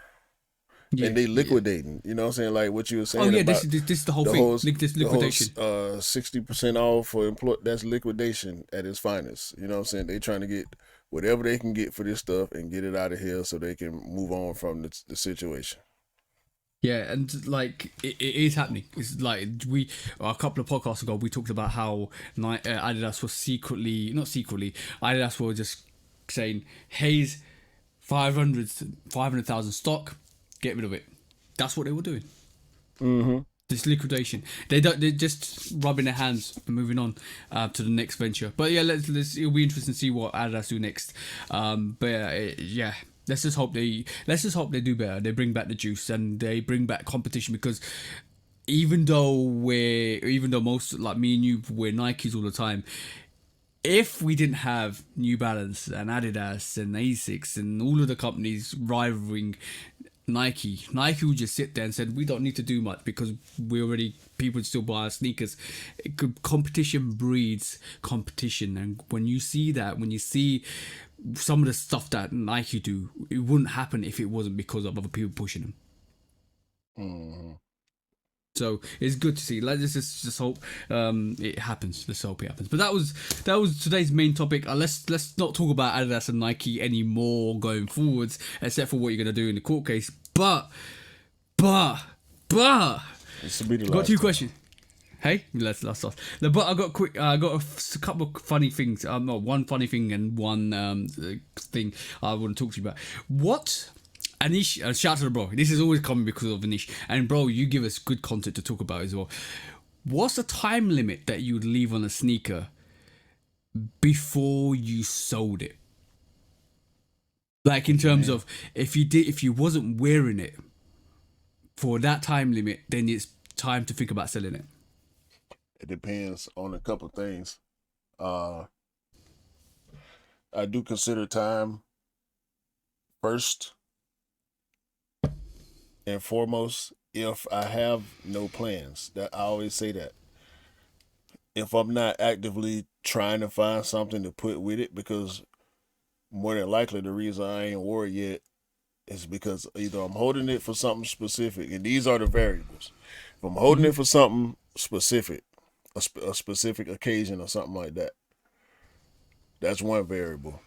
Yeah, and they liquidating. You know what I'm saying? Like what you were saying. Oh yeah, about this is the whole thing. This liquidation. 60% off for employee. That's liquidation at its finest. You know what I'm saying? They trying to get whatever they can get for this stuff and get it out of here so they can move on from the situation. Yeah, and like it is happening. It's like a couple of podcasts ago we talked about how Adidas was Adidas were just saying, "Here's 500,000 stock, get rid of it." That's what they were doing. Mm-hmm. This liquidation. They're just rubbing their hands and moving on to the next venture. But yeah, it'll be interesting to see what Adidas do next. Yeah. Let's just hope they do better. They bring back the juice and they bring back competition, because even though most, like me and you, wear Nikes all the time, if we didn't have New Balance and Adidas and Asics and all of the companies rivaling Nike would just sit there and said, we don't need to do much because people would still buy our sneakers. Competition breeds competition, and when you see some of the stuff that Nike do, it wouldn't happen if it wasn't because of other people pushing them. Mm-hmm. So it's good to see. Let's just hope it happens. Let's hope it happens. But that was today's main topic. Let's not talk about Adidas and Nike anymore going forwards, except for what you're gonna do in the court case. But This will be the got last two time. questions. Hey, let's start. But I got a couple of funny things. One funny thing and one thing I want to talk to you about. What? Anish, shout out to the bro. This is always coming because of Anish. And bro, you give us good content to talk about as well. What's the time limit that you would leave on a sneaker before you sold it? Like in terms of if you wasn't wearing it for that time limit, then it's time to think about selling it. It depends on a couple things. I do consider time first and foremost if I have no plans. That I always say that. If I'm not actively trying to find something to put with it, because more than likely the reason I ain't wore it yet is because either I'm holding it for something specific, and these are the variables. If I'm holding it for something specific, a specific occasion or something like that, that's one variable,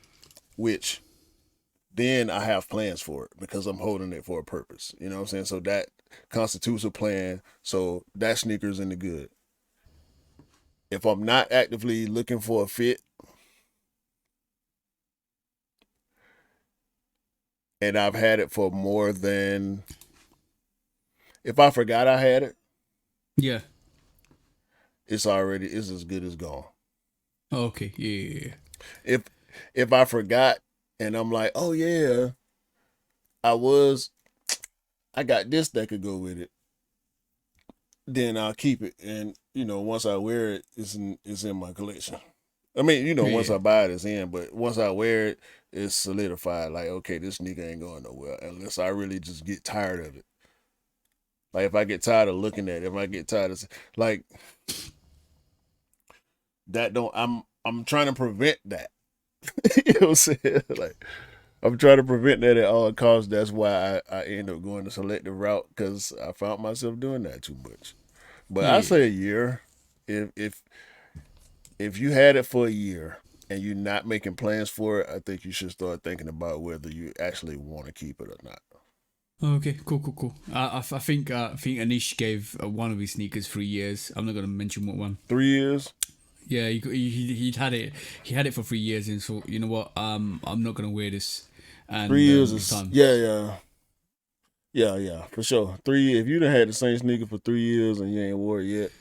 which then I have plans for it because I'm holding it for a purpose. You know what I'm saying? So that constitutes a plan. So that sneaker's in the good. If I'm not actively looking for a fit and I've had it for more than, if I forgot I had it, Yeah. it's as good as gone. Okay. Yeah. If I forgot and I'm like, oh yeah, I got this that could go with it, then I'll keep it. And once I wear it, it's in my collection. I mean, once I buy it, it's in. But once I wear it, it's solidified. Like, okay, this nigga ain't going nowhere unless I really just get tired of it. Like, if I get tired of looking at it, if I get tired of like that, I'm trying to prevent that. You know what I'm saying? Like, I'm trying to prevent that at all costs. That's why I end up going the selective route, because I found myself doing that too much. But I say a year. If you had it for a year and you're not making plans for it, I think you should start thinking about whether you actually want to keep it or not. Okay, cool. I think Anish gave one of his sneakers 3 years. I'm not gonna mention what one. 3 years? Yeah, he'd had it. He had it for 3 years, and so you know what? I'm not gonna wear this. And 3 years is time. yeah, for sure. 3 if you done had the same sneaker for 3 years and you ain't wore it yet.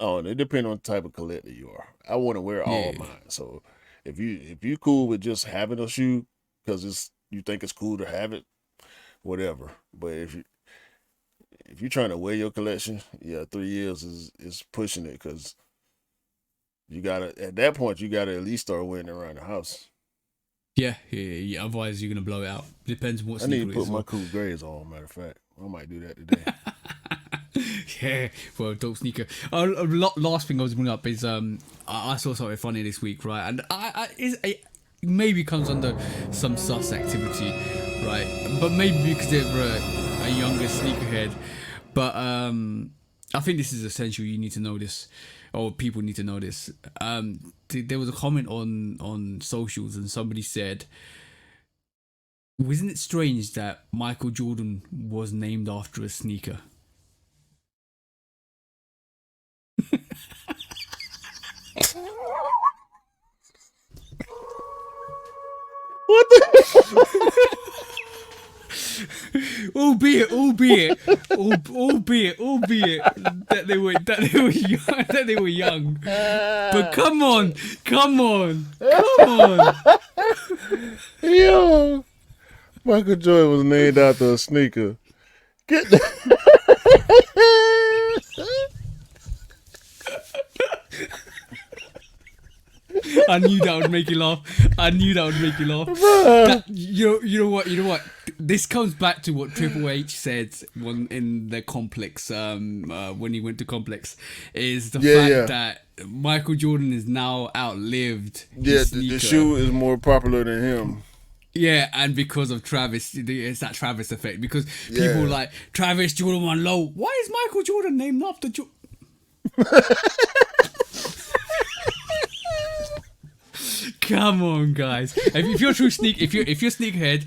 Oh, it depends on the type of collector you are. I want to wear all of mine. So if you cool with just having a shoe because you think it's cool to have it, whatever. But if you're trying to wear your collection, 3 years is pushing it, because at that point you gotta at least start wearing it around the house. Yeah. Otherwise, you're gonna blow it out. Depends on what sneaker. I need to put my cool grays on. Matter of fact, I might do that today. Yeah, well, dope sneaker. Last thing I was bringing up is I saw something funny this week, right? And it maybe comes under some sus activity, right? But maybe because they're a younger sneakerhead. But I think this is essential. You need to know this, or people need to know this. There was a comment on socials, and somebody said, "Wasn't it strange that Michael Jordan was named after a sneaker?" What the? albeit that they were young. But come on. Yo, Michael Jordan was named after a sneaker. Get I knew that would make you laugh. You know what? This comes back to what Triple H said in the Complex, when he went to Complex, is the fact that Michael Jordan is now outlived his sneaker. The shoe is more popular than him. Yeah, and because of Travis, it's that Travis effect. Because people like Travis Jordan 1 low. Why is Michael Jordan named after Jordan? Come on, guys! If you're a true if you're sneakerhead,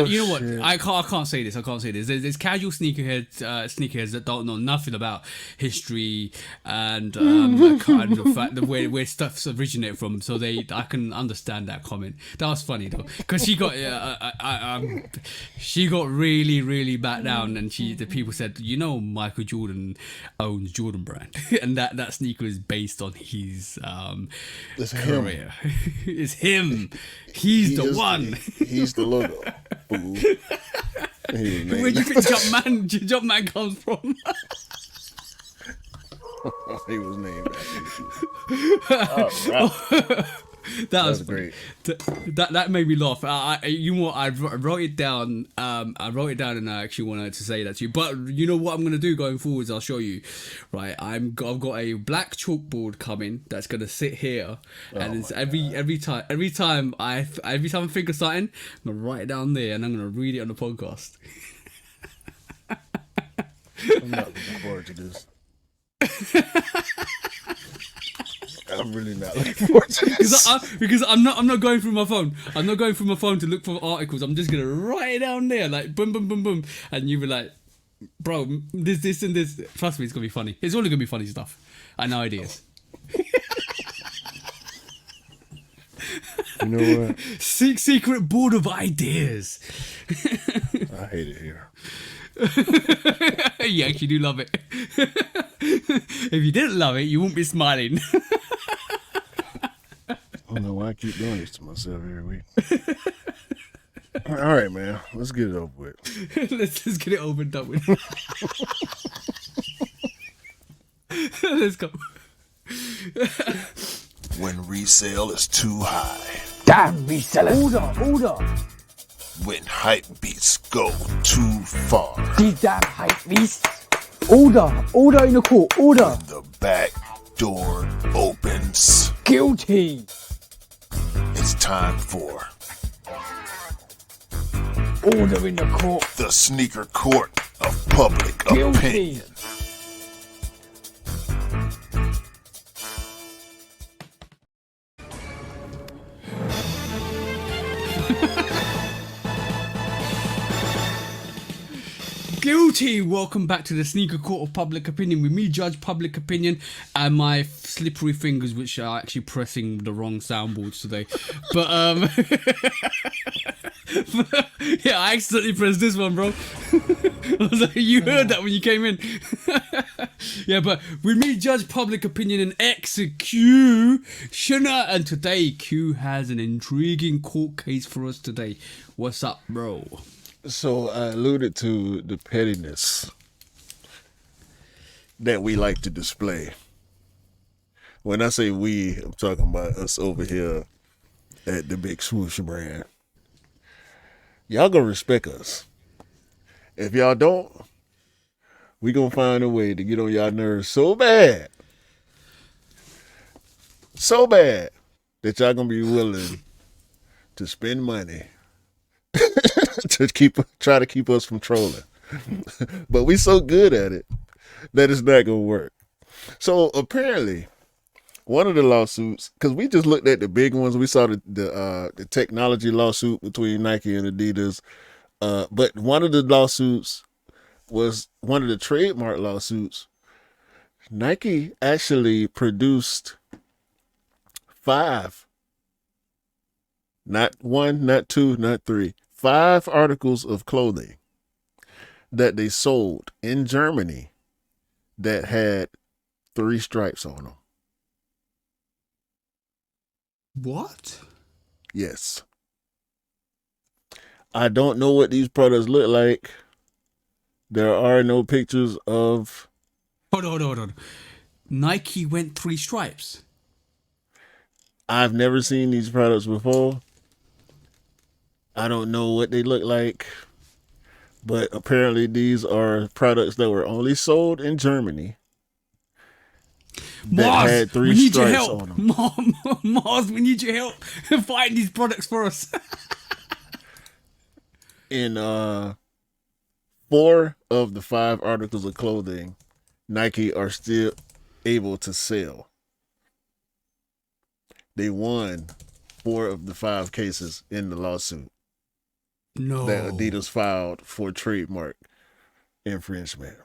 you know what? Shit. I can't say this. There's casual sneakerheads that don't know nothing about history and kind of fact the where stuff's originated from. So I can understand that comment. That was funny though, because she got really really back down, and the people said, Michael Jordan owns Jordan brand, and that sneaker is based on his career. It's him. He's the one. He's the logo. Fool. Where do you think Jumpman comes from? He was named after you. That was great. That made me laugh. I wrote it down. And I actually wanted to say that to you. But you know what I'm gonna do going forwards? I'll show you. Right, I've got a black chalkboard coming that's gonna sit here, and it's every time I think of something, I'm gonna write it down there, and I'm gonna read it on the podcast. I'm not looking forward to this. I'm really not looking forward to this. Because I'm not going through my phone. I'm not going through my phone to look for articles. I'm just gonna write it down there, like boom, boom, boom, boom, and you be like, bro, this, and this. Trust me, it's gonna be funny. It's only gonna be funny stuff and ideas. You know what? Secret board of ideas. I hate it here. You actually do love it. If you didn't love it, you wouldn't be smiling. I don't know why I keep doing this to myself every week. All right, man. Let's get it over with. Let's just get it over and done with. Let's go. When resale is too high. Damn resellers. Order. When hype beats go too far. These damn hype beasts. Order in the court. Order. When the back door opens. Guilty. It's time for Order in the court. the sneaker court of public Guilty. opinion. Guilty! Welcome back to the Sneaker Court of Public Opinion with me, Judge Public Opinion, and my slippery fingers, which are actually pressing the wrong soundboards today. But, yeah, I accidentally pressed this one, bro. I was like, you heard that when you came in. Yeah, but with me, Judge Public Opinion and Executioner, and today, Q has an intriguing court case for us today. What's up, bro? So I alluded to the pettiness that we like to display. When I say we, I'm talking about us over here at the Big Swoosh brand. Y'all gonna respect us. If y'all don't, we gonna find a way to get on y'all nerves so bad that y'all gonna be willing to spend money to try to keep us from trolling. But we so good at it that it's not gonna work. So apparently, one of the lawsuits, because we just looked at the big ones, we saw the technology lawsuit between Nike and Adidas. But one of the lawsuits was one of the trademark lawsuits. Nike actually produced 5, not 1, not 2, not 3, 5 articles of clothing that they sold in Germany that had 3 stripes on them. What? Yes. I don't know what these products look like. There are no pictures of... Hold on. Nike went 3 stripes. I've never seen these products before. I don't know what they look like. But apparently these are products that were only sold in Germany. That Mars, had 3 we need your stripes help. on them. Mars, we need your help. Find these products for us. In 4 of the 5 articles of clothing, Nike are still able to sell. They won 4 of the 5 cases in the lawsuit No. that Adidas filed for trademark infringement.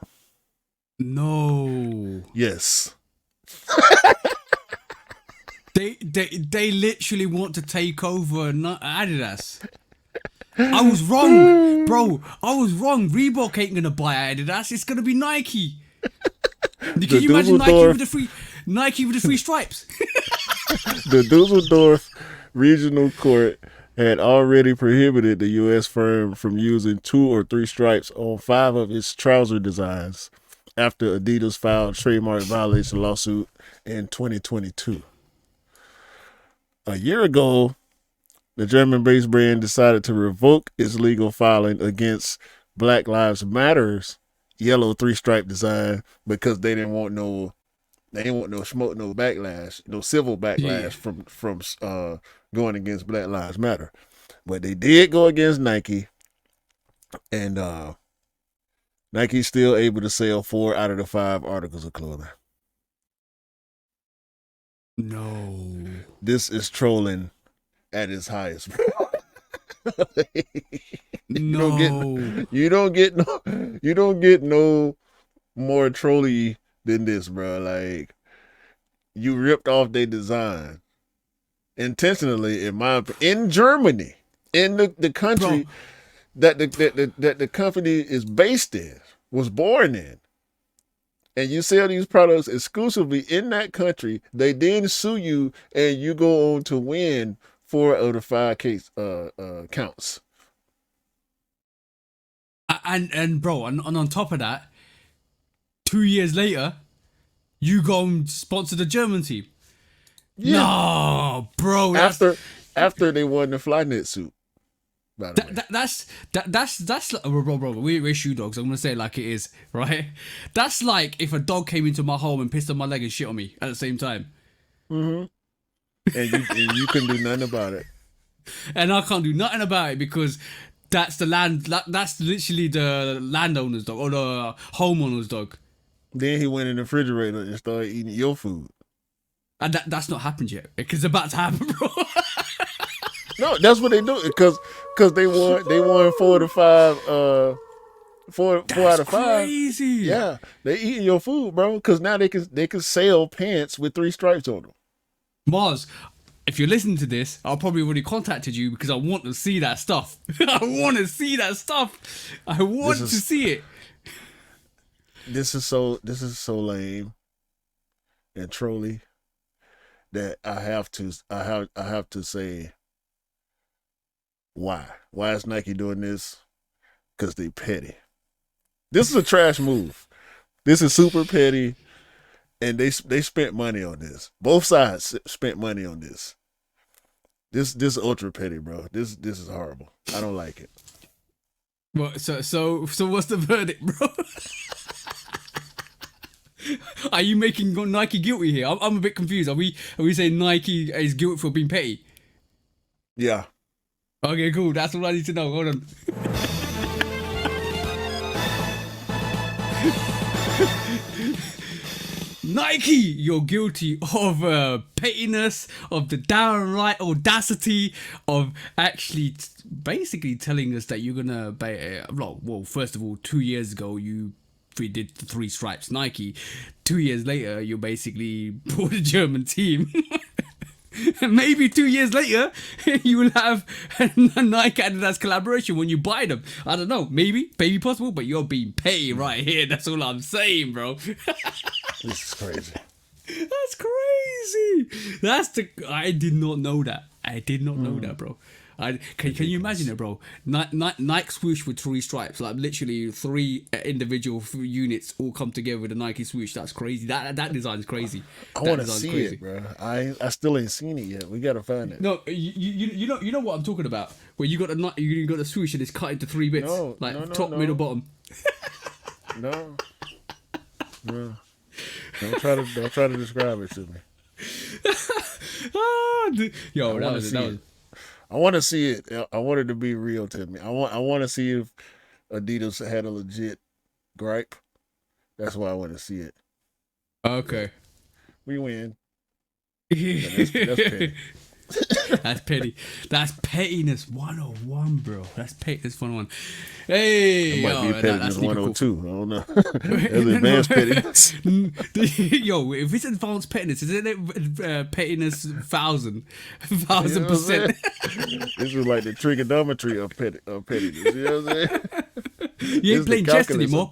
No. Yes. They literally want to take over Adidas. I was wrong, bro. I was wrong. Reebok ain't gonna buy Adidas. It's gonna be Nike. Can you imagine Nike with the 3 stripes? The Dusseldorf Regional Court had already prohibited the U.S. firm from using 2 or 3 stripes on 5 of its trouser designs after Adidas filed trademark violation lawsuit in 2022. A year ago, the German-based brand decided to revoke its legal filing against Black Lives Matter's yellow 3-stripe design because they didn't want no smoke, no backlash, no civil backlash from going against Black Lives Matter. But they did go against Nike, and Nike's still able to sell 4 out of the 5 articles of clothing. No. This is trolling at its highest, bro. No. You don't get no more trolly than this, bro. Like, you ripped off their design intentionally, in Germany, in the country Bro. that the company is based in, was born in. And you sell these products exclusively in that country, they then sue you, and you go on to win 4 out of the 5 case counts. And bro, and on top of that, 2 years later, you go and sponsor the German team. Yeah. No, bro. After they won the Flynet suit. By the way. That's like, bro. We're shoe dogs. I'm gonna say it like it is, right? That's like if a dog came into my home and pissed on my leg and shit on me at the same time. Mm-hmm. And you couldn't do nothing about it. And I can't do nothing about it because that's the land. That's literally the landowner's dog or the homeowner's dog. Then he went in the refrigerator and started eating your food. And that's not happened yet. Because it's about to happen, bro. No, that's what they do. Because they won 4 out of 5. 4 out of 5. Crazy. Yeah, they eating your food, bro. Because now they can sell pants with 3 stripes on them. Mars, if you're listening to this, I'll probably already contacted you because I want to see that stuff. I want to see that stuff. I want to see it. This is so lame and trolly that I have to say why is Nike doing this? Because they petty. This is a trash move. This is super petty, and they spent money on this. Both sides spent money on this. This is ultra petty, bro. This is horrible. I don't like it. Well, so what's the verdict, bro? Are you making Nike guilty here? I'm a bit confused. Are we saying Nike is guilty for being petty? Yeah. Okay, cool. That's all I need to know. Hold on. Nike, you're guilty of pettiness, of the downright audacity of actually basically telling us that you're gonna buy. Well, first of all, 2 years ago you did the 3 stripes Nike. 2 years later, you basically bought a German team. And maybe 2 years later, you will have a Nike Adidas collaboration when you buy them. I don't know, maybe possible, but you're being paid right here. That's all I'm saying, bro. This is crazy. That's crazy. I did not know that. I did not know that, bro. Can you imagine it, bro? Nike swoosh with 3 stripes, like literally 3 individual units all come together with a Nike swoosh. That's crazy. That design is crazy. I want to see it, bro. I still ain't seen it yet. We gotta find it. No, you know what I'm talking about. Where you got a swoosh and it's cut into 3 bits, top, middle, bottom. No. Don't try to describe it to me. Yo, that was. I want to see it. I want it to be real to me. I want to see if Adidas had a legit gripe. That's why I want to see it. Okay. We win. That's petty. That's petty. That's pettiness 101, bro. That's pettiness 101. Hey, it might be pettiness 102. Cool. I don't know. That's advanced pettiness. Yo, if it's advanced pettiness, isn't it pettiness 1,000%? This is like the trigonometry of pettiness. You know what I'm saying? You ain't playing chess anymore.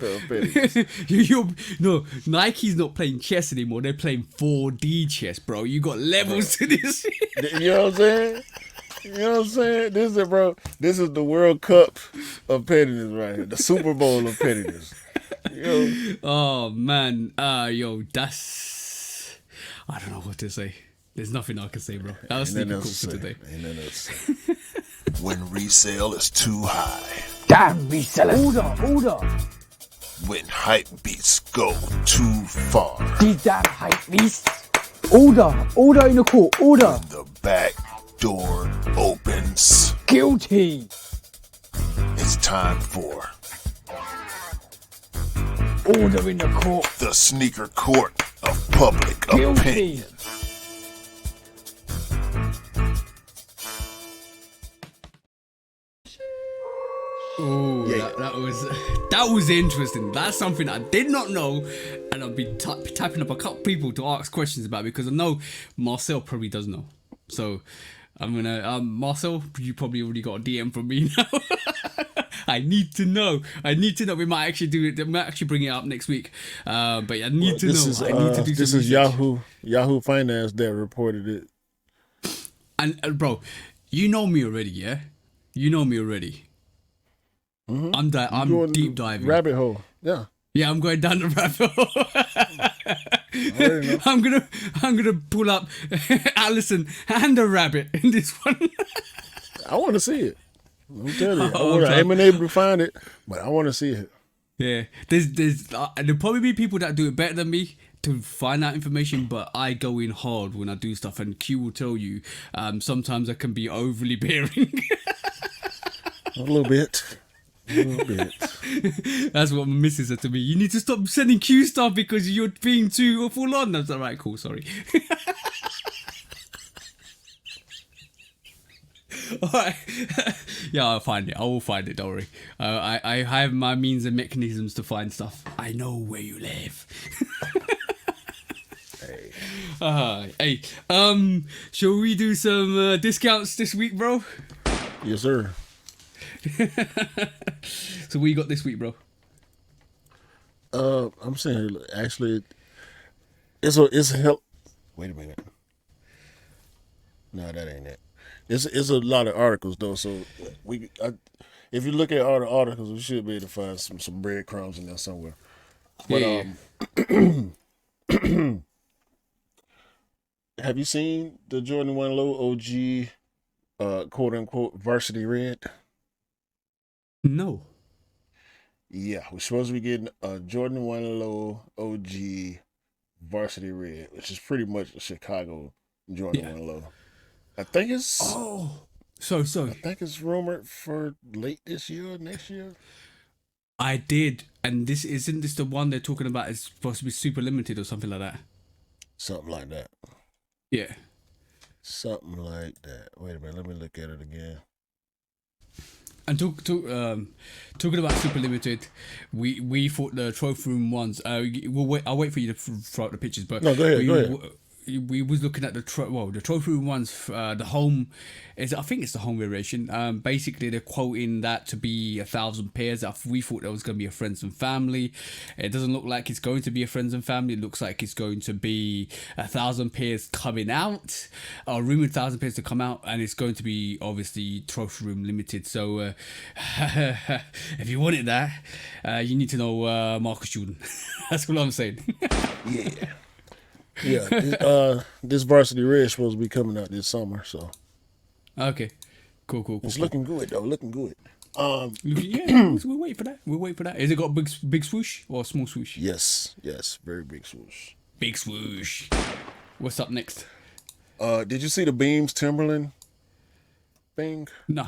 No, Nike's not playing chess anymore. They're playing 4D chess, bro. You got levels to this. You know what I'm saying? You know what I'm saying? This is the World Cup of pettiness right here. The Super Bowl of pettiness. Yo. Oh man, yo, that's. I don't know what to say. There's nothing I can say, bro. That was sneaker cool for today. Ain't nothing else to say. When resale is too high. Damn resellers. Order. When hype beats go too far. These damn hype beasts. Order in the court. Order. When the back door opens. Guilty. It's time for Order in the court. the sneaker court of public Guilty. opinion. Oh, Yeah. that was interesting. That's something I did not know, and I'll be tapping up a couple people to ask questions about, because I know Marcel probably does know. So I'm gonna Marcel, you probably already got a DM from me now. I need to know. We might actually do it. We might actually bring it up next week. But I need to know. I need to do this some is research. Yahoo Finance that reported it. And bro, you know me already, yeah. You know me already. Mm-hmm. I'm going deep diving. rabbit hole. Yeah. Yeah, I'm going down the rabbit hole. I already know. I'm gonna pull up Allison and a rabbit in this one. I want to see it. I'm telling you, Oh, I haven't been able to find it, but I want to see it. Yeah, there'll probably be people that do it better than me to find out information, but I go in hard when I do stuff, and Q will tell you. Sometimes I can be overly bearing. A little bit. That's what my missus said to me. You need to stop sending Q stuff because you're being too full on. That's all right. Cool. Sorry. All right. Yeah, I'll find it. I will find it. Don't worry. I have my means and mechanisms to find stuff. I know where you live. Hey. Shall we do some discounts this week, bro? Yes, sir. So what you got this week, bro? I'm saying actually, it's a help. Wait a minute. No, that ain't it. It's a lot of articles though. So if you look at all the articles, we should be able to find some breadcrumbs in there somewhere. But have you seen the Jordan 1 Low OG, quote unquote, varsity red? No. Yeah, we're supposed to be getting a Jordan 1 Low OG varsity red, which is pretty much a Chicago Jordan 1 Low. I think it's So I think it's rumored for late this year, next year. I did, and isn't this the one they're talking about? It's supposed to be super limited or something like that. Something like that. Yeah. Something like that. Wait a minute, let me look at it again. And talking about super limited, we thought the trophy room ones. I'll wait for you to throw out the pictures. But No, go ahead. We was looking at the trophy room ones. The home I think it's the home variation. Basically, they're quoting that to be 1,000 pairs. We thought that was going to be a friends and family. It doesn't look like it's going to be a friends and family. It looks like it's going to be 1,000 pairs coming out, or rumored 1,000 pairs to come out, and it's going to be obviously trophy room limited. So if you wanted that, you need to know Marcus Jordan. That's what I'm saying. Yeah. This varsity red is supposed to be coming out this summer, so Okay, cool. it's looking good though. Looking good. Yeah, so we'll wait for that. Is it got a big swoosh or a small swoosh? Yes, very big swoosh. Big swoosh. What's up next? Did you see the Beams Timberland thing? No.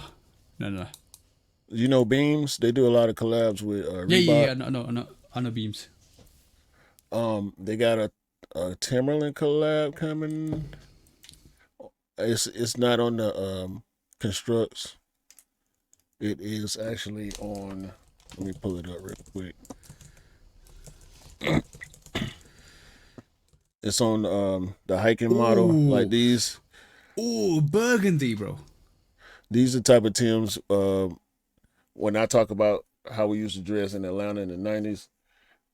You know Beams? They do a lot of collabs with Reebok. Yeah. No. I know Beams. They got a Timberland collab coming. It's not on the Constructs. It is actually on. Let me pull it up real quick. It's on the hiking model, like these. Oh, burgundy, bro. These are the type of Tims. When I talk about how we used to dress in Atlanta in the 90s,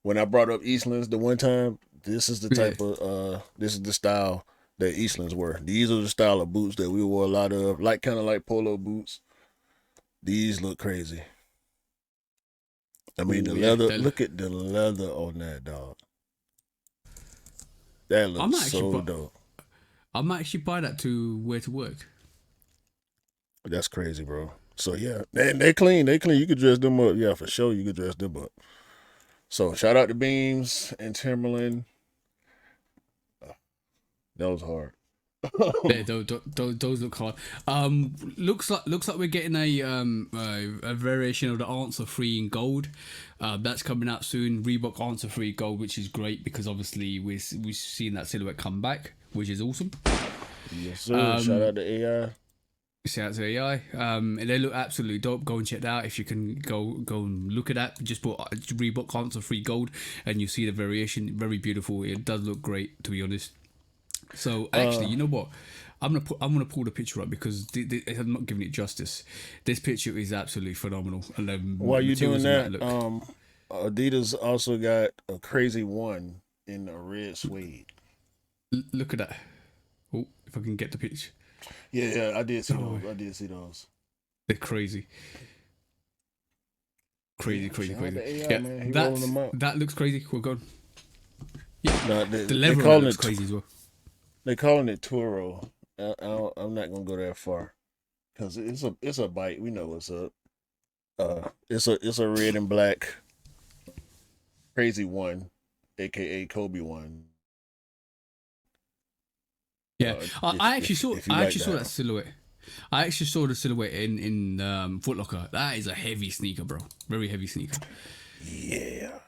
when I brought up Eastlands the one time, this is the type of this is the style that Eastlands were. These are the style of boots that we wore a lot of, like kind of like polo boots. These look crazy. I mean, the leather. Look at the leather on that dog. That looks so dope. I might actually buy that to wear to work. That's crazy, bro. So yeah, they clean. They clean. You could dress them up. Yeah, for sure. You could dress them up. So shout out to Beams and Timberland. That was hard. Yeah, those look hard. Looks like we're getting a variation of the Answer 3 in gold. That's coming out soon. Reebok Answer 3 gold, which is great because obviously we've seen that silhouette come back, which is awesome. Yes, sir. Shout out to AI. Shout out to AI. And they look absolutely dope. Go and check that out if you can. Go and look at that. Just put Reebok Console Free Gold, and you see the variation. Very beautiful. It does look great, to be honest. So actually, you know what? I'm gonna pull the picture up because I'm not giving it justice. This picture is absolutely phenomenal. And while you're doing that, look. Adidas also got a crazy one in a red suede. Look at that. Oh, if I can get the picture. Yeah, I did see those. I did see those. They're crazy. Crazy. AI, man. That looks crazy. We're going. Yeah, no, the level looks crazy as well. They're calling it Turo. I'm not gonna go that far because it's a bite. We know what's up. It's a red and black crazy one, aka Kobe one. Yeah, I actually saw that silhouette. I actually saw the silhouette in Foot Locker. That is a heavy sneaker, bro. Very heavy sneaker. Yeah.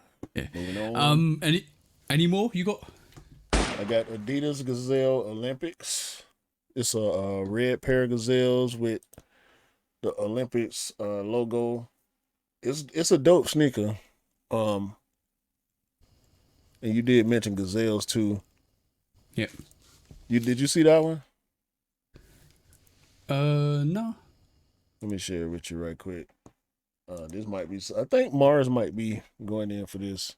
Moving on. Any more you got? I got Adidas Gazelle Olympics. It's a red pair of gazelles with the Olympics logo. It's a dope sneaker. And you did mention gazelles too. Yep. Did you see that one? No. Let me share it with you right quick. This might be. I think Mars might be going in for this.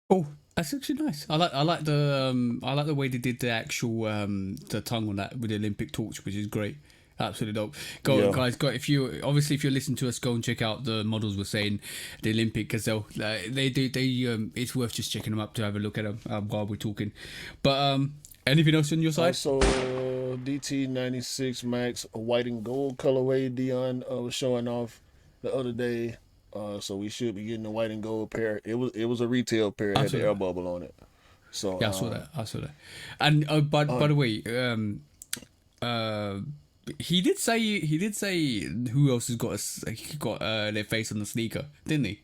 Oh, that's actually nice. I like the way they did the actual the tongue on that with the Olympic torch, which is great. Absolutely dope. Guys. If you're listening to us, go and check out the models we're saying, the Olympic Gazelle. They it's worth just checking them up to have a look at them while we're talking. But anything else on your side? Also, DT96 Max, a white and gold colorway. Dion was showing off the other day. So we should be getting the white and gold pair. It was a retail pair. It had the air bubble on it. So yeah, I saw that. And by the way, he did say who else has got their face on the sneaker, didn't he?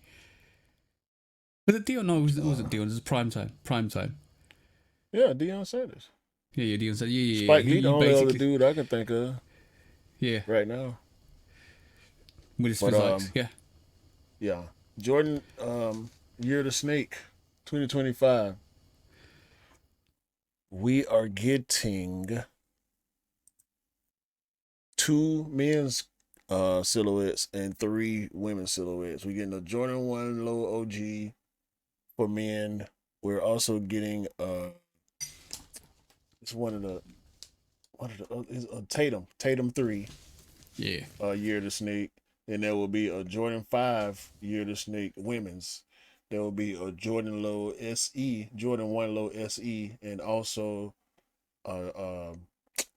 Was it Dion? No, it wasn't Dion. It was Prime Time. Yeah, Dion Sanders. Yeah, Dion said, yeah. Spike Lee, the only other dude I can think of. Yeah. Right now. With his physics, yeah. Yeah. Jordan, Year of the Snake, 2025. We are getting 2 men's silhouettes and 3 women's silhouettes. We're getting a Jordan 1 low OG for men. We're also getting it's one of the is a Tatum 3. Yeah. Year of the Snake. And there will be a Jordan 5 Year of the Snake women's. There will be a Jordan Low SE, Jordan 1 Low SE, and also a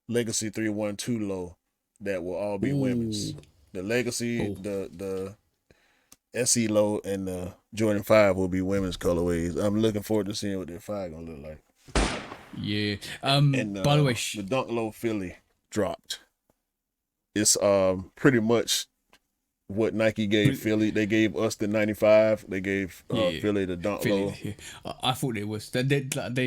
Legacy 312 Low that will all be women's. The Legacy, the SE Low, and the Jordan 5 will be women's colorways. I'm looking forward to seeing what their 5 gonna look like. Yeah. And by the way, the Dunk Low Philly dropped. It's pretty much what Nike gave Philly. They gave us the 95. They gave Philly the Dunk Low. Yeah. I thought it was. They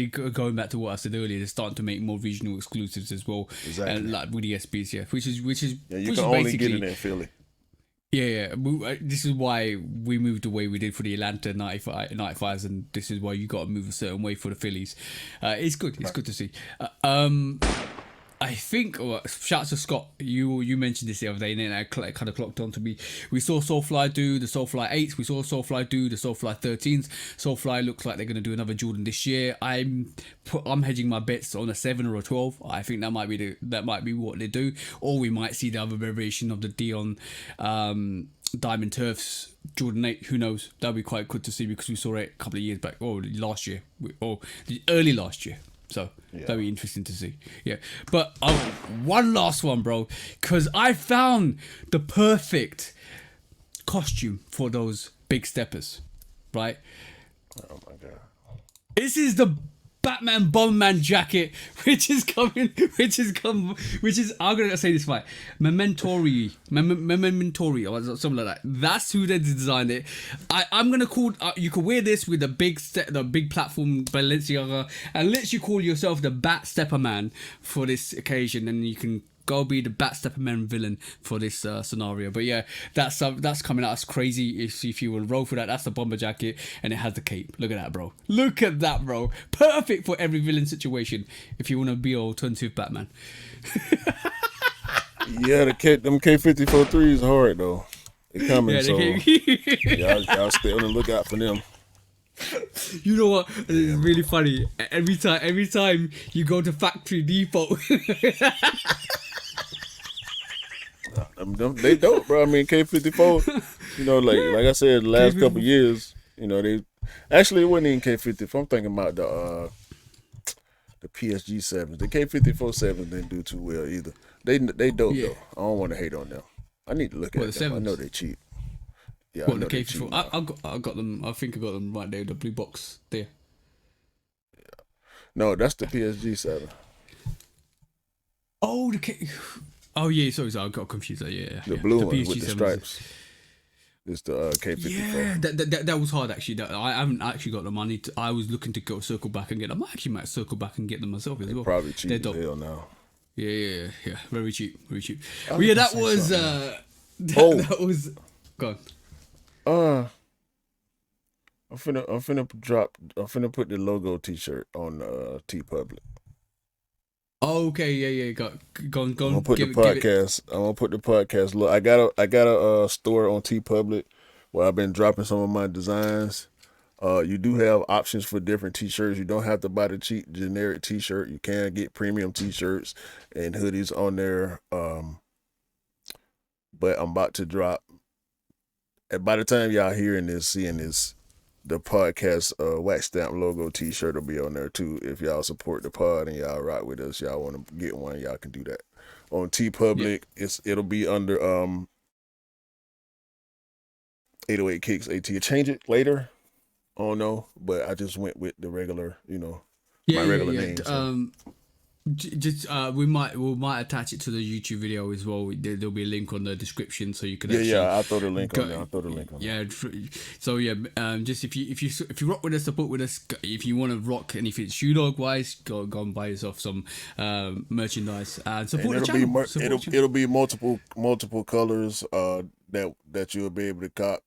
going back to what I said earlier. They're starting to make more regional exclusives as well. Exactly. And like with the SBs, yeah, which is Yeah, you which can is only get it in Philly. Yeah. This is why we moved the way we did for the Atlanta 95s, and this is why you got to move a certain way for the Phillies. It's good. It's good to see. I think, shout out to Scott, you mentioned this the other day, and then I kind of clocked on to me. We saw Soulfly do the Soulfly 8s, we saw Soulfly do the Soulfly 13s. Soulfly looks like they're going to do another Jordan this year. I'm hedging my bets on a 7 or a 12. I think that might be what they do, or we might see the other variation of the Dion Diamond Turfs Jordan 8. Who knows? That'd be quite good to see, because we saw it a couple of years back, or last year, or early last year. So that'd be interesting to see. Yeah. But one last one, bro, because I found the perfect costume for those big steppers, right? Oh my god. This is the Batman Bomberman jacket, which is I'm gonna say this right, Mementori or something like that. That's who they designed it. I'm gonna call you can wear this with the big platform Balenciaga, and literally call yourself the Bat Stepper Man for this occasion, and you can go be the Batstepper Man villain for this scenario. But yeah, that's coming out. That's crazy. If you will roll for that, that's the bomber jacket and it has the cape. Look at that, bro. Look at that, bro. Perfect for every villain situation. If you want to be alternative Batman. Yeah, them K54 threes hard though. They coming, so y'all stay on the lookout for them. You know what? It's really funny. Every time you go to Factory Depot. They dope, bro. I mean, K54. You know, like I said, the last couple years, you know, they actually it wasn't even K54. I'm thinking about the PSG 7s. The K54 7s didn't do too well either. They dope though. I don't want to hate on them. I need to look at them. I know they cheap. Yeah, what, the K54? I got them. I think I got them right there. The blue box there. Yeah. No, that's the PSG 7. Oh, the K. Oh yeah, sorry, I got confused. Yeah. The blue one with the stripes. It's the K54. Yeah, that was hard actually. I haven't actually got the money. I was looking to go circle back and get them. I actually might circle back and get them myself as well. Probably cheap as hell now. Yeah. Very cheap. But yeah, that was that was. Go on. I'm finna put the logo T-shirt on TeePublic. Oh, okay, yeah. Go on. I'm gonna put the podcast. Look, I got a store on TeePublic where I've been dropping some of my designs. You do have options for different T-shirts. You don't have to buy the cheap generic T-shirt. You can get premium T-shirts and hoodies on there. But I'm about to drop. And by the time y'all seeing this, the podcast wax stamp logo T-shirt will be on there too. If y'all support the pod and y'all rock with us, y'all want to get one, y'all can do that. On TeePublic, it'll be under 808 Kicks AT. Change it later. I don't know, but I just went with the regular, my regular name. So. We might attach it to the YouTube video as well. There'll be a link on the description so you can. I'll throw the link on there. Yeah. So yeah, just if you rock with us, support with us. If you want to rock anything shoe dog wise, go and buy yourself some merchandise and support the channel. It'll be multiple colors that you'll be able to cop.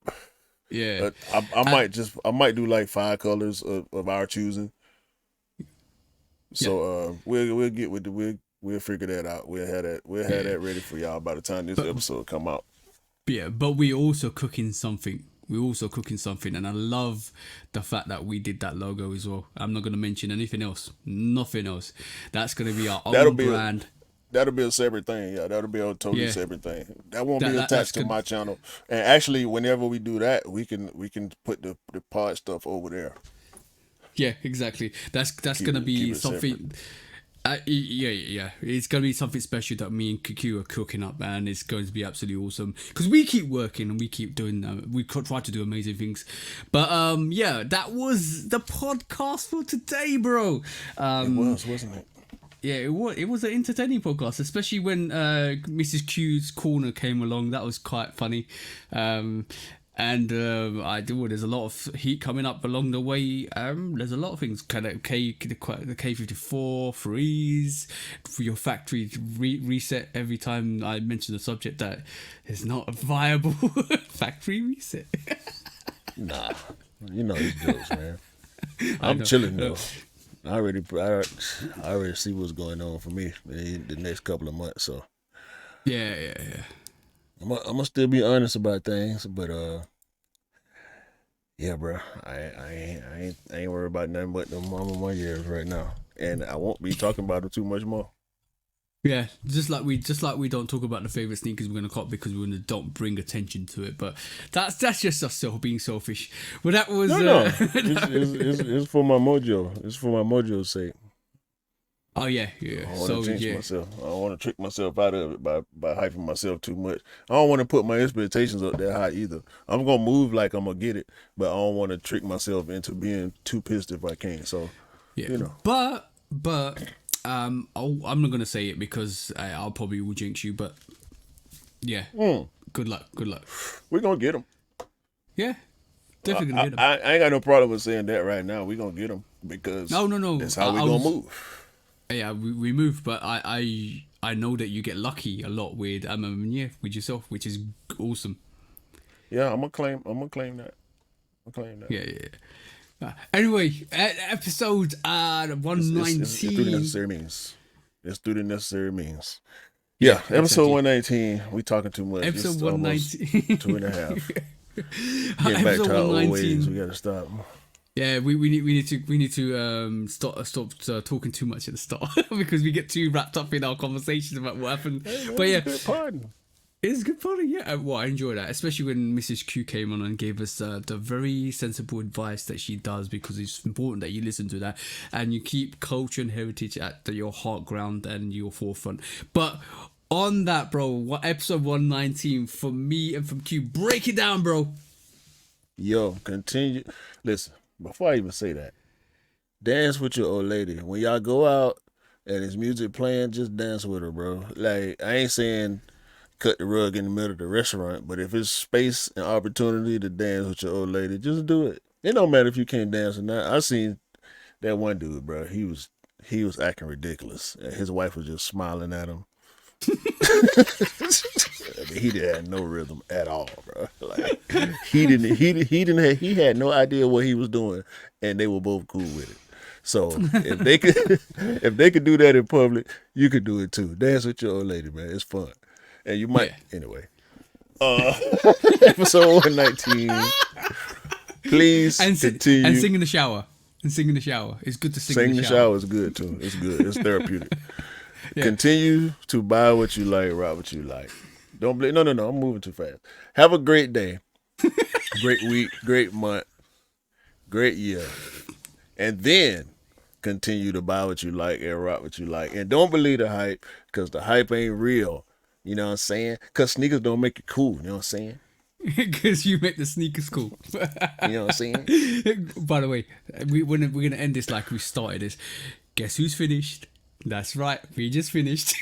Yeah, I might do like 5 colors of our choosing. So we'll get with we'll figure that out. We'll have that ready for y'all by the time this episode come out. Yeah, but we're also cooking something. And I love the fact that we did that logo as well. I'm not gonna mention anything else. Nothing else. That's gonna be our own brand. That'll be a separate thing. Yeah, that'll be a totally separate thing. That won't be attached to my channel. And actually, whenever we do that, we can put the pod stuff over there. Yeah, exactly. That's gonna be something. Yeah. It's gonna be something special that me and QQ are cooking up, and it's going to be absolutely awesome because we keep working and we keep doing. We try to do amazing things, but yeah, that was the podcast for today, bro. It was, wasn't it? Yeah, it was an entertaining podcast, especially when Mrs. Q's corner came along. That was quite funny. There's a lot of heat coming up along the way. There's a lot of things. Kind of the K54 freeze for your factory reset every time I mention the subject that is not a viable factory reset. Nah, you know these jokes, man. I'm chilling though. I already see what's going on for me in the next couple of months. So yeah. I'm gonna still be honest about things, but yeah, bro, I ain't worried about nothing but them A Ma Manieres right now, and I won't be talking about them too much more. Yeah, just like we don't talk about the favorite sneakers we're gonna cop because we don't bring attention to it, but that's just us being selfish. Well, that was it's for my mojo. It's for my mojo's sake. Oh yeah. I don't want to jinx myself. I don't want to trick myself out of it by hyping myself too much. I don't want to put my expectations up that high either. I'm gonna move like I'm gonna get it, but I don't want to trick myself into being too pissed if I can't. So yeah, But I'm not gonna say it because I'll probably will jinx you. But yeah, good luck. We're gonna get them. Yeah, definitely gonna get them. I ain't got no problem with saying that right now. We're gonna get them because no. That's how we gonna move. Yeah, we move, but I I know that you get lucky a lot with A Ma Maniere with yourself, which is awesome. Yeah, I'm gonna claim that. Yeah. Anyway, episode It's 119. through the necessary means. It's through the necessary means. Yeah, episode exactly. 119. We talking too much. Episode It's almost 119. 2.5. Getting back to our old ways. We gotta stop. Yeah, we need to stop talking too much at the start because we get too wrapped up in our conversations about what happened. But yeah, Good pardon. it's good fun. Yeah, well, I enjoy that, especially when Mrs. Q came on and gave us the very sensible advice that she does, because it's important that you listen to that and you keep culture and heritage at your heart ground and your forefront. But on that, bro, what episode 119 from me and from Q? Break it down, bro. Yo, continue. Listen, before I even say that, dance with your old lady. When y'all go out and there's music playing, just dance with her, bro. Like, I ain't saying cut the rug in the middle of the restaurant, but if it's space and opportunity to dance with your old lady, just do it. It don't matter if you can't dance or not. I seen that one dude, bro. He was acting ridiculous. And his wife was just smiling at him. He didn't have no rhythm at all, bro. Like, he had no idea what he was doing, and they were both cool with it. So if they could do that in public, you could do it too. Dance with your old lady, man. It's fun, and you might anyway. Episode 119. Please continue. And sing in the shower. It's good to sing in the shower. Sing in the shower is good too. It's good. It's therapeutic. Yeah. Continue to buy what you like, rock what you like. Don't blame. No. I'm moving too fast. Have a great day, great week, great month, great year, and then continue to buy what you like and rock what you like. And don't believe the hype, because the hype ain't real. You know what I'm saying? Because sneakers don't make you cool. You know what I'm saying? Because you make the sneakers cool. You know what I'm saying? By the way, we're gonna end this like we started this. Guess who's finished? That's right, we just finished.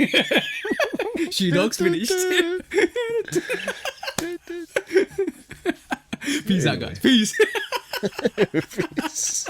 Shoe Dog's finished. Peace out, guys. Peace. Peace.